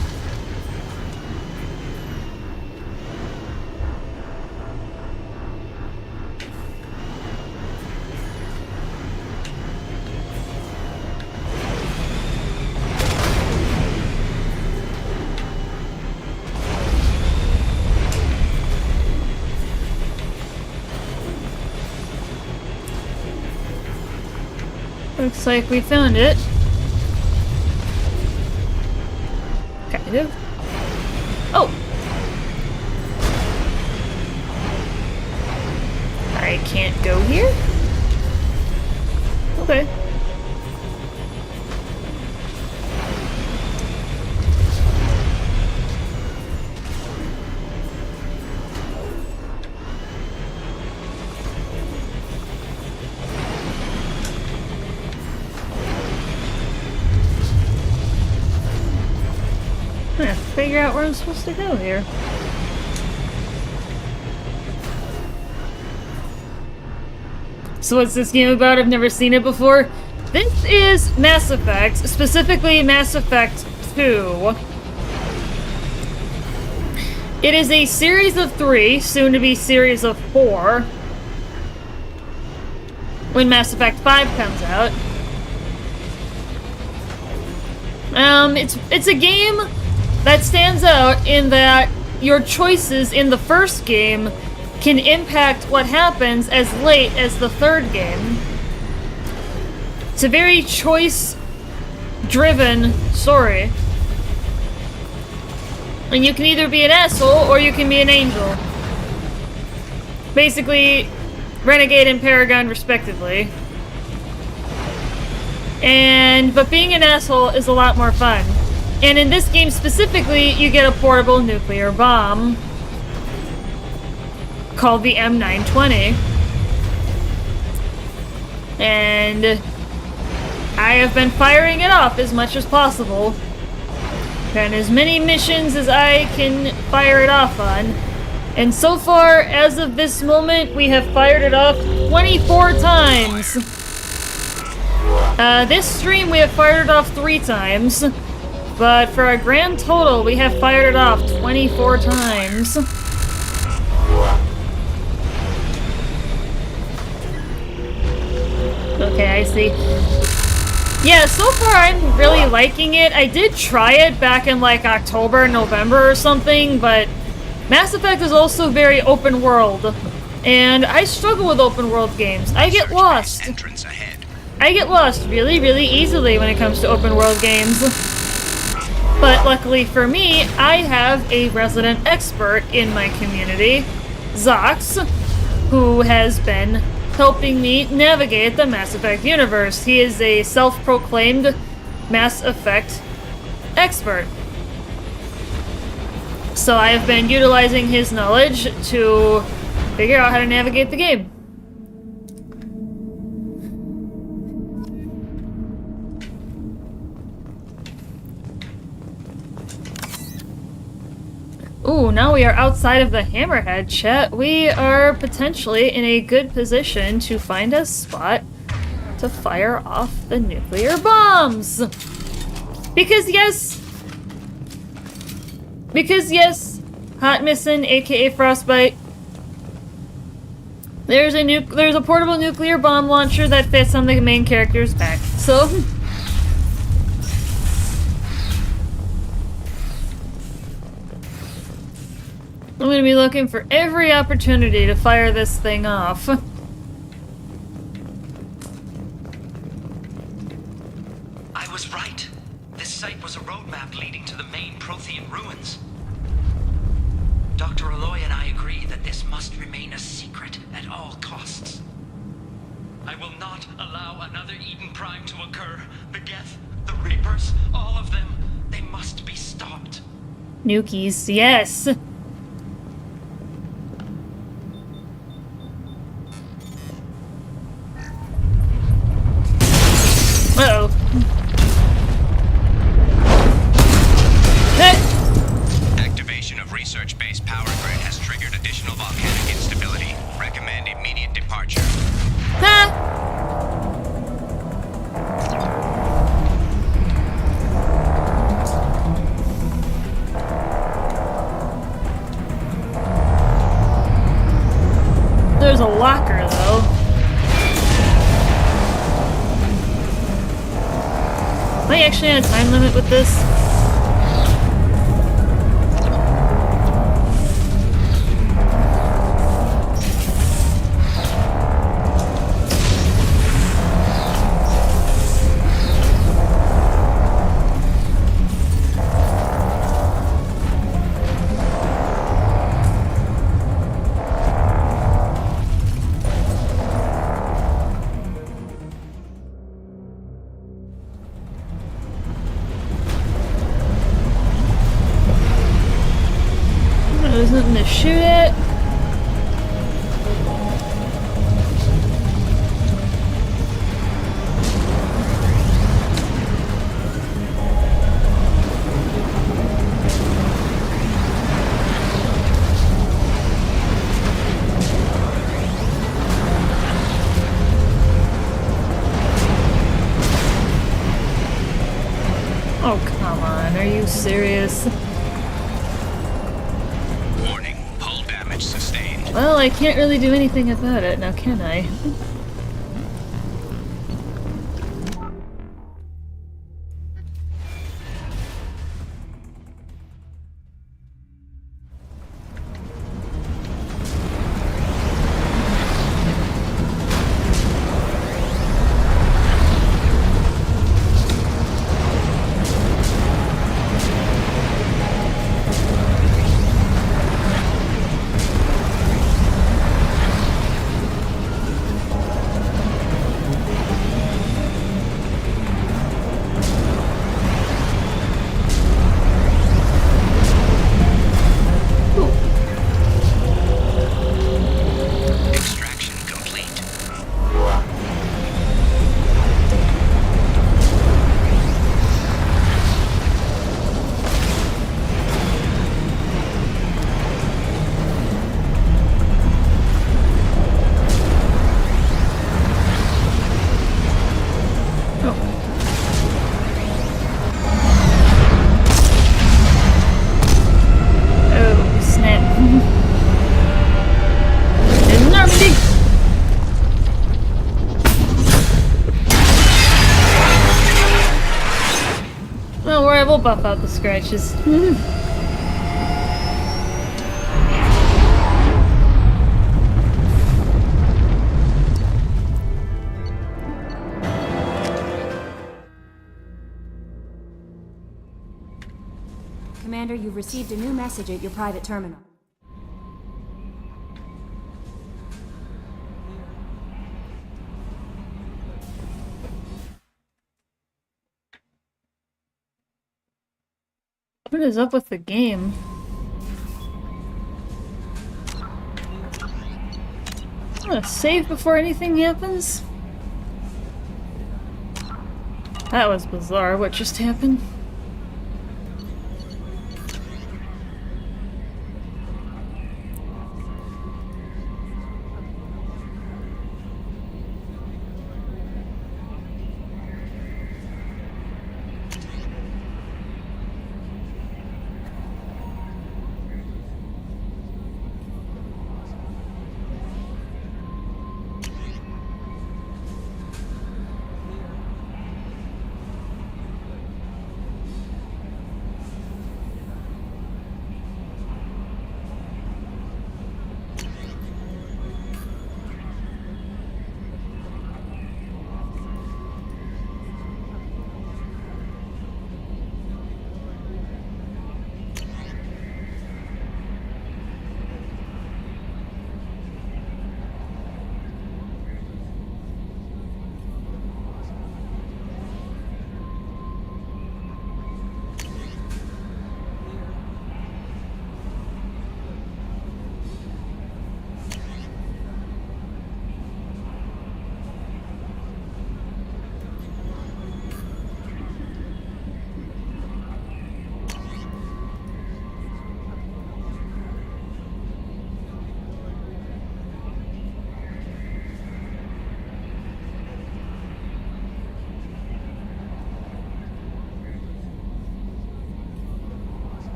Looks like we found it. Kind of. Oh! I can't go here? Okay. I have to figure out where I'm supposed to go here. So what's this game about? I've never seen it before. This is Mass Effect, specifically Mass Effect 2. It is a series of 3, soon to be series of 4, when Mass Effect 5 comes out. It's a game that stands out in that your choices in the first game can impact what happens as late as the third game. It's a very choice-driven story. And you can either be an asshole or you can be an angel. Basically, Renegade and Paragon, respectively. But being an asshole is a lot more fun. And in this game specifically, you get a portable nuclear bomb called the M920. And I have been firing it off as much as possible. And as many missions as I can fire it off on. And so far, as of this moment, we have fired it off 24 times. This stream, we have fired it off 3 times. But for a grand total, we have fired it off 24 times. Okay, I see. Yeah, so far I'm really liking it. I did try it back in like October, November or something, but Mass Effect is also very open world. And I struggle with open world games. I get lost. I get lost really, really easily when it comes to open world games. But luckily for me, I have a resident expert in my community, Zox, who has been helping me navigate the Mass Effect universe. He is a self-proclaimed Mass Effect expert. So I have been utilizing his knowledge to figure out how to navigate the game. Ooh, now we are outside of the Hammerhead, chat. We are potentially in a good position to find a spot to fire off the nuclear bombs. Because yes, Hot Missin, aka Frostbite. There's a portable nuclear bomb launcher that fits on the main character's back. So I'm gonna be looking for every opportunity to fire this thing off. I was right. This site was a roadmap leading to the main Prothean ruins. Dr. Aloy and I agree that this must remain a secret at all costs. I will not allow another Eden Prime to occur. The Geth, the Reapers, all of them, they must be stopped. Nukies, yes. Uh-oh. Activation of research-based power grid has triggered additional volcanic instability. Recommend immediate departure. There's a locker, though. Am I actually on a time limit with this? There's nothing to shoot at. Oh, come on. Are you serious? Well, I can't really do anything about it, now can I? buff out the scratches. Commander, you've received a new message at your private terminal. What is up with the game? I'm gonna save before anything happens. That was bizarre. What just happened?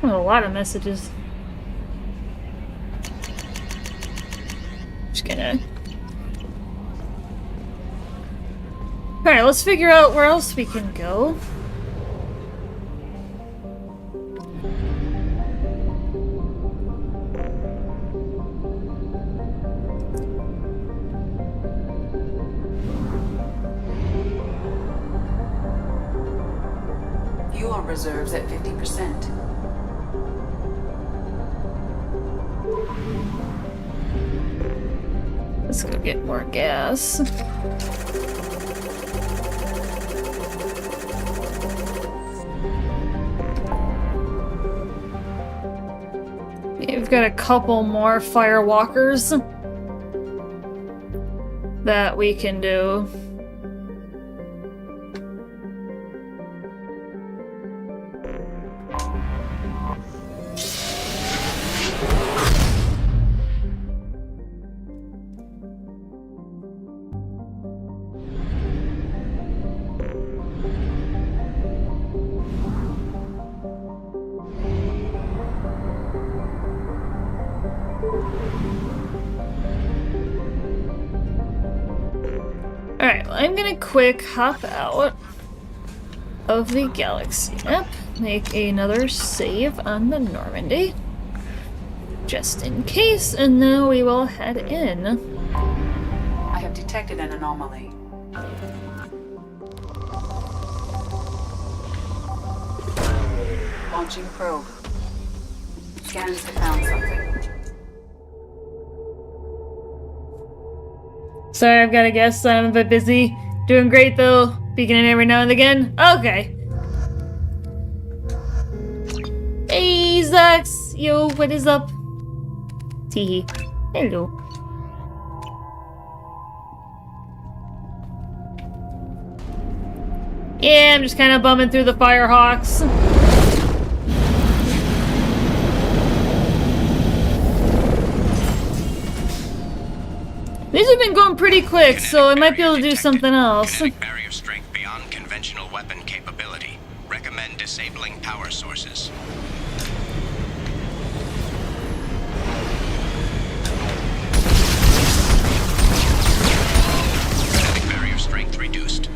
Oh, a lot of messages. Just gonna... Alright, let's figure out where else we can go. Fuel reserves at 50%. Let's go get more gas. We've got a couple more firewalkers that we can do. Alright, well, I'm gonna quick hop out of the Galaxy map, make another save on the Normandy, just in case, and now we will head in. I have detected an anomaly. Launching probe. Scans have found something. Sorry, I've got to guess. I'm a bit busy. Doing great though. Peeking in every now and again. Okay. Hey, Zax. Yo, what is up? Teehee. Hello. Yeah, I'm just kind of bumming through the Firehawks. These have been going pretty quick, so I might be able to do something else. Kinetic barrier strength beyond conventional weapon capability. Recommend disabling power sources. Kinetic barrier strength reduced.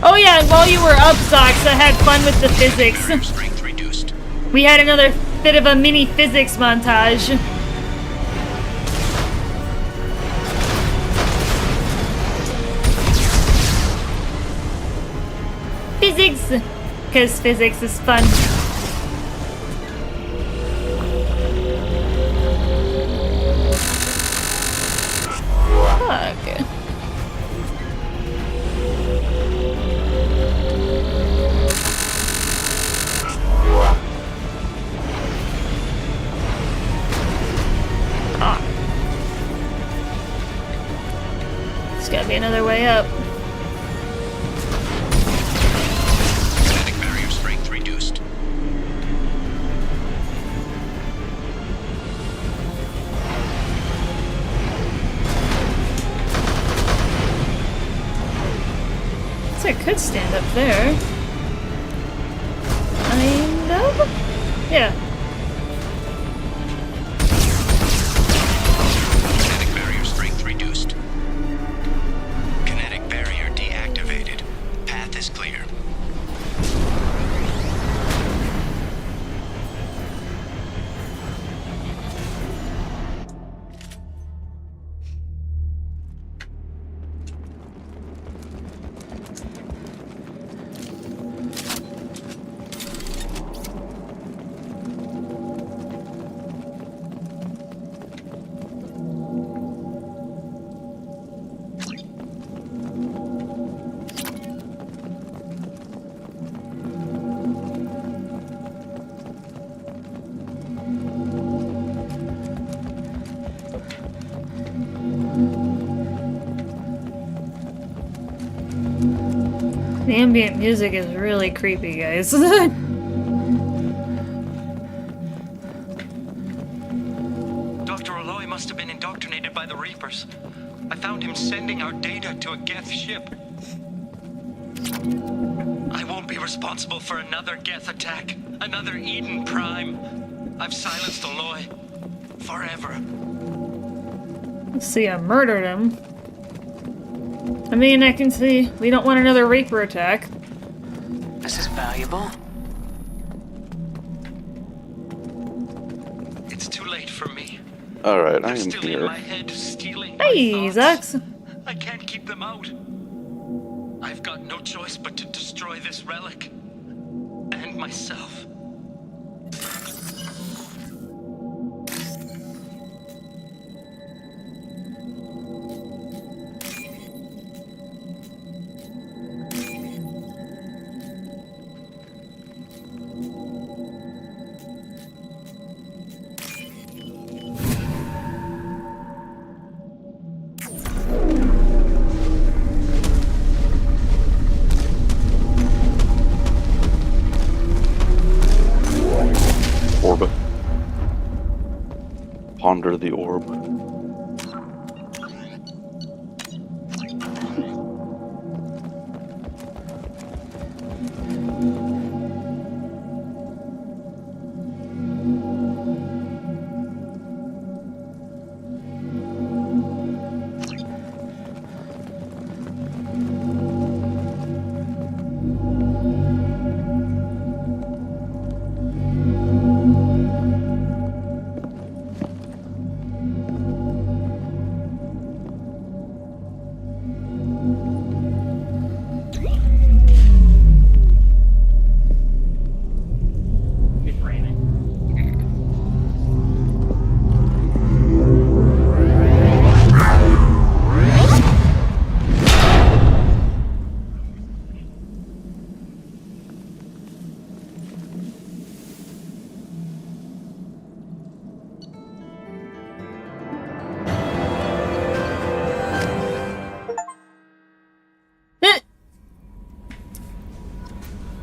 Oh yeah, and while you were up, Zox, I had fun with the physics. We had another bit of a mini physics montage. Physics! Because physics is fun. Fuck. There's gotta be another way up. Kinetic barrier strength reduced. So I could stand up there. Kind of? Yeah. Kinetic barrier strength reduced. Kinetic barrier deactivated. Path is clear. The ambient music is really creepy, guys. Dr. Aloy must have been indoctrinated by the Reapers. I found him sending our data to a Geth ship. I won't be responsible for another Geth attack, another Eden Prime. I've silenced Aloy. Forever. Let's see, I murdered him. I mean, I can see we don't want another Reaper attack. This is valuable. It's too late for me. Alright, I They're am still in here. my head, stealing Hey, my thoughts. Zax. I can't keep them out. I've got no choice but to destroy this relic. And myself. Orb. Ponder the orb.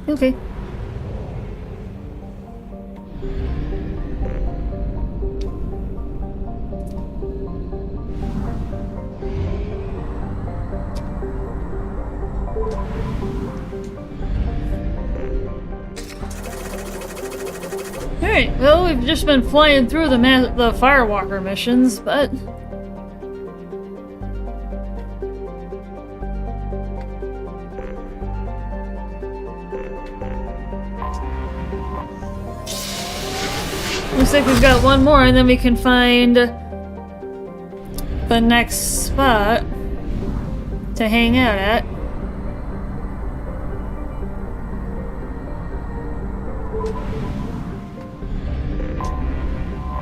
Okay. Alright, well, we've just been flying through the Firewalker missions, but... Looks like we've got one more, and then we can find the next spot to hang out at.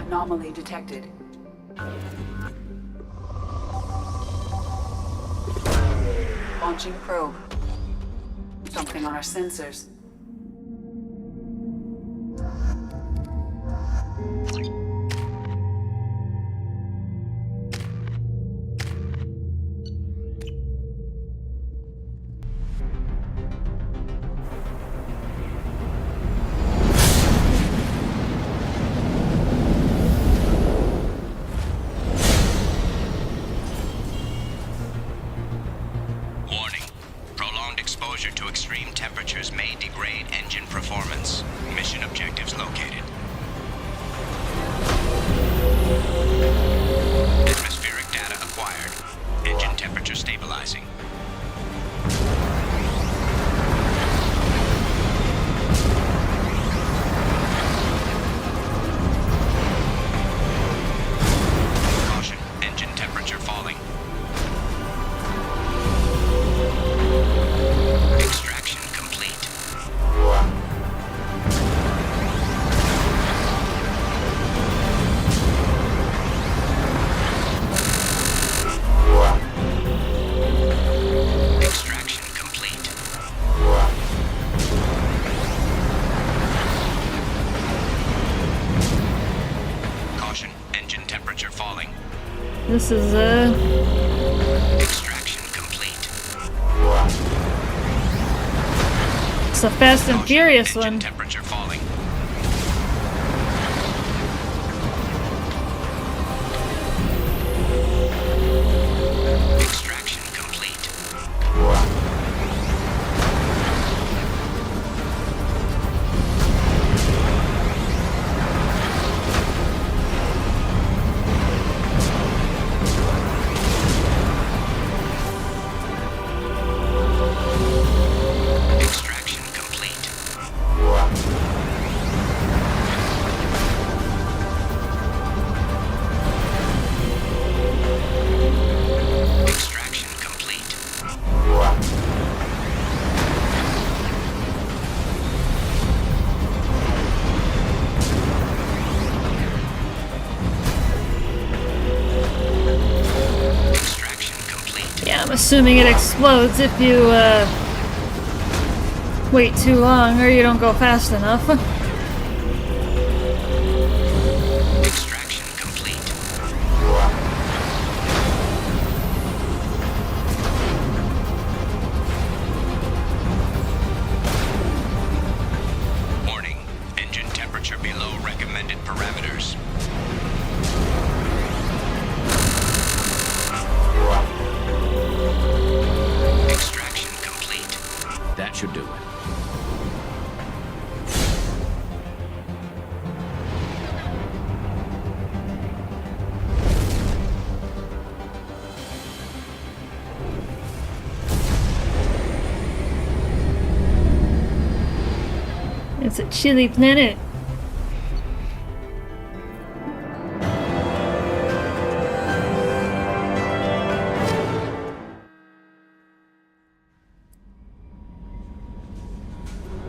Anomaly detected. Launching probe. Something on our sensors. This is Extraction complete. It's a Fast and Furious one. Temperature falling. Extraction complete. Assuming it explodes if you wait too long or you don't go fast enough. Extraction complete. Warning, engine temperature below recommended parameters. Extraction complete. That should do it. It's a chilly planet.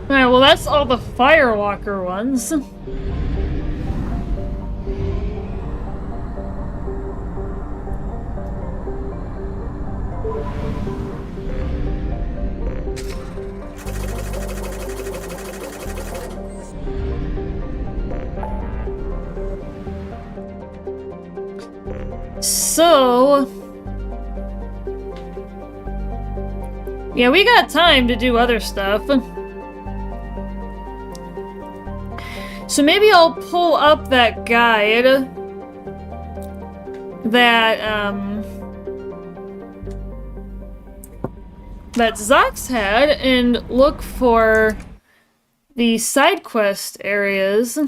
Alright, well that's all the Firewalker ones. So... yeah, we got time to do other stuff. So maybe I'll pull up that guide that Zox had and look for the side quest areas.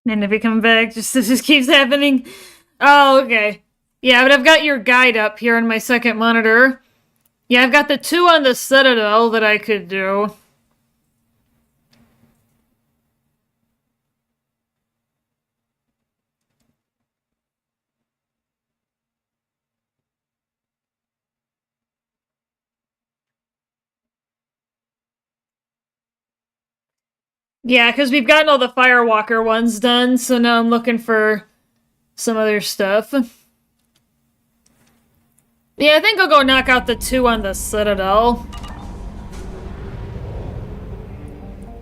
And if we come back, this just keeps happening. Oh, okay. Yeah, but I've got your guide up here on my second monitor. Yeah, I've got the 2 on the Citadel that I could do. Yeah, because we've gotten all the Firewalker ones done, so now I'm looking for some other stuff. Yeah, I think I'll go knock out the 2 on the Citadel.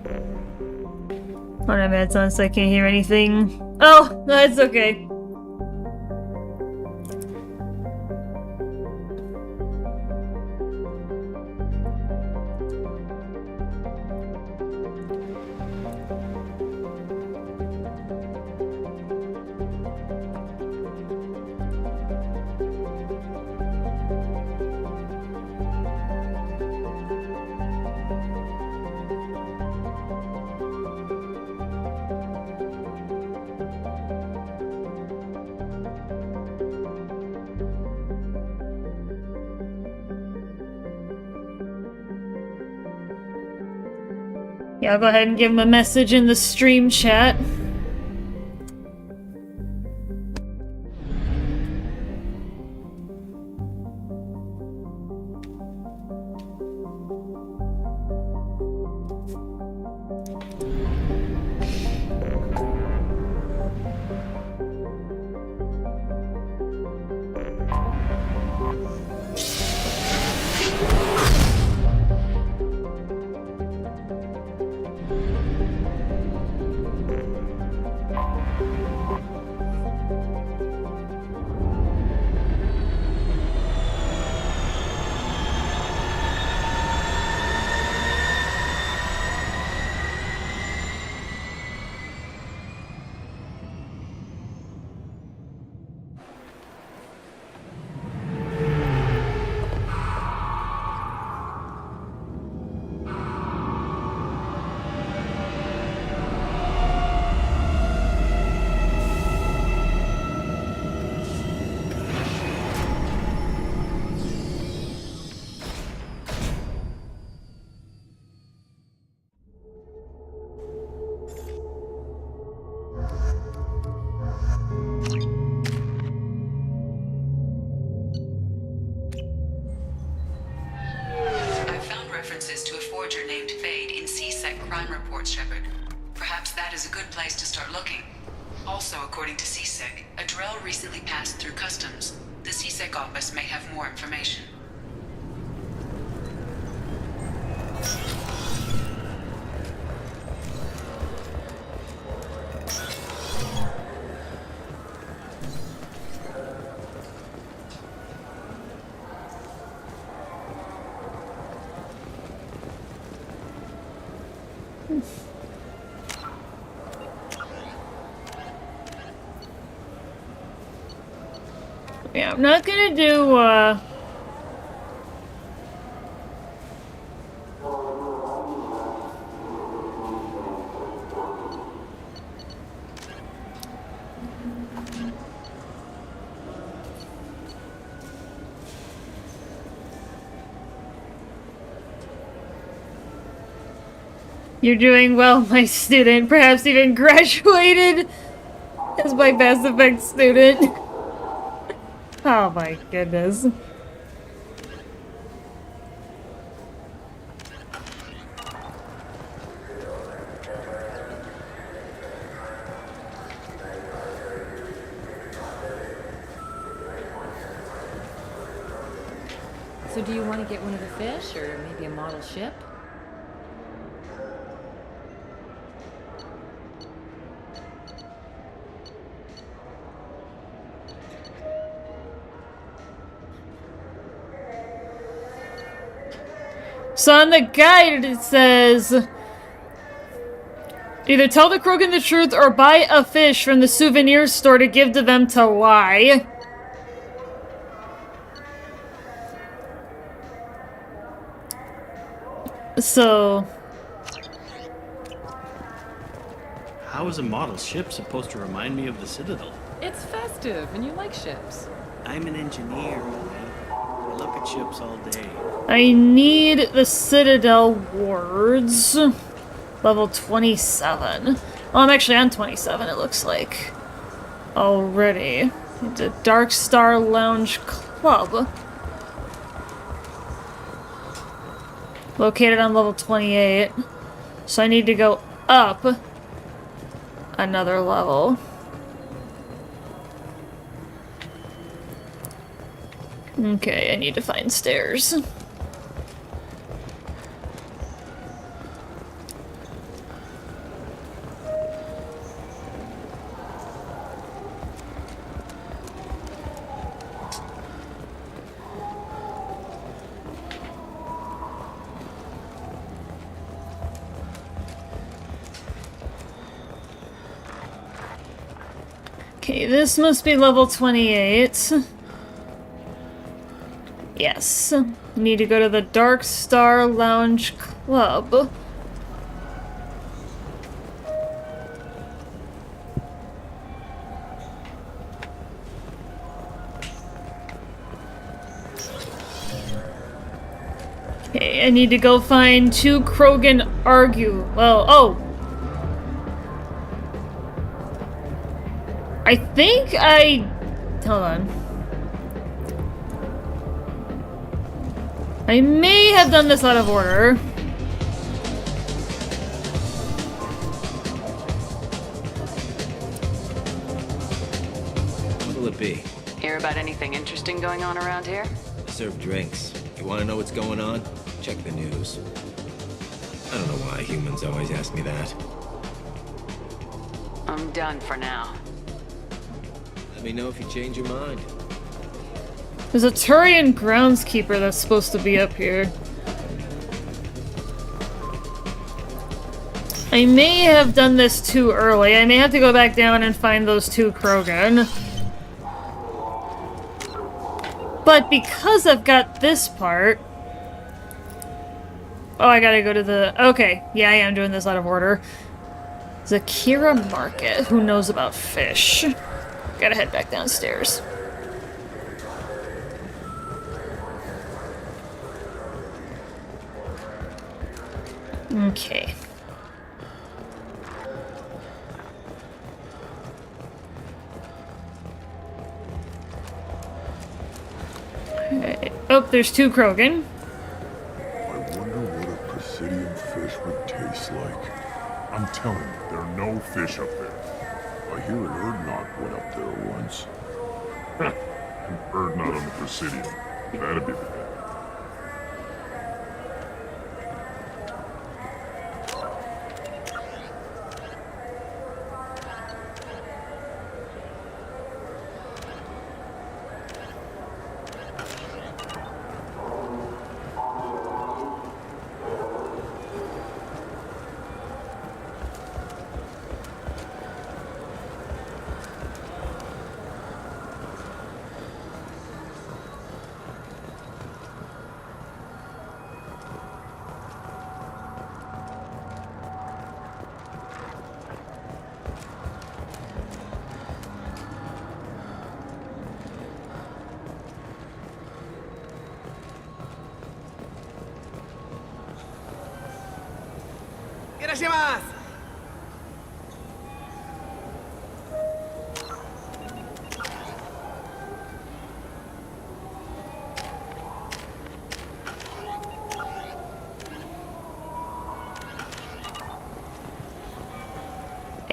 Oh no, man, it sounds like I can't hear anything. Oh, no, it's okay. Yeah, I'll go ahead and give him a message in the stream chat. forger named Fade in CSEC crime reports, Shepard. Perhaps that is a good place to start looking. Also, according to CSEC, a Drell recently passed through customs. The CSEC office may have more information. Yeah, I'm not gonna do, You're doing well, my student. Perhaps even graduated as my Mass Effect student. Oh my goodness. So do you want to get one of the fish, or maybe a model ship? So on the guide it says, either tell the Krogan the truth or buy a fish from the souvenir store to give to them to lie. So... How is a model ship supposed to remind me of the Citadel? It's festive, and you like ships. I'm an engineer, Molly. I look at ships all day. I need the Citadel wards. Level 27. Well, I'm actually on 27, it looks like. Already. The Dark Star Lounge Club. Located on level 28. So I need to go up another level. Okay, I need to find stairs. Okay, this must be level 28. Yes. Need to go to the Dark Star Lounge Club. Okay, I need to go find 2 Krogan argue. Well, oh! I think I... Hold on. I may have done this out of order. What'll it be? Hear about anything interesting going on around here? I serve drinks. You want to know what's going on? Check the news. I don't know why humans always ask me that. I'm done for now. Let me know if you change your mind. There's a Turian groundskeeper that's supposed to be up here. I may have done this too early. I may have to go back down and find those 2 Krogan. But because I've got this part... Oh, I gotta go to the... Okay, yeah, I am doing this out of order. Zakira Market. Who knows about fish? Gotta head back downstairs. Okay. Alright. Oh, there's 2 Krogan. I wonder what a Presidium fish would taste like. I'm telling you, there are no fish up there. I hear an Urdnot went up there once. An Urdnot on the Presidium. That'd be the guy.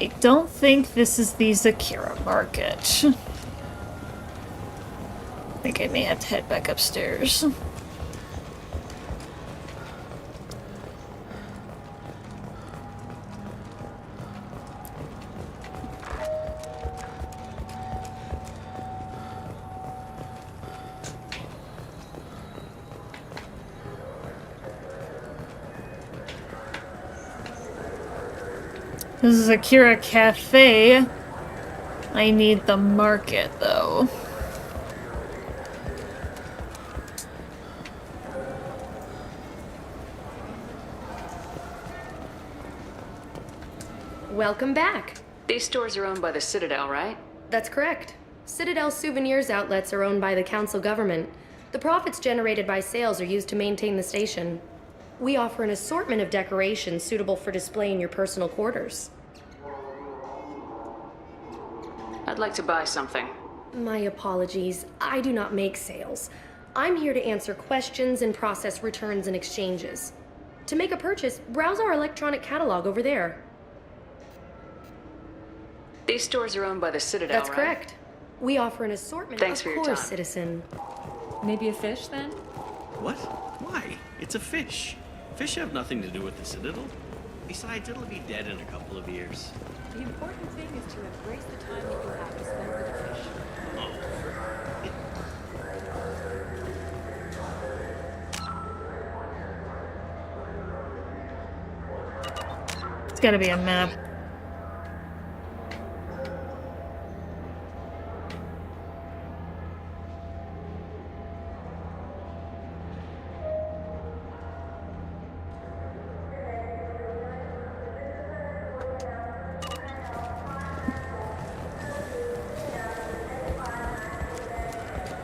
I don't think this is the Zakira market. I think I may have to head back upstairs. This is Akira Cafe. I need the market, though. Welcome back. These stores are owned by the Citadel, right? That's correct. Citadel souvenirs outlets are owned by the council government. The profits generated by sales are used to maintain the station. We offer an assortment of decorations suitable for display in your personal quarters. I'd like to buy something. My apologies. I do not make sales. I'm here to answer questions and process returns and exchanges. To make a purchase, browse our electronic catalog over there. These stores are owned by the Citadel, That's right? correct. We offer an assortment. Thanks of for your course, time. citizen. Maybe a fish, then? What? Why? It's a fish. Fish have nothing to do with the Citadel. Besides, it'll be dead in a couple of years. The important thing is to embrace the time that you have to spend with the fish. It's gotta be a map.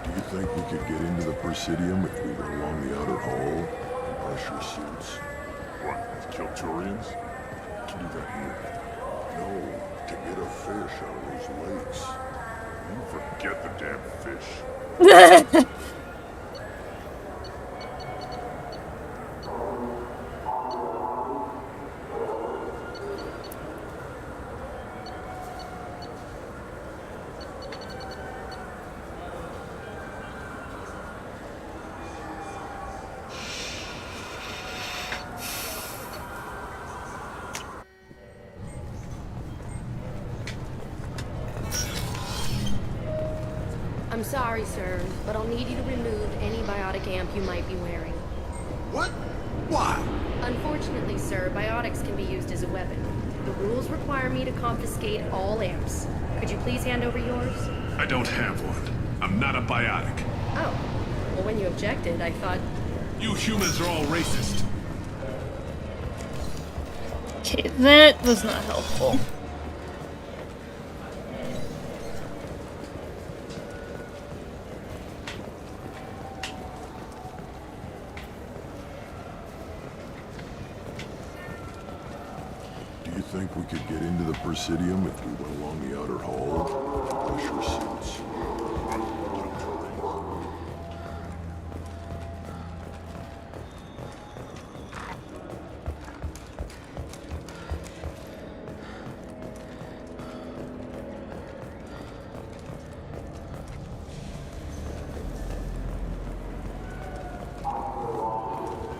Do you think we could get into the Presidium if we went along the outer hall in usher suits? What, with Kilturians? To do that here? No, to get a fish out of those lakes. You forget the damn fish. I'm sorry, sir, but I'll need you to remove any biotic amp you might be wearing. What? Why? Unfortunately, sir, biotics can be used as a weapon. The rules require me to confiscate all amps. Could you please hand over yours? I don't have one. I'm not a biotic. Oh. Well, when you objected, I thought... You humans are all racist. Okay, that was not helpful. Do you think we could get into the Presidium if we went along the outer hall? Usher suits.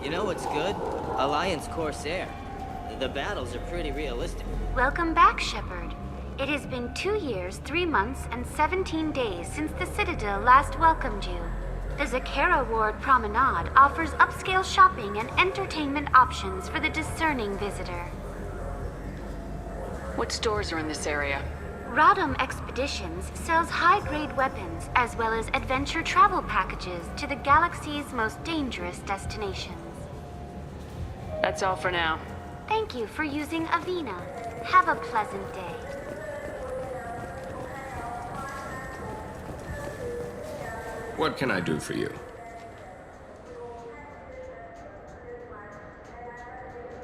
You know what's good? Alliance Corsair. The battles are pretty realistic. Welcome back, Shepard. It has been 2 years, 3 months, and 17 days since the Citadel last welcomed you. The Zakera Ward Promenade offers upscale shopping and entertainment options for the discerning visitor. What stores are in this area? Rodham Expeditions sells high-grade weapons as well as adventure travel packages to the galaxy's most dangerous destinations. That's all for now. Thank you for using Avina. Have a pleasant day. What can I do for you?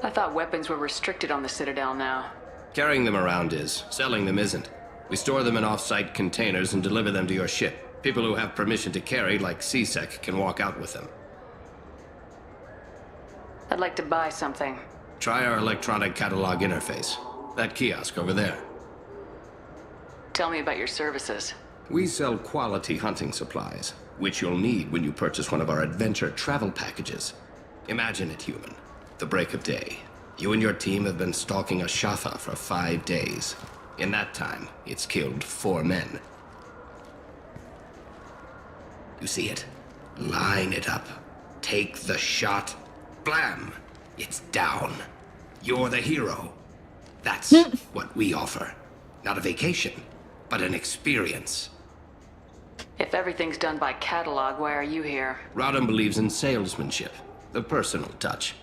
I thought weapons were restricted on the Citadel now. Carrying them around is. Selling them isn't. We store them in off-site containers and deliver them to your ship. People who have permission to carry, like CSEC, can walk out with them. I'd like to buy something. Try our electronic catalog interface. That kiosk over there. Tell me about your services. We sell quality hunting supplies, which you'll need when you purchase one of our adventure travel packages. Imagine it, human. The break of day. You and your team have been stalking a Shatha for 5 days. In that time, it's killed 4 men. You see it? Line it up. Take the shot. Blam! It's down. You're the hero. That's what we offer. Not a vacation, but an experience. If everything's done by catalog, why are you here? Rodham believes in salesmanship, the personal touch.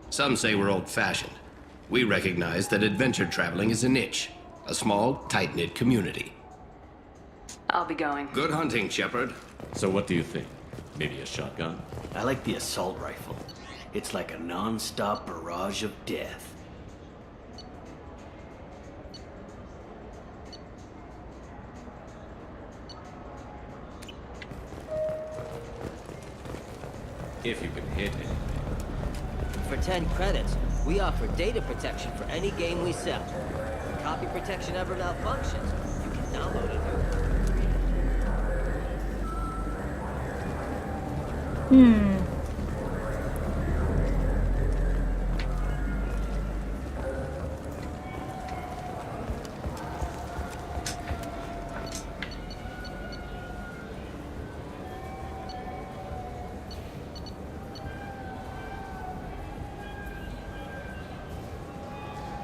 Some say we're old-fashioned. We recognize that adventure traveling is a niche, a small, tight-knit community. I'll be going. Good hunting, Shepard. So what do you think? Maybe a shotgun? I like the assault rifle. It's like a non-stop barrage of death. If you can hit it. For 10 credits, we offer data protection for any game we sell. If copy protection ever malfunctions, you can download it.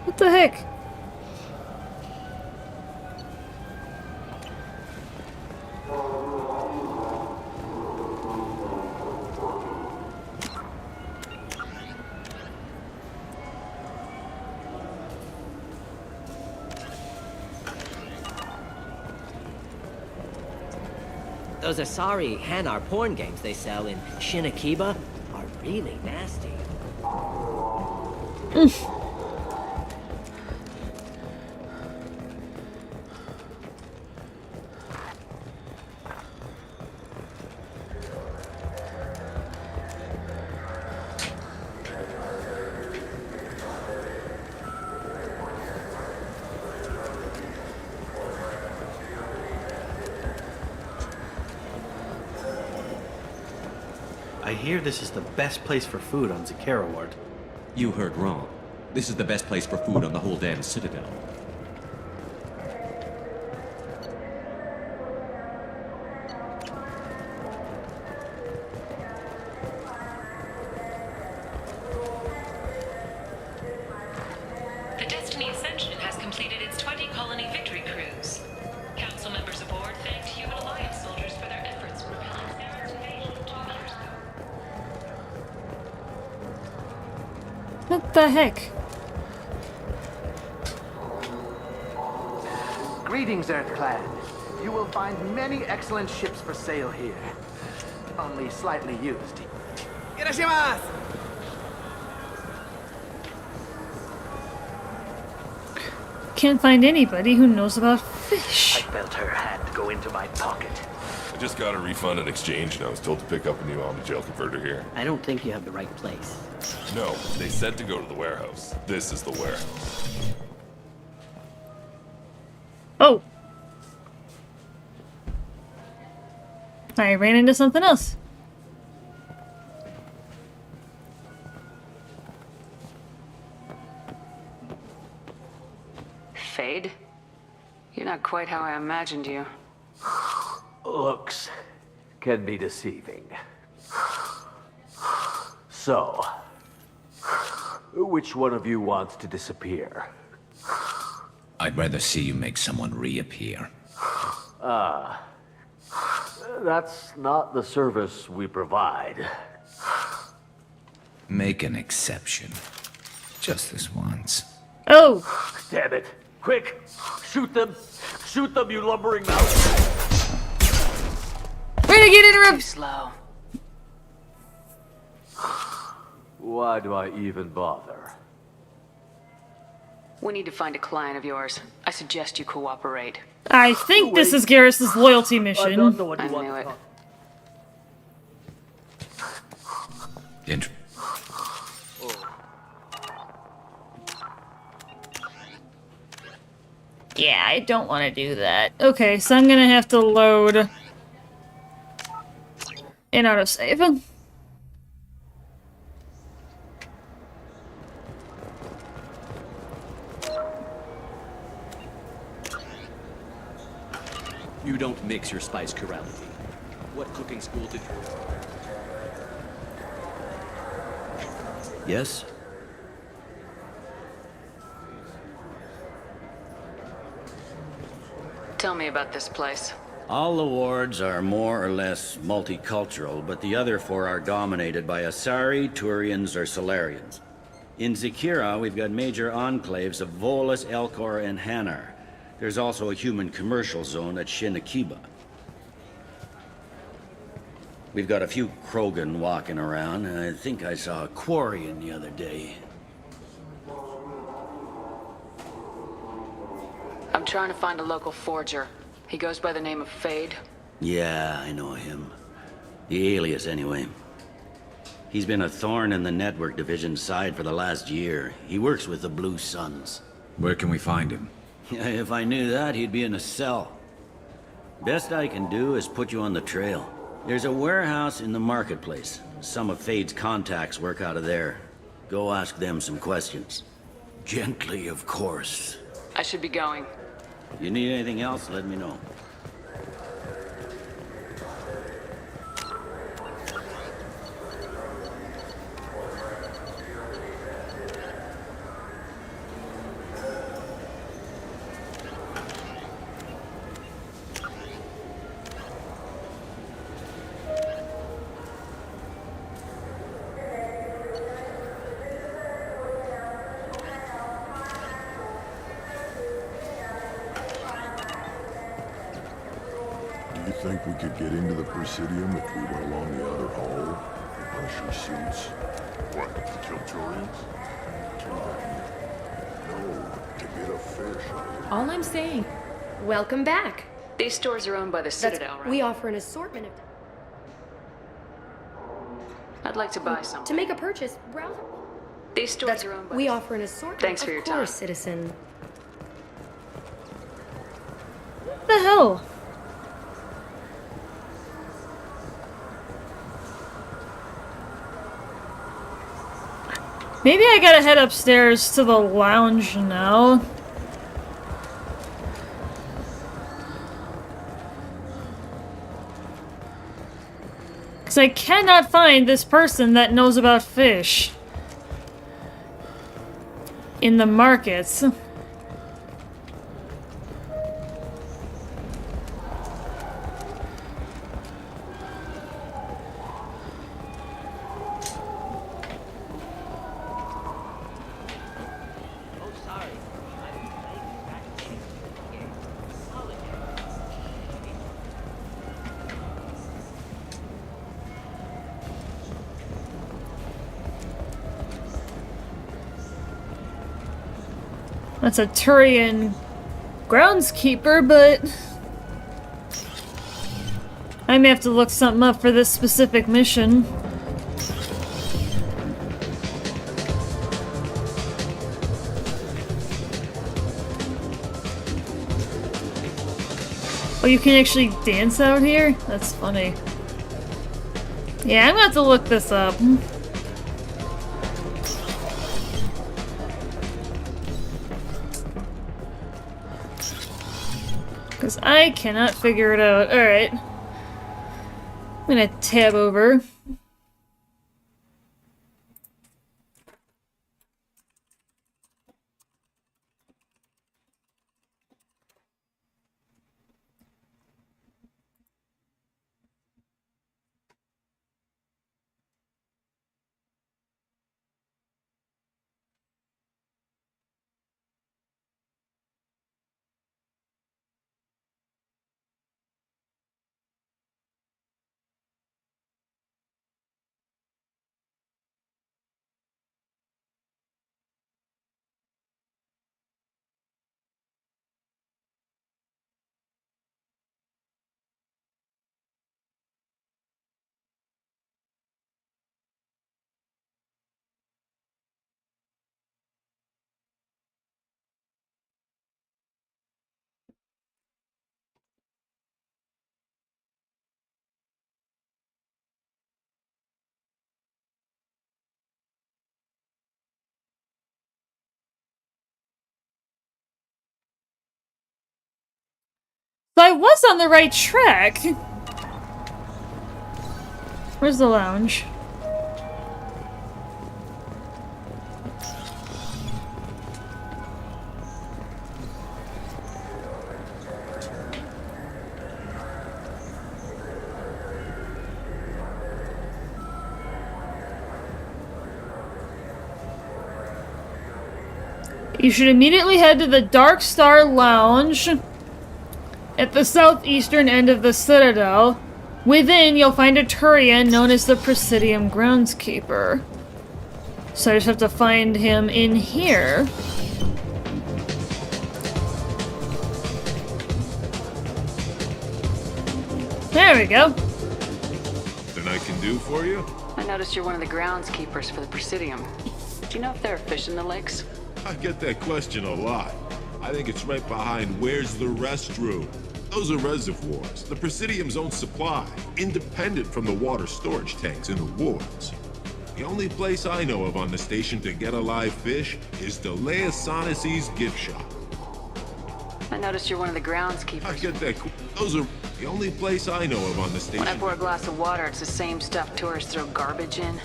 What the heck? Those Asari Hanar porn games they sell in Shinakiba are really nasty. I hear this is the best place for food on Zakera Ward. You heard wrong. This is the best place for food on the whole damn Citadel. The Destiny Ascension has completed its 20-colony victory cruise. Council members aboard thanked Human Alliance soldiers for their efforts repelling Sarah's invasion 2 years ago. What the heck? Greetings, Earthclad. You will find many excellent ships for sale here. Only slightly used. Irashimasu! Can't find anybody who knows about fish. I felt her hand go into my pocket. I just got a refund and exchange, and I was told to pick up a new Omnigel converter here. I don't think you have the right place. No, they said to go to the warehouse. This is the warehouse. Oh. I ran into something else. Fade? You're not quite how I imagined you. Looks can be deceiving. So, which one of you wants to disappear? I'd rather see you make someone reappear. That's not the service we provide. Make an exception. Just this once. Oh! Damn it. Quick! Shoot them! Shoot them, you lumbering mouse! Way to get interrupted! Too slow. Why do I even bother? We need to find a client of yours. I suggest you cooperate. I think this is Garrus's loyalty mission. I knew it. Yeah, I don't want to do that. Okay, so I'm gonna have to load in autosave. You don't mix your spice chirality. What cooking school did you... Yes? Tell me about this place. All the wards are more or less multicultural, but the other four are dominated by Asari, Turians, or Solarians. In Zakira, we've got major enclaves of Volus, Elcor, and Hanar. There's also a human commercial zone at Shinakiba. We've got a few Krogan walking around, and I think I saw a Quarian the other day. I'm trying to find a local forger. He goes by the name of Fade. Yeah, I know him. The alias, anyway. He's been a thorn in the network division's side for the last year. He works with the Blue Suns. Where can we find him? If I knew that, he'd be in a cell. Best I can do is put you on the trail. There's a warehouse in the marketplace. Some of Fade's contacts work out of there. Go ask them some questions. Gently, of course. I should be going. You need anything else, let me know. Do you think we could get into the Presidium if we went along the outer hall? Pressure suits? What, to kill Turians? Do that here. No, to get a fish out of it. All I'm saying. Welcome back. These stores are owned by the Citadel, right? We offer an assortment of... I'd like to buy some. To make a purchase, browse... These stores are owned by... We offer an assortment. Thanks for your time. Of course, citizen. What the hell? Maybe I gotta head upstairs to the lounge now. Because I cannot find this person that knows about fish in the markets. That's a Turian groundskeeper, but I may have to look something up for this specific mission. Oh, you can actually dance out here? That's funny. Yeah, I'm gonna have to look this up. Because I cannot figure it out. Alright. I'm gonna tab over. So I was on the right track. Where's the lounge? You should immediately head to the Dark Star Lounge at the southeastern end of the Citadel. Within, you'll find a Turian known as the Presidium Groundskeeper. So I just have to find him in here. There we go. Nothing I can do for you? I noticed you're one of the groundskeepers for the Presidium. Do you know if there are fish in the lakes? I get that question a lot. I think it's right behind where's the restroom. Those are reservoirs, the Presidium's own supply, independent from the water storage tanks in the wards. The only place I know of on the station to get a live fish is Delea Sonasy's gift shop. I noticed you're one of the groundskeepers. I get that. Those are the only place I know of on the station. When I pour a glass of water, it's the same stuff tourists throw garbage in.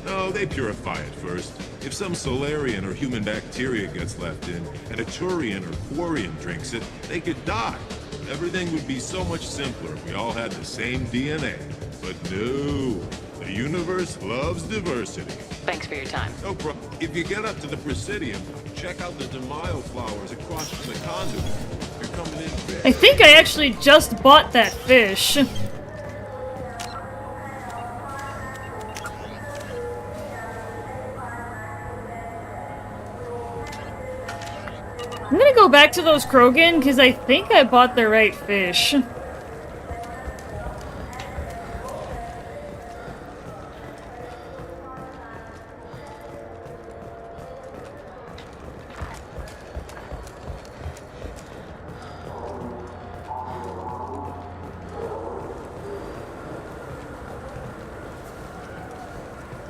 No, they purify it first. If some Solarian or human bacteria gets left in, and a Turian or Quarian drinks it, they could die. Everything would be so much simpler if we all had the same DNA. But no, the universe loves diversity. Thanks for your time. No problem. If you get up to the Presidium, check out the DeMaio flowers across from the conduit. They're coming in big. I think I actually just bought that fish. I'm gonna go back to those Krogan, because I think I bought the right fish.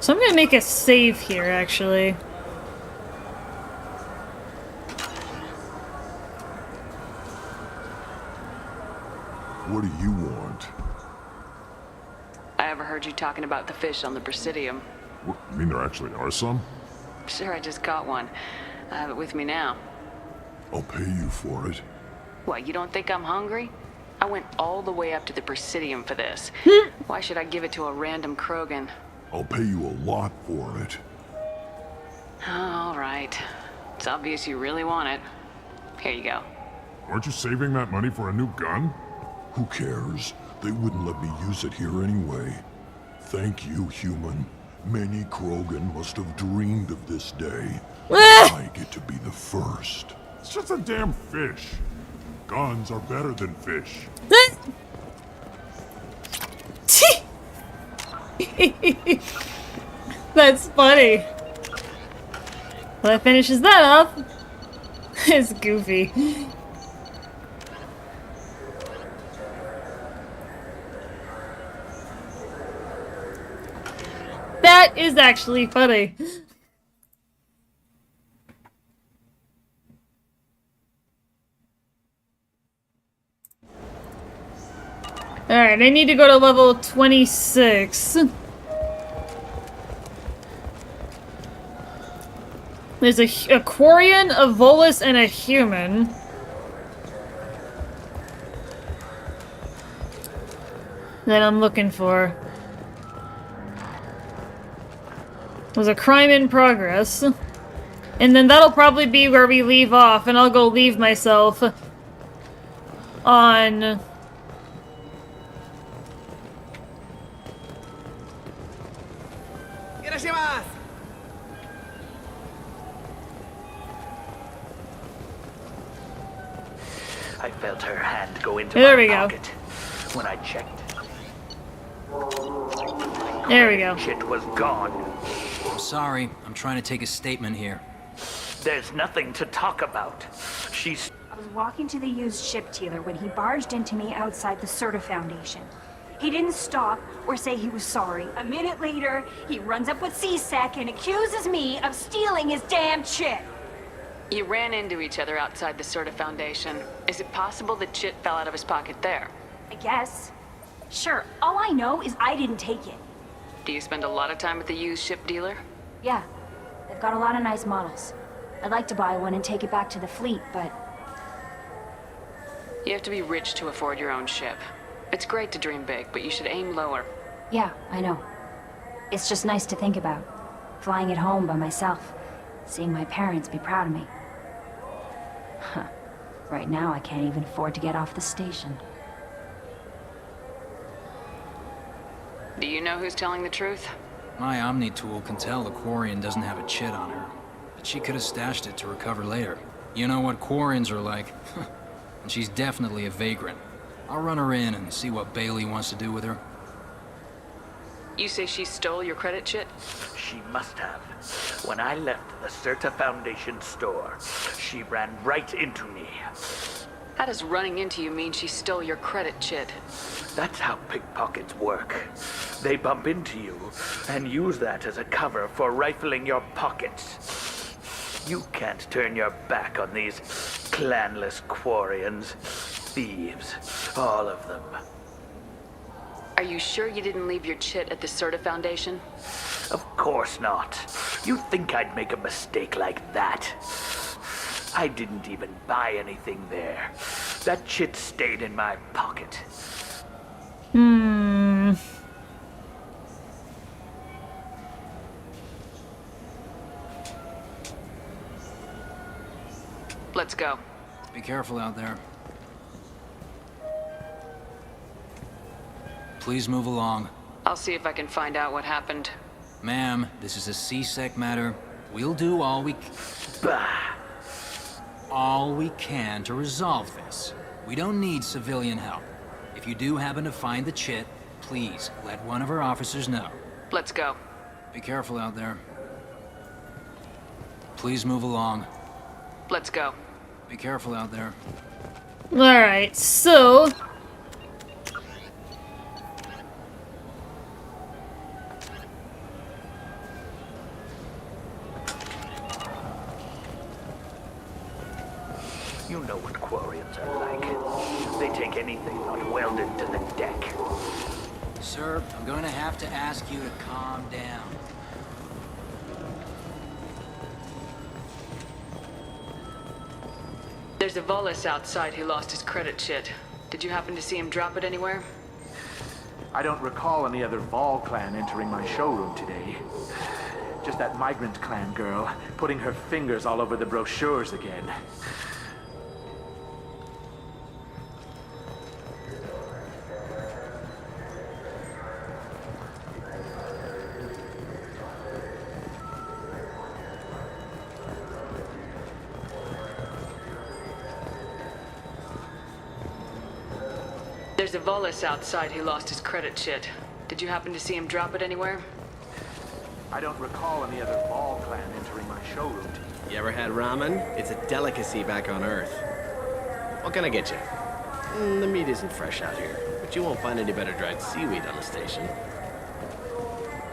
So I'm gonna make a save here, actually. What do you want? I overheard you talking about the fish on the Presidium. What, you mean there actually are some? Sure, I just caught one. I have it with me now. I'll pay you for it. What, you don't think I'm hungry? I went all the way up to the Presidium for this. Why should I give it to a random Krogan? I'll pay you a lot for it. All right. It's obvious you really want it. Here you go. Aren't you saving that money for a new gun? Who cares? They wouldn't let me use it here anyway. Thank you, human. Many Krogan must have dreamed of this day. I get to be the first. It's just a damn fish. Guns are better than fish. That's funny. Well, that finishes that off. It's goofy. That is actually funny. Alright, I need to go to level 26. There's a Quarian, a Volus, and a human. That I'm looking for. There's a crime in progress. And then that'll probably be where we leave off, and I'll go leave myself on... I felt her hand go into There my we go. pocket when I checked. There we go. Shit was gone. I'm sorry. I'm trying to take a statement here. There's nothing to talk about. She's... I was walking to the used ship dealer when he barged into me outside the Serta Foundation. He didn't stop or say he was sorry. A minute later, he runs up with C-Sec and accuses me of stealing his damn chip. You ran into each other outside the Serta Foundation. Is it possible that Chit fell out of his pocket there? I guess. Sure, all I know is I didn't take it. Do you spend a lot of time at the used ship dealer? Yeah, they've got a lot of nice models. I'd like to buy one and take it back to the fleet, but... You have to be rich to afford your own ship. It's great to dream big, but you should aim lower. Yeah, I know. It's just nice to think about. Flying it home by myself. Seeing my parents be proud of me. Huh. Right now, I can't even afford to get off the station. Do you know who's telling the truth? My Omni tool can tell the Quarian doesn't have a chit on her, but she could have stashed it to recover later. You know what Quarians are like. And she's definitely a vagrant. I'll run her in and see what Bailey wants to do with her. You say she stole your credit, Chit? She must have. When I left the Serta Foundation store, she ran right into me. How does running into you mean she stole your credit, Chit? That's how pickpockets work. They bump into you and use that as a cover for rifling your pockets. You can't turn your back on these clanless Quarians. Thieves, all of them. Are you sure you didn't leave your Chit at the Serta Foundation? Of course not. You think I'd make a mistake like that? I didn't even buy anything there. That chit stayed in my pocket. Let's go. Be careful out there. Please move along. I'll see if I can find out what happened. Ma'am, this is a C-Sec matter. We'll do all we can to resolve this. We don't need civilian help. If you do happen to find the chit, please let one of our officers know. Let's go. Be careful out there. Please move along. Let's go. Be careful out there. Alright, so... You know what Quarians are like. They take anything not welded to the deck. Sir, I'm going to have to ask you to calm down. There's a Volus outside who lost his credit, Chit. Did you happen to see him drop it anywhere? I don't recall any other Vol clan entering my showroom today. Just that migrant clan girl putting her fingers all over the brochures again. There's a Volus outside who lost his credit, Chit. Did you happen to see him drop it anywhere? I don't recall any other Vol clan entering my showroom today. You ever had ramen? It's a delicacy back on Earth. What can I get you? The meat isn't fresh out here, but you won't find any better dried seaweed on the station.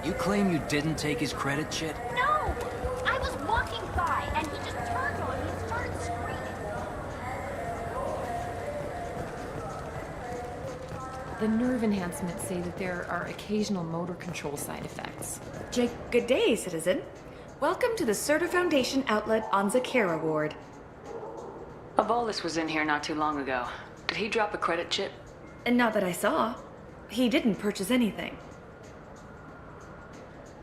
You claim you didn't take his credit, Chit? No! I was walking by and he just turned on me and started screaming. The nerve enhancements say that there are occasional motor control side effects. Jake, good day, citizen. Welcome to the Serta Foundation outlet on Zakera Ward. Avolis was in here not too long ago. Did he drop a credit chip? And not that I saw. He didn't purchase anything.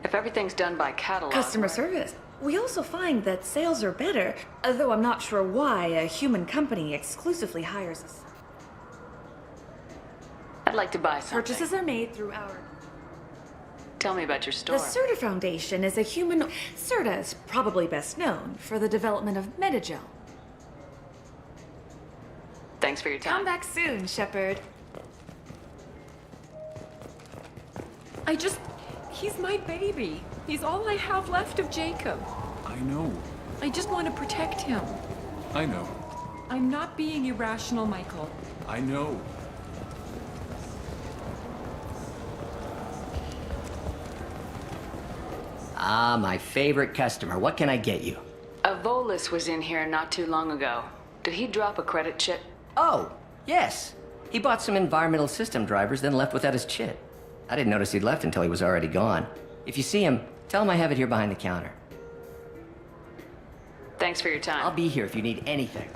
If everything's done by catalog... Customer service. We also find that sales are better, though I'm not sure why a human company exclusively hires us. I'd like to buy something. Purchases are made through our... Tell me about your store. The Serta Foundation is a human... Serta is probably best known for the development of Metagel. Thanks for your time. Come back soon, Shepard. He's my baby. He's all I have left of Jacob. I know. I just want to protect him. I know. I'm not being irrational, Michael. I know. Ah, my favorite customer. What can I get you? Avolis was in here not too long ago. Did he drop a credit chip? Oh, yes. He bought some environmental system drivers, then left without his chip. I didn't notice he'd left until he was already gone. If you see him, tell him I have it here behind the counter. Thanks for your time. I'll be here if you need anything.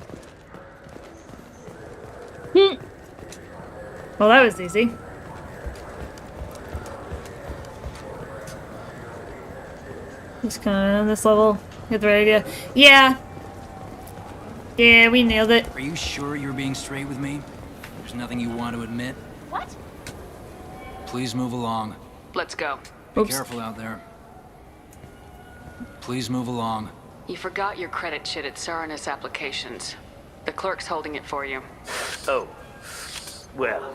Well, that was easy. Just kind of on this level. Get the right idea. Yeah. Yeah, we nailed it. Are you sure you're being straight with me? There's nothing you want to admit? What? Please move along. Let's go. Be careful out there. Please move along. You forgot your credit chit at Saranus Applications. The clerk's holding it for you. Oh. Well,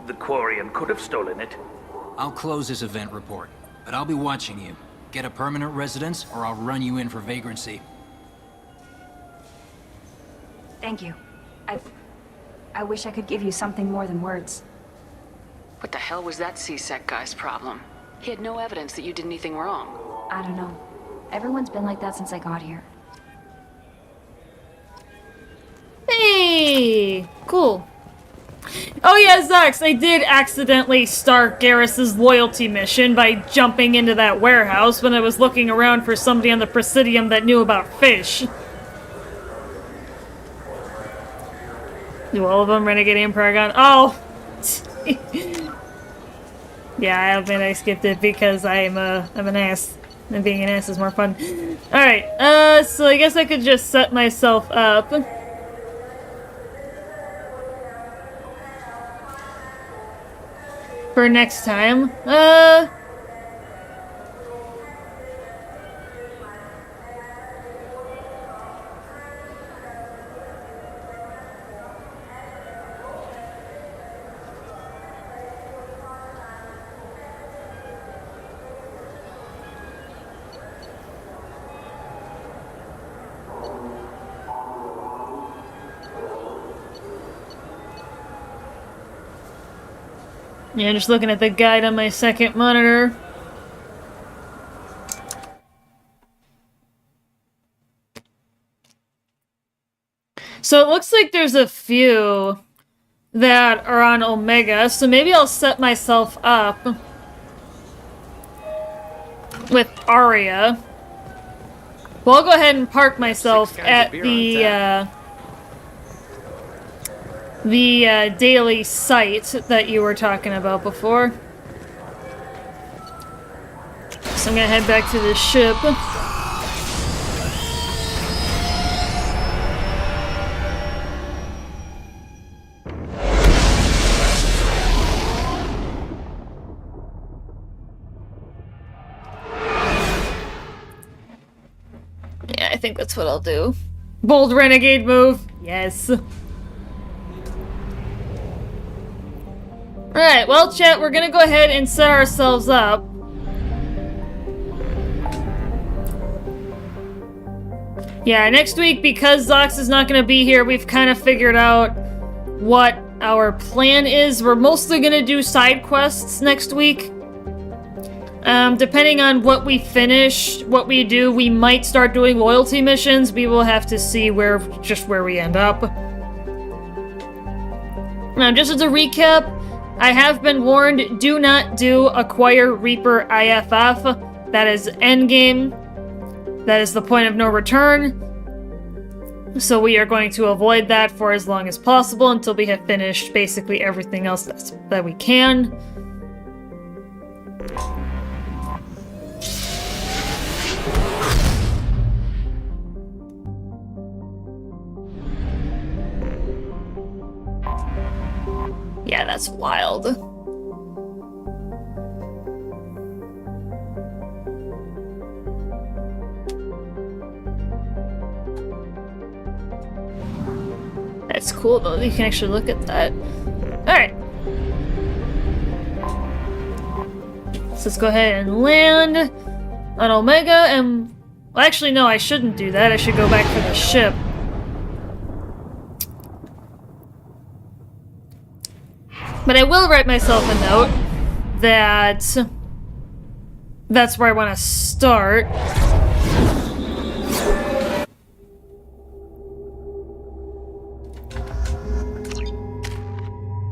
the Quarian could have stolen it. I'll close this event report, but I'll be watching you. Get a permanent residence, or I'll run you in for vagrancy. Thank you. I wish I could give you something more than words. What the hell was that C-Sec guy's problem? He had no evidence that you did anything wrong. I don't know. Everyone's been like that since I got here. Hey! Cool. Oh yeah, Zox, I did accidentally start Garrus's loyalty mission by jumping into that warehouse when I was looking around for somebody on the Presidium that knew about fish. Do all of them Renegade and Paragon? Oh! Yeah, I admit I skipped it because I'm an ass. And being an ass is more fun. Alright, so I guess I could just set myself up. For next time. Yeah, just looking at the guide on my second monitor. So it looks like there's a few that are on Omega, so maybe I'll set myself up with Aria. Well, I'll go ahead and park myself at the daily site that you were talking about before. So I'm gonna head back to the ship. Yeah, I think that's what I'll do. Bold renegade move. Yes. Alright, well, chat, we're gonna go ahead and set ourselves up. Yeah, next week, because Zox is not gonna be here, we've kind of figured out what our plan is. We're mostly gonna do side quests next week. Depending on what we finish, what we do, we might start doing loyalty missions. We will have to see where we end up. Now, just as a recap, I have been warned, do not do acquire Reaper IFF. That is endgame. That is the point of no return. So we are going to avoid that for as long as possible until we have finished basically everything else that we can. Yeah, that's wild. That's cool though, you can actually look at that. Alright. So let's go ahead and land on Omega and... Well, actually no, I shouldn't do that. I should go back for the ship. But I will write myself a note that that's where I want to start.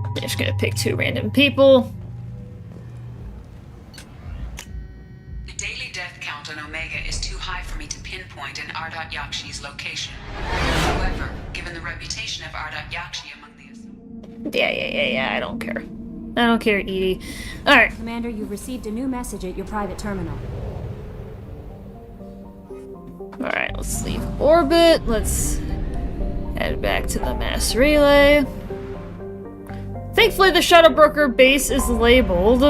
I'm just gonna pick 2 random people. The daily death count on Omega is too high for me to pinpoint an Ardat Yakshi's location. However, given the reputation of Ardat Yakshi among the... Yeah, I don't care. I don't care, Edie. Alright. Commander, you've received a new message at your private terminal. Alright, let's leave orbit. Let's head back to the mass relay. Thankfully, the Shadowbroker base is labeled,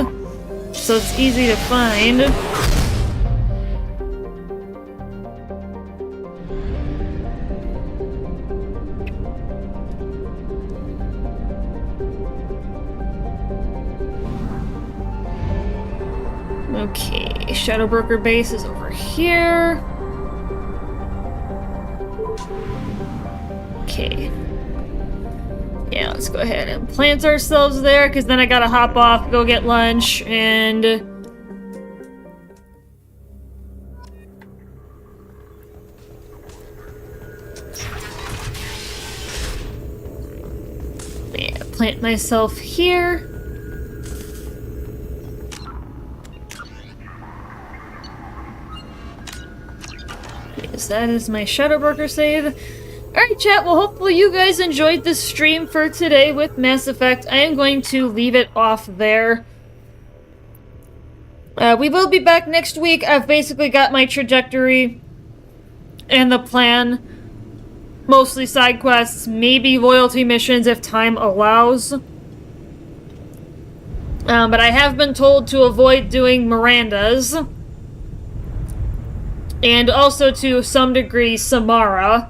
so it's easy to find. Okay, Shadowbroker base is over here. Okay. Yeah, let's go ahead and plant ourselves there, because then I gotta hop off, go get lunch, and... yeah, plant myself here. Yes, that is my Shadowbroker save. Alright, chat, well, hopefully you guys enjoyed the stream for today with Mass Effect. I am going to leave it off there. We will be back next week. I've basically got my trajectory and the plan. Mostly side quests, maybe loyalty missions if time allows. But I have been told to avoid doing Miranda's. And also to some degree Samara.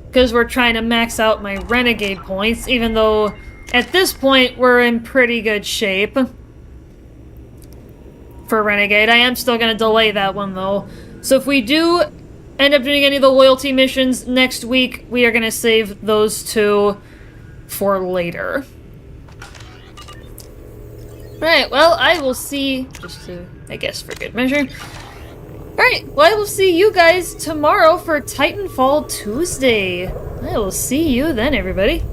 Because we're trying to max out my Renegade points, even though at this point we're in pretty good shape for Renegade. I am still going to delay that one though. So if we do end up doing any of the loyalty missions next week, we are going to save those 2 for later. Alright, well, I will see, just to, I guess, for good measure. Alright, well, I will see you guys tomorrow for Titanfall Tuesday. I will see you then, everybody.